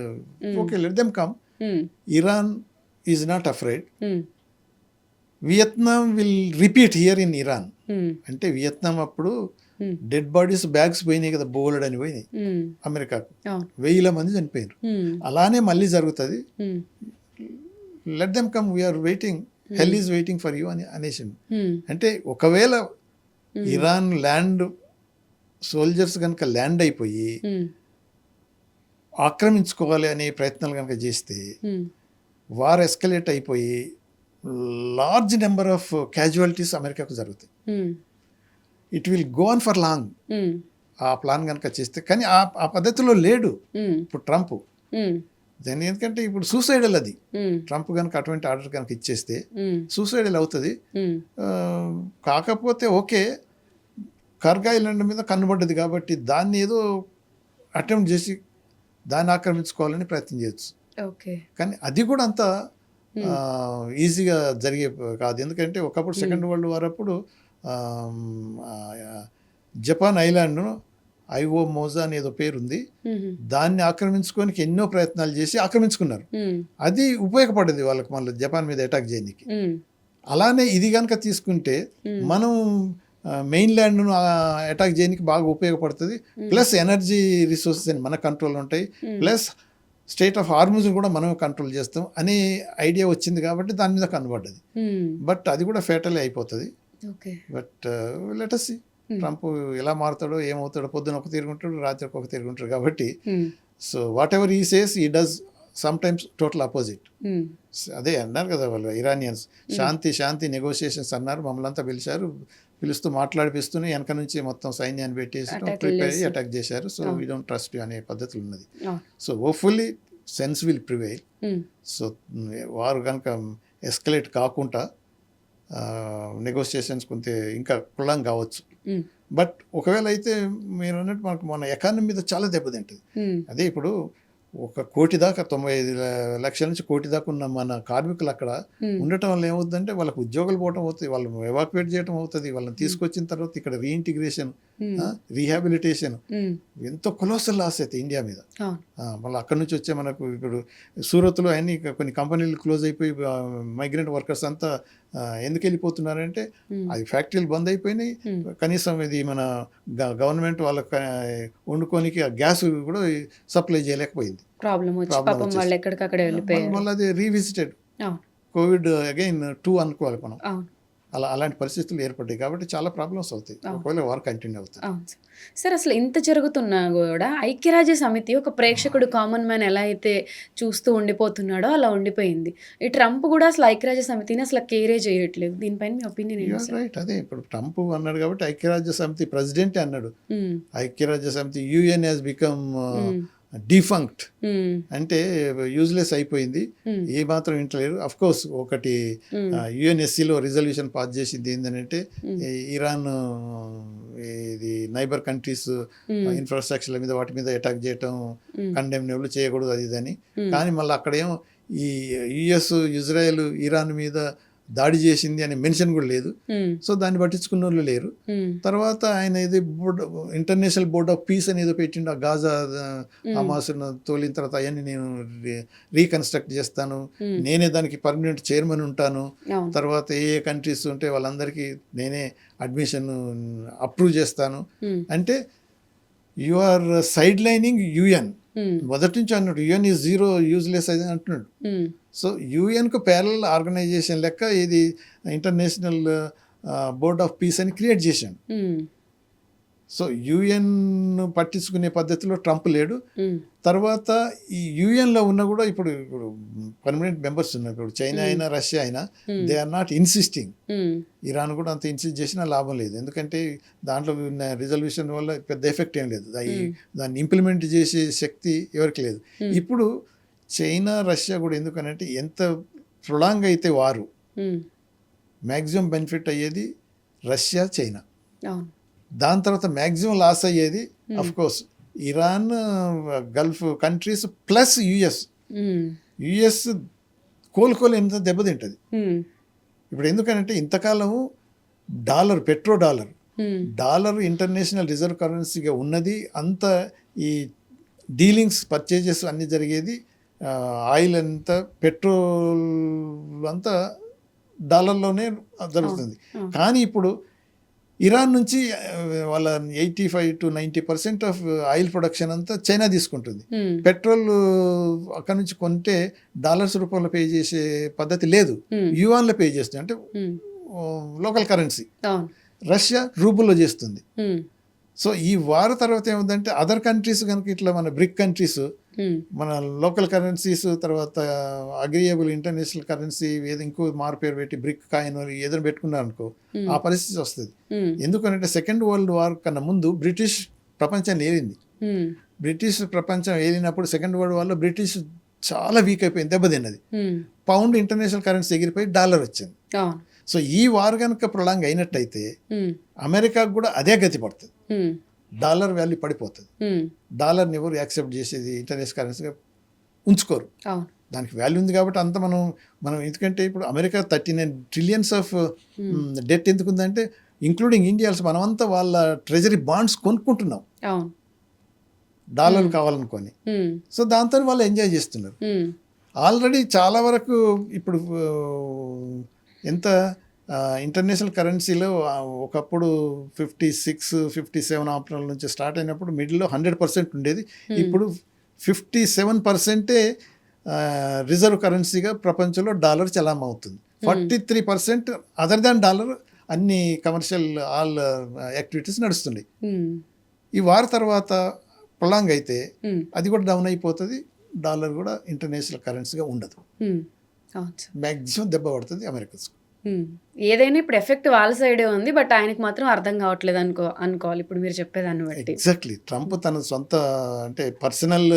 okay let them come. Iran is not afraid. Vietnam will repeat here in Iran. అంటే Vietnam అప్పుడు dead bodies bags పోయినాయి కదా, బోల్డ్ అని పోయినాయి అమెరికాకు, 1000 మంది చనిపోయారు. అలానే మళ్ళీ జరుగుతుంది, let them come, we're waiting, hell is waiting for you అని అనేసి. అంటే ఒకవేళ ఇరాన్ ల్యాండ్ సోల్జర్స్ కనుక ల్యాండ్ అయిపోయి ఆక్రమించుకోవాలి అనే ప్రయత్నాలు కనుక చేస్తే వార్ ఎస్కలేట్ అయిపోయి లార్జ్ నెంబర్ ఆఫ్ క్యాజువాలిటీస్ అమెరికాకు జరుగుతాయి. It will go on for long ఆ ప్లాన్ కనుక చేస్తే. కానీ ఆ పద్ధతిలో లేడు ఇప్పుడు ట్రంప్. దాని ఎందుకంటే ఇప్పుడు సూసైడల్ అది, ట్రంప్ కనుక అటువంటి ఆర్డర్ కనుక ఇచ్చేస్తే సూసైడల్ అవుతుంది. కాకపోతే ఓకే, కార్గ్ ఐలాండ్ మీద కన్నుబడ్డది కాబట్టి దాన్ని ఏదో అటెంప్ట్ చేసి దాన్ని ఆక్రమించుకోవాలని ప్రయత్నం చేయొచ్చు. కానీ అది కూడా అంత ఈజీగా జరిగే కాదు. ఎందుకంటే ఒకప్పుడు సెకండ్ వరల్డ్ వార్ అప్పుడు జపాన్ ఐలాండ్ను ఐఓ మోజా అనేదో పేరుంది, దాన్ని ఆక్రమించుకోనికి ఎన్నో ప్రయత్నాలు చేసి ఆక్రమించుకున్నారు. అది ఉపయోగపడేది వాళ్ళకి మళ్ళీ జపాన్ మీద అటాక్ చేయడానికి. అలానే ఇది కనుక తీసుకుంటే మనం మెయిన్ ల్యాండ్ను అటాక్ చేయడానికి బాగా ఉపయోగపడుతుంది. ప్లస్ ఎనర్జీ రిసోర్సెస్ అని మన కంట్రోల్ ఉంటాయి, ప్లస్ స్టేట్ ఆఫ్ హార్మూజ్ని కూడా మనం కంట్రోల్ చేస్తాం అనే ఐడియా వచ్చింది కాబట్టి దాని మీద కనబడ్డది. బట్ అది కూడా ఫేటలే అయిపోతుంది. But let us see Trump ఎలా మారుతాడో ఏమవుతాడో. పొద్దున ఒక తిరుగుంటాడు, రాత్రికి ఒక తిరుగుంటాడు కాబట్టి. So whatever he says he does sometimes total opposite. Um, అదే అన్నారు కదా వాళ్ళు ఇరానియన్స్, శాంతి నెగోషియేషన్స్ అన్నారు, మమ్మల్ని అంతా పిలుస్తూ మాట్లాడిపిస్తూనే వెనక నుంచి మొత్తం సైన్యాన్ని పెట్టేసి Attack ప్రిపేర్ అయ్యి చేసి. అటాక్ చేశారు. So Oh. We don't trust you అనే పద్ధతులు ఉన్నది. Oh. So hopefully sense will prevail. Um, so వారు కనుక ఎస్కలేట్ కాకుండా నెగోషియేషన్స్ కొంత ఇంకా కులం కావచ్చు. ఉమ్, బట్ ఒకవేళ అయితే మీరు అన్నట్టు మనకు మన ఎకానమీ మీద చాలా దెబ్బతింటుంది. ఉమ్, అదే ఇప్పుడు 1 కోటి దాకా 95 లక్షల నుంచి 1 కోటి దాకా ఉన్న మన కార్మికులు అక్కడ ఉమ్, ఉండటం వల్ల ఏమవుతుందంటే వాళ్ళకు ఉద్యోగాలు పోవటం అవుతుంది, వాళ్ళని ఎవాక్యుయేట్ చేయడం అవుతుంది, వాళ్ళని తీసుకొచ్చిన తర్వాత ఇక్కడ రీఇంటిగ్రేషన్, ఉమ్, రీహాబిలిటేషన్ ఉమ్, ఎంతో కొలోసల్ లాస్ అవుతాయి ఇండియా మీద. అవును. మళ్ళీ అక్కడ నుంచి వచ్చే మనకు ఇప్పుడు సూరత్లో అన్ని కొన్ని కంపెనీలు క్లోజ్ అయిపోయి మైగ్రెంట్ వర్కర్స్ అంతా ఎందుకు వెళ్ళిపోతున్నారంటే ఉమ్, అది ఫ్యాక్టరీలు బంద్ అయిపోయినాయి. ఉమ్, కనీసం ఇది మన గవర్నమెంట్ వాళ్ళకి వండుకోనికి ఆ గ్యాస్ కూడా సప్లై చేయలేకపోయింది. ప్రాబ్లం వచ్చి Problem పాపం వచ్చేసి. వాళ్ళు ఎక్కడికక్కడ వెళ్ళిపోయారు. మళ్ళీ అది రీవిజిటెడ్ అవును, కోవిడ్ అగైన్ 2 అనుకోవాలి మనం. అవును, అలాంటి పరిస్థితులు ఏర్పడ్డాయి కాబట్టి చాలా ప్రాబ్లమ్స్ అవుతాయి అవును. ఒకవేళ వార్ కంటిన్యూ అవుతుంది. అవును సార్. సార్ అసలు ఇంత జరుగుతున్నా కూడా ఐక్యరాజ్య సమితి ఒక ప్రేక్షకుడు కామన్ మ్యాన్ ఎలా అయితే చూస్తూ ఉండిపోతున్నాడో అలా ఉండిపోయింది. ఈ ట్రంప్ కూడా అసలు ఐక్యరాజ్య సమితిని అసలు కేరే చేయట్లేదు. దీనిపైన మీ ఒపీనియన్ ఏంటి సార్? రైట్. అదే ఇప్పుడు ట్రంప్ అన్నాడు కాబట్టి ఐక్యరాజ్య సమితి ప్రెసిడెంటే అన్నాడు, ఉమ్, ఐక్యరాజ్య సమితి UN has become um, defunct, um, అంటే యూజ్లెస్ అయిపోయింది, ఉమ్, ఏ మాత్రం ఇంటలేరు. అఫ్ కోర్స్ ఒకటి ఉమ్, యుఎన్ఎస్సిలో రిజల్యూషన్ పాస్ చేసింది ఏంటంటే ఉమ్, ఇరాన్ ఇది నైబర్ కంట్రీస్ ఉమ్, ఇన్ఫ్రాస్ట్రక్చర్ల మీద వాటి మీద అటాక్ చేయటం ఉమ్, కండెమ్నబుల్ చేయకూడదు అది ఇదని. ఉమ్, కానీ మళ్ళీ అక్కడేమో ఈ యుఎస్ ఇజ్రాయెల్ ఇరాన్ మీద దాడి చేసింది అనే మెన్షన్ కూడా లేదు. ఉమ్, సో దాన్ని పట్టించుకున్న వాళ్ళు లేరు. ఉమ్, తర్వాత ఆయన ఇది ఇంటర్నేషనల్ బోర్డ్ ఆఫ్ పీస్ అని ఏదో పెట్టిండు, ఆ గాజా హమాస్ను తోలిన తర్వాత అవన్నీ నేను రీకన్స్ట్రక్ట్ చేస్తాను, ఉమ్, నేనే దానికి పర్మనెంట్ చైర్మన్ ఉంటాను, అవును, తర్వాత ఏ కంట్రీస్ ఉంటే వాళ్ళందరికీ నేనే అడ్మిషన్ అప్రూవ్ చేస్తాను ఉమ్, అంటే you are sidelining UN. Um, మొదటి నుంచి అన్నాడు యుఎన్ ఈజ్ జీరో యూజ్లెస్ అని అంటున్నాడు. ఉమ్, సో యుఎన్కు ప్యారల్ ఆర్గనైజేషన్ లెక్క ఇది ఇంటర్నేషనల్ బోర్డ్ ఆఫ్ పీస్ అని క్రియేట్ చేశాడు. ఉమ్, సో యుఎన్ పట్టించుకునే పద్ధతిలో ట్రంప్ లేడు. ఉమ్, తర్వాత ఈ యుఎన్లో ఉన్న కూడా ఇప్పుడు పర్మనెంట్ మెంబర్స్ ఉన్నారు. ఇప్పుడు చైనా అయినా రష్యా అయినా they are not insisting. Um, Iran కూడా అంత ఇన్సిస్ట్ చేసినా లాభం లేదు, ఎందుకంటే దాంట్లో ఉన్న రిజల్యూషన్ వల్ల పెద్ద ఎఫెక్ట్ ఏం లేదు, దాన్ని ఇంప్లిమెంట్ చేసే శక్తి ఎవరికి లేదు. ఇప్పుడు చైనా రష్యా కూడా ఎందుకనంటే ఎంత ప్రొలాంగ్ అయితే వారు ఉమ్, మ్యాక్సిమం బెనిఫిట్ అయ్యేది రష్యా చైనా, అవును, దాని తర్వాత మ్యాక్సిమం లాస్ అయ్యేది of course Iran gulf countries plus US. Um, US కోలుకోలు ఎంత దెబ్బతింటుంది ఉమ్, ఇప్పుడు, ఎందుకంటే ఇంతకాలము petro um, dollar international reserve కరెన్సీగా ఉన్నది, అంత ఈ డీలింగ్స్ పర్చేజెస్ అన్నీ జరిగేది, ఆయిల్ అంతా పెట్రోల్ అంతా డాలర్లోనే జరుగుతుంది. కానీ ఇప్పుడు ఇరాన్ నుంచి వాళ్ళ 85 to 90% ఆఫ్ ఆయిల్ ప్రొడక్షన్ అంతా చైనా తీసుకుంటుంది. ఉమ్, పెట్రోల్ అక్కడ నుంచి కొంటే డాలర్స్ రూపంలో పే చేసే పద్ధతి లేదు, ఉమ్, యువాన్లో పే చేస్తుంది, అంటే ఉమ్, లోకల్ కరెన్సీ. అవును, రష్యా రూబుల్లో చేస్తుంది. ఉమ్, సో ఈ వార్ తర్వాత ఏముందంటే అదర్ కంట్రీస్ కనుక ఇట్లా మన బ్రిక్ కంట్రీస్ ఉమ్, మన లోకల్ కరెన్సీస్ తర్వాత అగ్రియేబుల్ ఇంటర్నేషనల్ కరెన్సీ ఏదో ఇంకో పేరు పెట్టి బ్రిక్ కాయిన్ ఏదైనా పెట్టుకున్నారు అనుకో, ఆ పరిస్థితి వస్తుంది. ఉమ్, ఎందుకంటే సెకండ్ వరల్డ్ వార్ కన్నా ముందు బ్రిటిష్ ప్రపంచాన్ని ఏలింది. ఉమ్, బ్రిటిష్ ప్రపంచం ఏలినప్పుడు సెకండ్ వరల్డ్ వార్లో బ్రిటిష్ చాలా వీక్ అయిపోయింది, దెబ్బతిన్నది. ఉమ్, పౌండ్ ఇంటర్నేషనల్ కరెన్సీ ఎగిరిపోయి డాలర్ వచ్చింది. అవును, సో ఈ వార్ కనుక ప్రొలాంగ్ అయినట్టయితే ఉమ్, అమెరికాకు కూడా అదే గతి పడుతుంది, ఉమ్, డాలర్ వాల్యూ పడిపోతుంది. ఉమ్, డాలర్ని ఎవరు యాక్సెప్ట్ చేసేది ఇంటర్నేషనల్ కరెన్సీగా ఉంచుకోరు, అవును, దానికి వాల్యూ ఉంది కాబట్టి అంత మనం ఎందుకంటే ఇప్పుడు అమెరికా 39 trillions ఆఫ్ డెట్ ఎందుకు ఉందంటే ఇంక్లూడింగ్ ఇండియా, మనమంతా వాళ్ళ ట్రెజరీ బాండ్స్ కొనుక్కుంటున్నాం అవును, డాలర్ కావాలనుకొని. ఉమ్, సో దాంతో వాళ్ళు ఎంజాయ్ చేస్తున్నారు. ఉమ్, ఆల్రెడీ చాలా వరకు ఇప్పుడు ఎంత ఇంటర్నేషనల్ కరెన్సీలో ఒకప్పుడు 56-57 ఆప్షన్ల నుంచి స్టార్ట్ అయినప్పుడు మిడిల్లో 100% ఉండేది, ఇప్పుడు 57% రిజర్వ్ కరెన్సీగా ప్రపంచంలో డాలర్ చలామవుతుంది. 43% అదర్ దాన్ డాలర్ అన్ని కమర్షియల్ ఆల్ యాక్టివిటీస్ నడుస్తున్నాయి. ఉమ్, ఈ వార్ తర్వాత ప్రొలాంగ్ అయితే ఉమ్, అది కూడా డౌన్ అయిపోతుంది, డాలర్ కూడా ఇంటర్నేషనల్ కరెన్సీగా ఉండదు. అవును సార్. మ్యాక్సిమం దెబ్బ పడుతుంది అమెరికన్స్. ఏదైనా ఇప్పుడు ఎఫెక్ట్ వాళ్ళ సైడే ఉంది, బట్ ఆయనకి మాత్రం అర్థం కావట్లేదు అనుకోవాలి ఇప్పుడు మీరు చెప్పేదాన్ని బట్టి. ఎగ్జాక్ట్లీ. ట్రంప్ తన సొంత అంటే పర్సనల్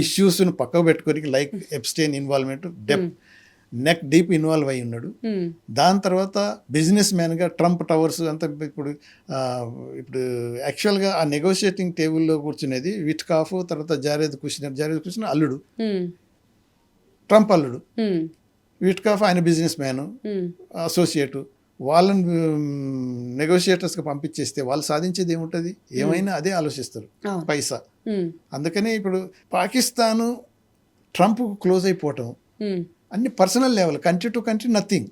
ఇష్యూస్ను పక్కకు పెట్టుకొని like Epstein involvement neck deep involve అయి ఉన్నాడు. దాని తర్వాత బిజినెస్ మ్యాన్గా ట్రంప్ టవర్స్ అంతా ఇప్పుడు యాక్చువల్గా ఆ నెగోషియేటింగ్ టేబుల్లో కూర్చునేది విట్కాఫ్, తర్వాత జారేద్ కుషనర్ అల్లుడు, ట్రంప్ అల్లుడు. విట్కాఫ్ ఆయన బిజినెస్ మ్యాన్ అసోసియేటు. వాళ్ళని నెగోషియేటర్స్గా పంపించేస్తే వాళ్ళు సాధించేది ఏముంటుంది? ఏమైనా అదే ఆలోచిస్తారు, పైసా. అందుకనే ఇప్పుడు పాకిస్తాను ట్రంప్ క్లోజ్ అయిపోవటం అన్ని personal level, country to country nothing.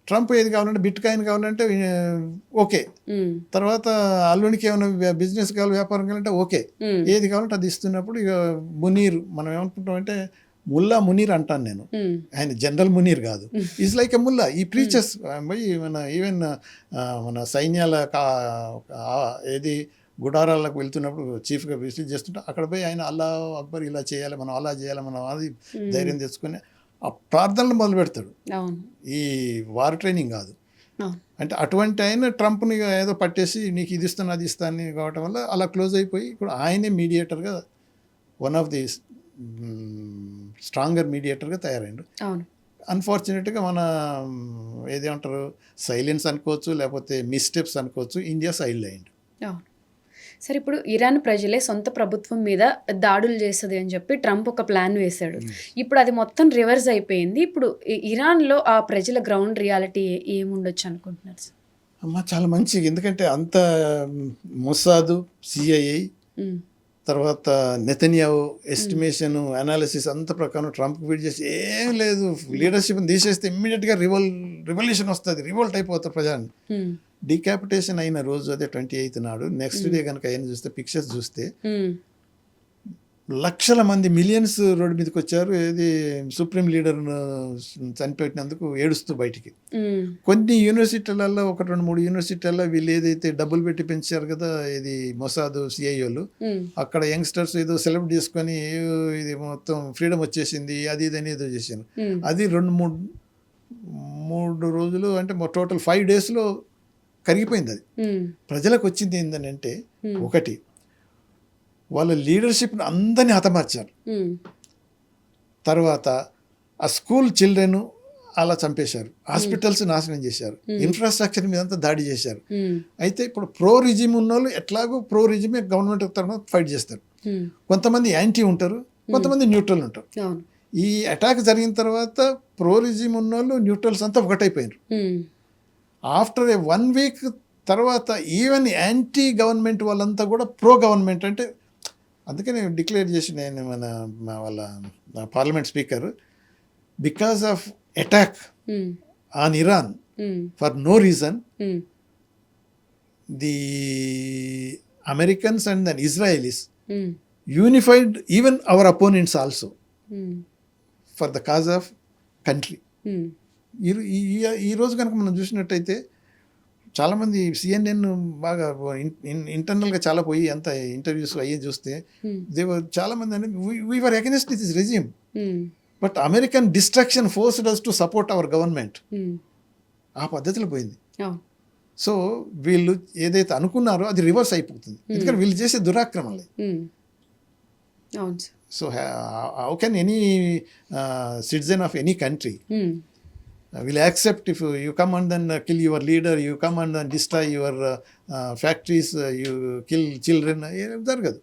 Trump ఏది కావాలంటే బిట్ కాయిన్ కావాలంటే ఓకే, తర్వాత అల్లునికి ఏమైనా బిజినెస్ కావాలి, వ్యాపారం కావాలంటే ఓకే, ఏది కావాలంటే అది ఇస్తున్నప్పుడు ఇక మునీర్, మనం ఏమనుకుంటామంటే ముల్లా మునీర్ అంటాను నేను, ఆయన జనరల్ మునీర్ కాదు. ఈజ్ లైక్ ఎ ముల్లా, ఈ ప్రీచర్స్ ఈవెన్ మన సైన్యాల ఏది గుడారాలకు వెళ్తున్నప్పుడు చీఫ్గా విజిట్ చేస్తుంటే అక్కడ పోయి ఆయన అల్లా అక్బర్ ఇలా చేయాలి, మనం అలా చేయాలి, మనం అది ధైర్యం తెచ్చుకొని ఆ ప్రార్థనలు మొదలు పెడతాడు. ఈ వార్ ట్రైనింగ్ కాదు. అంటే అటువంటి ఆయన ట్రంప్ని ఏదో పట్టేసి నీకు ఇది ఇస్తాను అది ఇస్తాను కావటం వల్ల అలా క్లోజ్ అయిపోయి ఇప్పుడు ఆయనే మీడియేటర్గా, వన్ ఆఫ్ ది స్ట్రాంగర్ మీడియేటర్గా తయారైండు. అన్ఫార్చునేట్గా మన ఏదేమంటారు సైలెన్స్ అనుకోవచ్చు, లేకపోతే మిస్టెప్స్ అనుకోవచ్చు, ఇండియా సైడ్ అయింది. సరే, ఇప్పుడు ఇరాన్ ప్రజలే సొంత ప్రభుత్వం మీద దాడులు చేస్తుంది అని చెప్పి ట్రంప్ ఒక ప్లాన్ వేశాడు. ఇప్పుడు అది మొత్తం రివర్స్ అయిపోయింది. ఇప్పుడు ఇరాన్లో ఆ ప్రజల గ్రౌండ్ రియాలిటీ ఏముండొచ్చు అనుకుంటున్నారు సార్? అమ్మ చాలా మంచిగా, ఎందుకంటే అంత మొసాదు, సిఐఐ, తర్వాత నెతన్యాహు ఎస్టిమేషన్ అనాలిసిస్ అంత ప్రకారం ట్రంప్ ఫీడ్ చేసి ఏం లేదు, లీడర్షిప్ని తీసేస్తే ఇమ్మీడియట్గా రివల్యూషన్ వస్తుంది, రివోల్ట్ అయిపోతారు ప్రజాన్ని. డికాపిటేషన్ అయిన రోజు అదే 28th నాడు, నెక్స్ట్ డే కనుక ఆయన చూస్తే పిక్చర్స్ చూస్తే లక్షల మంది మిలియన్స్ రోడ్డు మీదకి వచ్చారు. ఏది సుప్రీం లీడర్ను చనిపెట్టినందుకు ఏడుస్తూ బయటికి. కొన్ని యూనివర్సిటీలలో 1-2-3 యూనివర్సిటీలలో వీళ్ళు ఏదైతే డబ్బులు పెట్టి పెంచారు కదా, ఇది మొసాదు సిఐఓలు, అక్కడ యంగ్స్టర్స్ ఏదో సెలబ్రేట్ చేసుకొని ఇది మొత్తం ఫ్రీడమ్ వచ్చేసింది అది ఇది అని ఏదో చేశాను. అది 2-3 రోజులు అంటే టోటల్ 5 daysలో కరిగిపోయింది. అది ప్రజలకు వచ్చింది ఏంటంటే, ఒకటి వాళ్ళ లీడర్షిప్ని అందరినీ హతమార్చారు. తర్వాత ఆ స్కూల్ చిల్డ్రన్ అలా చంపేశారు, హాస్పిటల్స్ నాశనం చేశారు, ఇన్ఫ్రాస్ట్రక్చర్ మీద అంతా దాడి చేశారు. అయితే ఇప్పుడు ప్రో రిజిమ్ ఉన్న వాళ్ళు ఎట్లాగో ప్రో రిజిమే గవర్నమెంట్ తరఫున ఫైట్ చేస్తారు. కొంతమంది యాంటీ ఉంటారు, కొంతమంది న్యూట్రల్ ఉంటారు. ఈ అటాక్ జరిగిన తర్వాత ప్రో రిజిమ్ ఉన్న వాళ్ళు న్యూట్రల్స్ అంతా ఒకటైపోయారు. ఆఫ్టర్ 1 week తర్వాత ఈవెన్ యాంటీ గవర్నమెంట్ వాళ్ళంతా కూడా ప్రో గవర్నమెంట్, అంటే అందుకని డిక్లేర్ చేసి నేను వాళ్ళ parliament speaker, because of attack on Iran for no reason the Americans and then Israelis unified even our opponents also for the cause of country. ఈ రోజు కనుక మనం చూసినట్టయితే చాలామంది CNN బాగా ఇంటర్నల్గా చాలా పోయి అంత ఇంటర్వ్యూస్ అయ్యి చూస్తే చాలామంది అంటే we're against this regime, but American destruction forced us to support our government. ఆ పద్ధతిలో పోయింది. సో వీళ్ళు ఏదైతే అనుకున్నారో అది రివర్స్ అయిపోతుంది, ఎందుకంటే వీళ్ళు చేసే దురాక్రమణలే. So how can any citizen of any country will accept if you come and then kill your leader, you come and then destroy your factories, you kill children, జరగదు.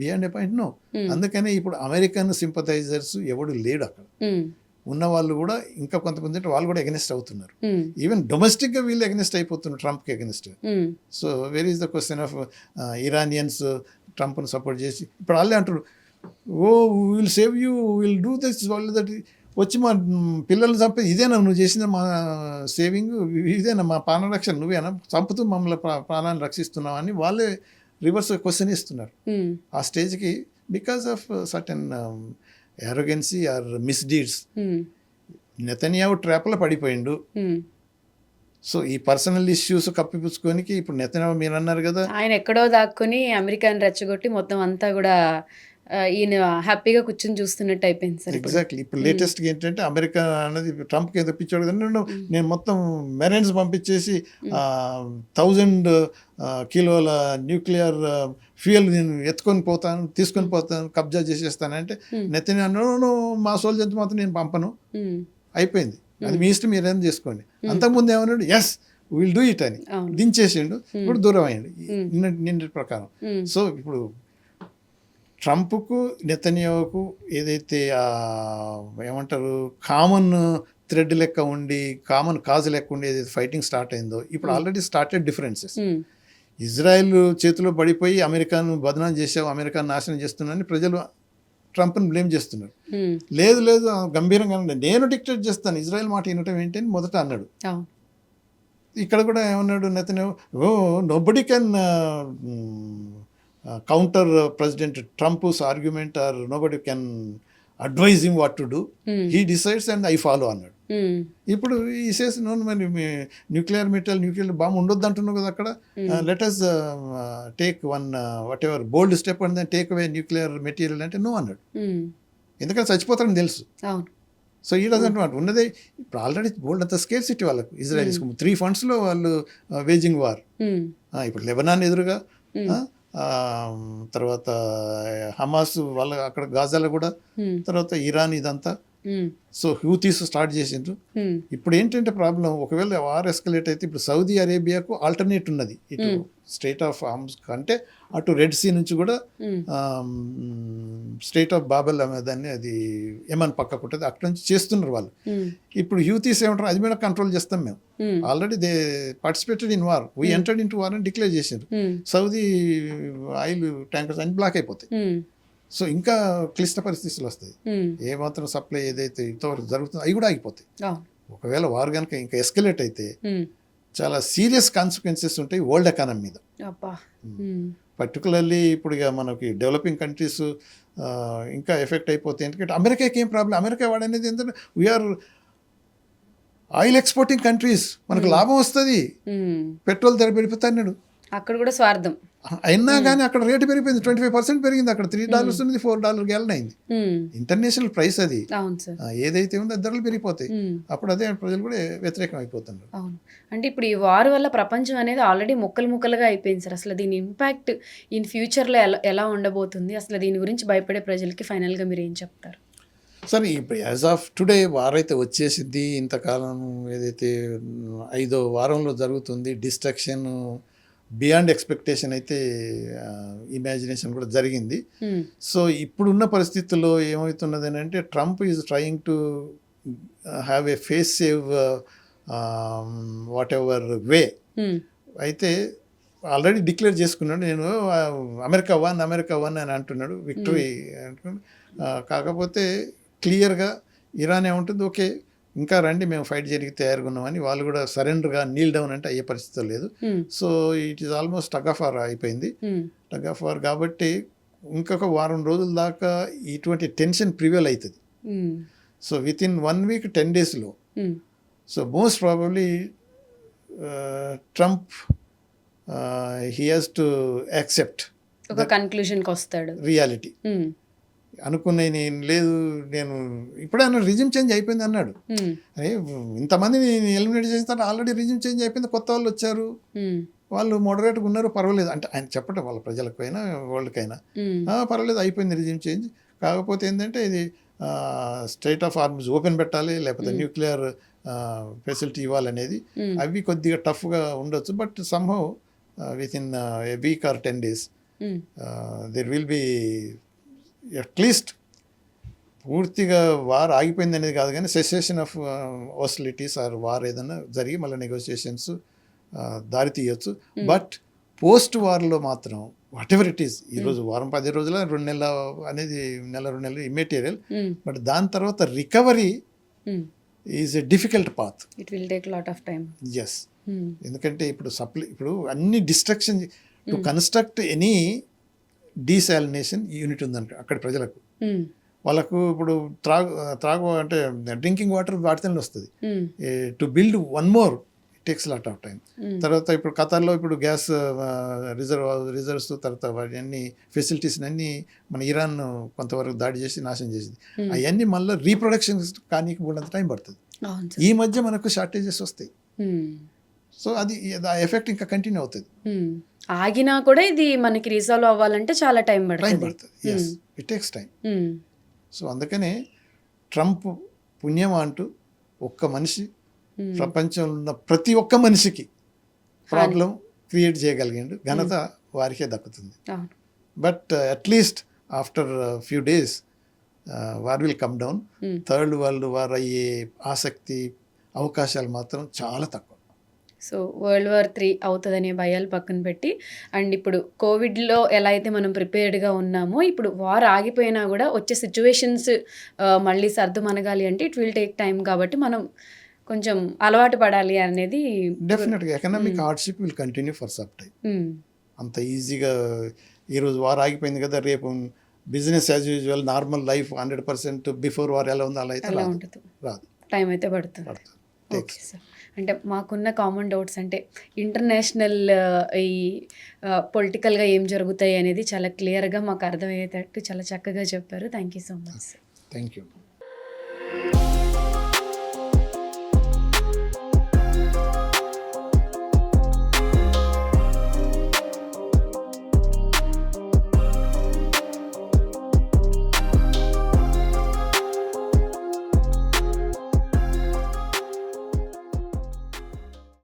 Beyond a point no. అందుకనే ఇప్పుడు American sympathisers ఎవడు లేడు అక్కడ. ఉన్న వాళ్ళు కూడా ఇంకా కొంతమంది వాళ్ళు కూడా ఎగనెస్ట్ అవుతున్నారు. ఈవెన్ డొమెస్టిక్గా వీళ్ళు ఎగనెస్ట్ అయిపోతున్నారు ట్రంప్కి against. So where is the question of Iranians ట్రంప్ను సపోర్ట్ చేసి ఇప్పుడు వాళ్ళే అంటారు, oh will save you, will do this, వాళ్ళు దట్, వచ్చి మా పిల్లల్ని చంపే ఇదేనా నువ్వు చేసిన మా సేవింగ్, ఇదేనా మా ప్రాణరక్షణ, నువ్వేనా చంపుతూ మమ్మల్ని ప్రాణాన్ని రక్షిస్తున్నావు అని వాళ్ళే రివర్స్ క్వశ్చన్ ఇస్తున్నారు ఆ స్టేజ్కి, because of certain arrogance or misdeeds. Netanyahu ట్రాప్లో పడిపోయిండు. సో ఈ పర్సనల్ ఇష్యూస్ కప్పిపుచ్చుకోనికి ఇప్పుడు నెతన్యాహు మీరు అన్నారు కదా, ఆయన ఎక్కడో దాక్కుని అమెరికాని రెచ్చగొట్టి మొత్తం అంతా కూడా ఈయన హ్యాపీగా కూర్చొని చూస్తున్నట్టు అయిపోయింది సార్ ఇప్పుడు. ఎగ్జాక్ట్లీ ఇప్పుడు లేటెస్ట్గా ఏంటంటే అమెరికా అనేది ట్రంప్కి ఏదో పిచ్చోడు కదా, నేను మొత్తం మెరైన్స్ పంపించేసి 1000 కిలోల న్యూక్లియర్ ఫ్యూయల్ నేను తీసుకొని పోతాను, కబ్జా చేసేస్తానంటే నెతన్యాహు మా సోల్జర్స్ మాత్రం నేను పంపను, అయిపోయింది, అది మీ ఇష్టం మీరేం చేసుకోండి. అంతకుముందు ఏమన్నాడు, ఎస్ విల్ డూ ఇట్ అని దించేసిండు, ఇప్పుడు దూరం అయ్యండు నిన్నటి ప్రకారం. సో ఇప్పుడు ట్రంప్కు నెతన్యాహుకు ఏదైతే ఏమంటారు కామన్ థ్రెడ్ లెక్క ఉండి కామన్ కాజ్ లెక్క ఉండి ఏదైతే ఫైటింగ్ స్టార్ట్ అయిందో, ఇప్పుడు ఆల్రెడీ స్టార్టెడ్ డిఫరెన్సెస్. ఇజ్రాయెల్ చేతిలో పడిపోయి అమెరికాను బదనాం చేసావు, అమెరికాను నాశనం చేస్తున్నారని ప్రజలు ట్రంప్ని బ్లేమ్ చేస్తున్నారు. లేదు లేదు గంభీరంగా నేను డిక్టేట్ చేస్తాను, ఇజ్రాయెల్ మాట వినటం ఏంటి అని మొదట అన్నాడు. ఇక్కడ కూడా ఏమన్నాడు Netanyahu, nobody can counter president Trump's argument or nobody can advise him what to do, he decides and I follow అన్నాడు. ఇప్పుడు ఈ సేస్ మరి న్యూక్లియర్ బాంబ్ ఉండొద్దు అంటున్నావు కదా అక్కడ, let us take one whatever bold step and then take away nuclear material అంటే no అన్నాడు. ఎందుకంటే చచ్చిపోతారని తెలుసు. సో ఈ డజంట్ వాంట్ ఉన్నదే. ఇప్పుడు ఆల్రెడీ బోల్డ్ అంత స్కేర్ సిటీ వాళ్ళకు ఇజ్రాయెల్స్ 3 fronts వాళ్ళు వేజింగ్ వార్. ఇప్పుడు లెబనాన్ ఎదురుగా, తర్వాత హమాస్ వాళ్ళ అక్కడ గాజాలో కూడా, తర్వాత ఇరాన్, ఇదంతా. సో హ్యూతీస్ స్టార్ట్ చేసిండ్రు. ఇప్పుడు ఏంటంటే ప్రాబ్లం, ఒకవేళ వార్ ఎస్కలేట్ అయితే ఇప్పుడు సౌదీ అరేబియాకు ఆల్టర్నేట్ ఉన్నది, ఇటు స్టేట్ ఆఫ్ హార్మ్స్ అంటే అటు రెడ్ సీ నుంచి కూడా స్టేట్ ఆఫ్ బాబెల్ దాన్ని అది ఏమని పక్కకు ఉంటుంది, అక్కడ నుంచి చేస్తున్నారు వాళ్ళు. ఇప్పుడు హ్యూతీస్ ఏమంటారు, అది మీద కంట్రోల్ చేస్తాం మేము, already they participated in war, we entered in to war అని డిక్లేర్ చేశారు. సౌదీ ఆయిల్ ట్యాంకర్స్ అన్ని బ్లాక్ అయిపోతాయి. సో ఇంకా క్లిష్ట పరిస్థితులు వస్తాయి. ఏమాత్రం సప్లై ఏదైతే ఇంతవరకు జరుగుతుందో అవి కూడా ఆగిపోతాయి. ఒకవేళ వార్ కనుక ఇంకా ఎస్కలేట్ అయితే చాలా సీరియస్ కాన్సిక్వెన్సెస్ ఉంటాయి వరల్డ్ ఎకానమీ మీద. పర్టికులర్లీ ఇప్పుడు ఇక మనకి డెవలపింగ్ కంట్రీస్ ఇంకా ఎఫెక్ట్ అయిపోతాయి. ఎందుకంటే అమెరికాకి ఏం ప్రాబ్లం, అమెరికా వాడనేది ఏంటంటే వీఆర్ ఆయిల్ ఎక్స్పోర్టింగ్ కంట్రీస్, మనకు లాభం వస్తుంది, పెట్రోల్ ధర పెరిగిపోతాడు, అక్కడ కూడా స్వార్థం అయినా కానీ అక్కడ రేటు పెరిగిపోయింది, 25% పెరిగింది. అక్కడ $3 ఉంది, $4 గ్యాలన్ అయింది. ఇంటర్నేషనల్ ప్రైస్ అది, ఏదైతే ఉందో ధరలు పెరిగిపోతాయి. అప్పుడు అదే ప్రజలు కూడా వ్యతిరేకం అయిపోతున్నారు. అంటే ఇప్పుడు ఈ వార్ వల్ల ప్రపంచం అనేది ఆల్రెడీ ముక్కలుగా అయిపోయింది సార్. అసలు దీని ఇంపాక్ట్ ఇన్ ఫ్యూచర్లో ఎలా ఉండబోతుంది, అసలు దీని గురించి భయపడే ప్రజలకి ఫైనల్గా మీరు ఏం చెప్తారు? సరే, ఇప్పుడు యాజ్ ఆఫ్ టుడే వార్ అయితే వచ్చేసింది. ఇంతకాలం ఏదైతే 5వ వారంలో జరుగుతుంది, డిస్ట్రక్షన్ బియాండ్ ఎక్స్పెక్టేషన్ అయితే ఇమాజినేషన్ కూడా జరిగింది. సో ఇప్పుడున్న పరిస్థితుల్లో ఏమవుతున్నది అని అంటే, Trump is trying to have a face save whatever way. అయితే ఆల్రెడీ డిక్లేర్ చేసుకున్నాడు, నేను అమెరికా వన్ అని అంటున్నాడు, విక్టరీ అంటున్నాడు. కాకపోతే క్లియర్గా ఇరాన్ ఏముంటుంది, ఓకే ఇంకా రండి మేము ఫైట్ చేయడానికి తయారుగా ఉన్నామని, వాళ్ళు కూడా సరెండర్గా నీల్ డౌన్ అంటే అయ్యే పరిస్థితి లేదు. So it is almost tug of war అయిపోయింది. టగ్ ఆఫ్ వార్ కాబట్టి ఇంకొక వారం రోజుల దాకా ఇటువంటి టెన్షన్ ప్రివేల్ అవుతుంది. సో విత్ ఇన్ 1 week 10 daysలో, so most probably Trump he has to accept ఒక కన్క్లూషన్కి వస్తాడు, రియాలిటీ. అనుకున్నాయి నేను లేదు, నేను ఇప్పుడే అన్నాడు రిజిమ్ చేంజ్ అయిపోయింది అన్నాడు. అరే ఇంతమంది ఎలిమినేట్ చేస్తారు, ఆల్రెడీ రిజిమ్ చేంజ్ అయిపోయింది, కొత్త వాళ్ళు వచ్చారు, వాళ్ళు మోడరేట్గా ఉన్నారు, పర్వాలేదు అంటే ఆయన చెప్పటం వాళ్ళ ప్రజలకైనా వరల్డ్కైనా పర్వాలేదు, అయిపోయింది రిజిమ్ చేంజ్. కాకపోతే ఏంటంటే ఇది స్టేట్ ఆఫ్ హార్మ్స్ ఓపెన్ పెట్టాలి, లేకపోతే న్యూక్లియర్ ఫెసిలిటీ ఇవ్వాలనేది, అవి కొద్దిగా టఫ్గా ఉండొచ్చు. But somehow with in a week or 10 days there will be at least పూర్తిగా వార్ ఆగిపోయింది అనేది కాదు కానీ సెసేషన్ ఆఫ్ హాస్టిలిటీస్ ఆర్ వార్ ఏదైనా జరిగి మళ్ళీ నెగోషియేషన్స్ దారి తీయచ్చు. బట్ పోస్ట్ వార్లో మాత్రం వాట్ ఎవర్ ఇట్ ఈస్, ఈరోజు వారం 10 రోజుల 2 నెలల అనేది 1-2 నెలలు ఇమ్మెటీరియల్. బట్ దాని తర్వాత recovery is a difficult path, it will take lot of time. Yes, ఎందుకంటే ఇప్పుడు అన్ని destruction to construct any desalination unit ఉందంట అక్కడ ప్రజలకు. వాళ్ళకు ఇప్పుడు త్రాగు అంటే డ్రింకింగ్ వాటర్ వాటితోనే వస్తుంది. To build 1 more takes lot of time. తర్వాత ఇప్పుడు ఖతార్లో ఇప్పుడు గ్యాస్ రిజర్వ్స్ తర్వాత అవన్నీ ఫెసిలిటీస్ అన్నీ మన ఇరాన్ కొంతవరకు దాడి చేసి నాశనం చేసింది. అవన్నీ మళ్ళీ రీప్రొడక్షన్ కానీ కూడా టైం పడుతుంది. అవును ఈ సార్. మధ్య మనకు షార్టేజెస్ వస్తాయి. సో అది ఆ ఎఫెక్ట్ ఇంకా కంటిన్యూ అవుతుంది, ఆగినా కూడా ఇది మనకి రిజాల్వ్ అవ్వాలంటే చాలా టైం టైం పడుతుంది. పడుతుంది. Yes, it takes time. So అందుకనే ట్రంప్ పుణ్యం అంటూ ఒక్క మనిషి ప్రపంచంలో ఉన్న ప్రతి ఒక్క మనిషికి ప్రాబ్లం క్రియేట్ చేయగలిగాడు, ఘనత వారికే దక్కుతుంది. అవును. But at least after few days war will come down. Third world war అయ్యే ఆసక్తి అవకాశాలు మాత్రం చాలా తక్కువ. సో వరల్డ్ వార్ 3 అవుతుందనే భయాలు పక్కన పెట్టి, అండ్ ఇప్పుడు కోవిడ్లో ఎలా అయితే మనం ప్రిపేర్డ్గా ఉన్నామో, ఇప్పుడు వార్ ఆగిపోయినా కూడా వచ్చే సిచ్యువేషన్స్ మళ్ళీ సర్దుమనగాలి అంటే ఇట్ విల్ టేక్ టైం. కాబట్టి మనం కొంచెం అలవాటు పడాలి అనేది. డెఫినెట్గా economic hardship will continue for some time. అంత ఈజీగా ఈరోజు వార్ ఆగిపోయింది కదా, రేపు business as usual normal life 100% before war ఎలా ఉందో అలా అయితే అలా రాదు. ఉంటుంది, రాదు, టైం అయితే పడుతుంది. పడుతుంది. Okay sir. అంటే మాకున్న కామన్ డౌట్స్ అంటే ఇంటర్నేషనల్ ఈ పొలిటికల్గా ఏం జరుగుతాయి అనేది చాలా క్లియర్గా మాకు అర్థమయ్యేటట్టు చాలా చక్కగా చెప్పారు. Thank you so much sir. Thank you.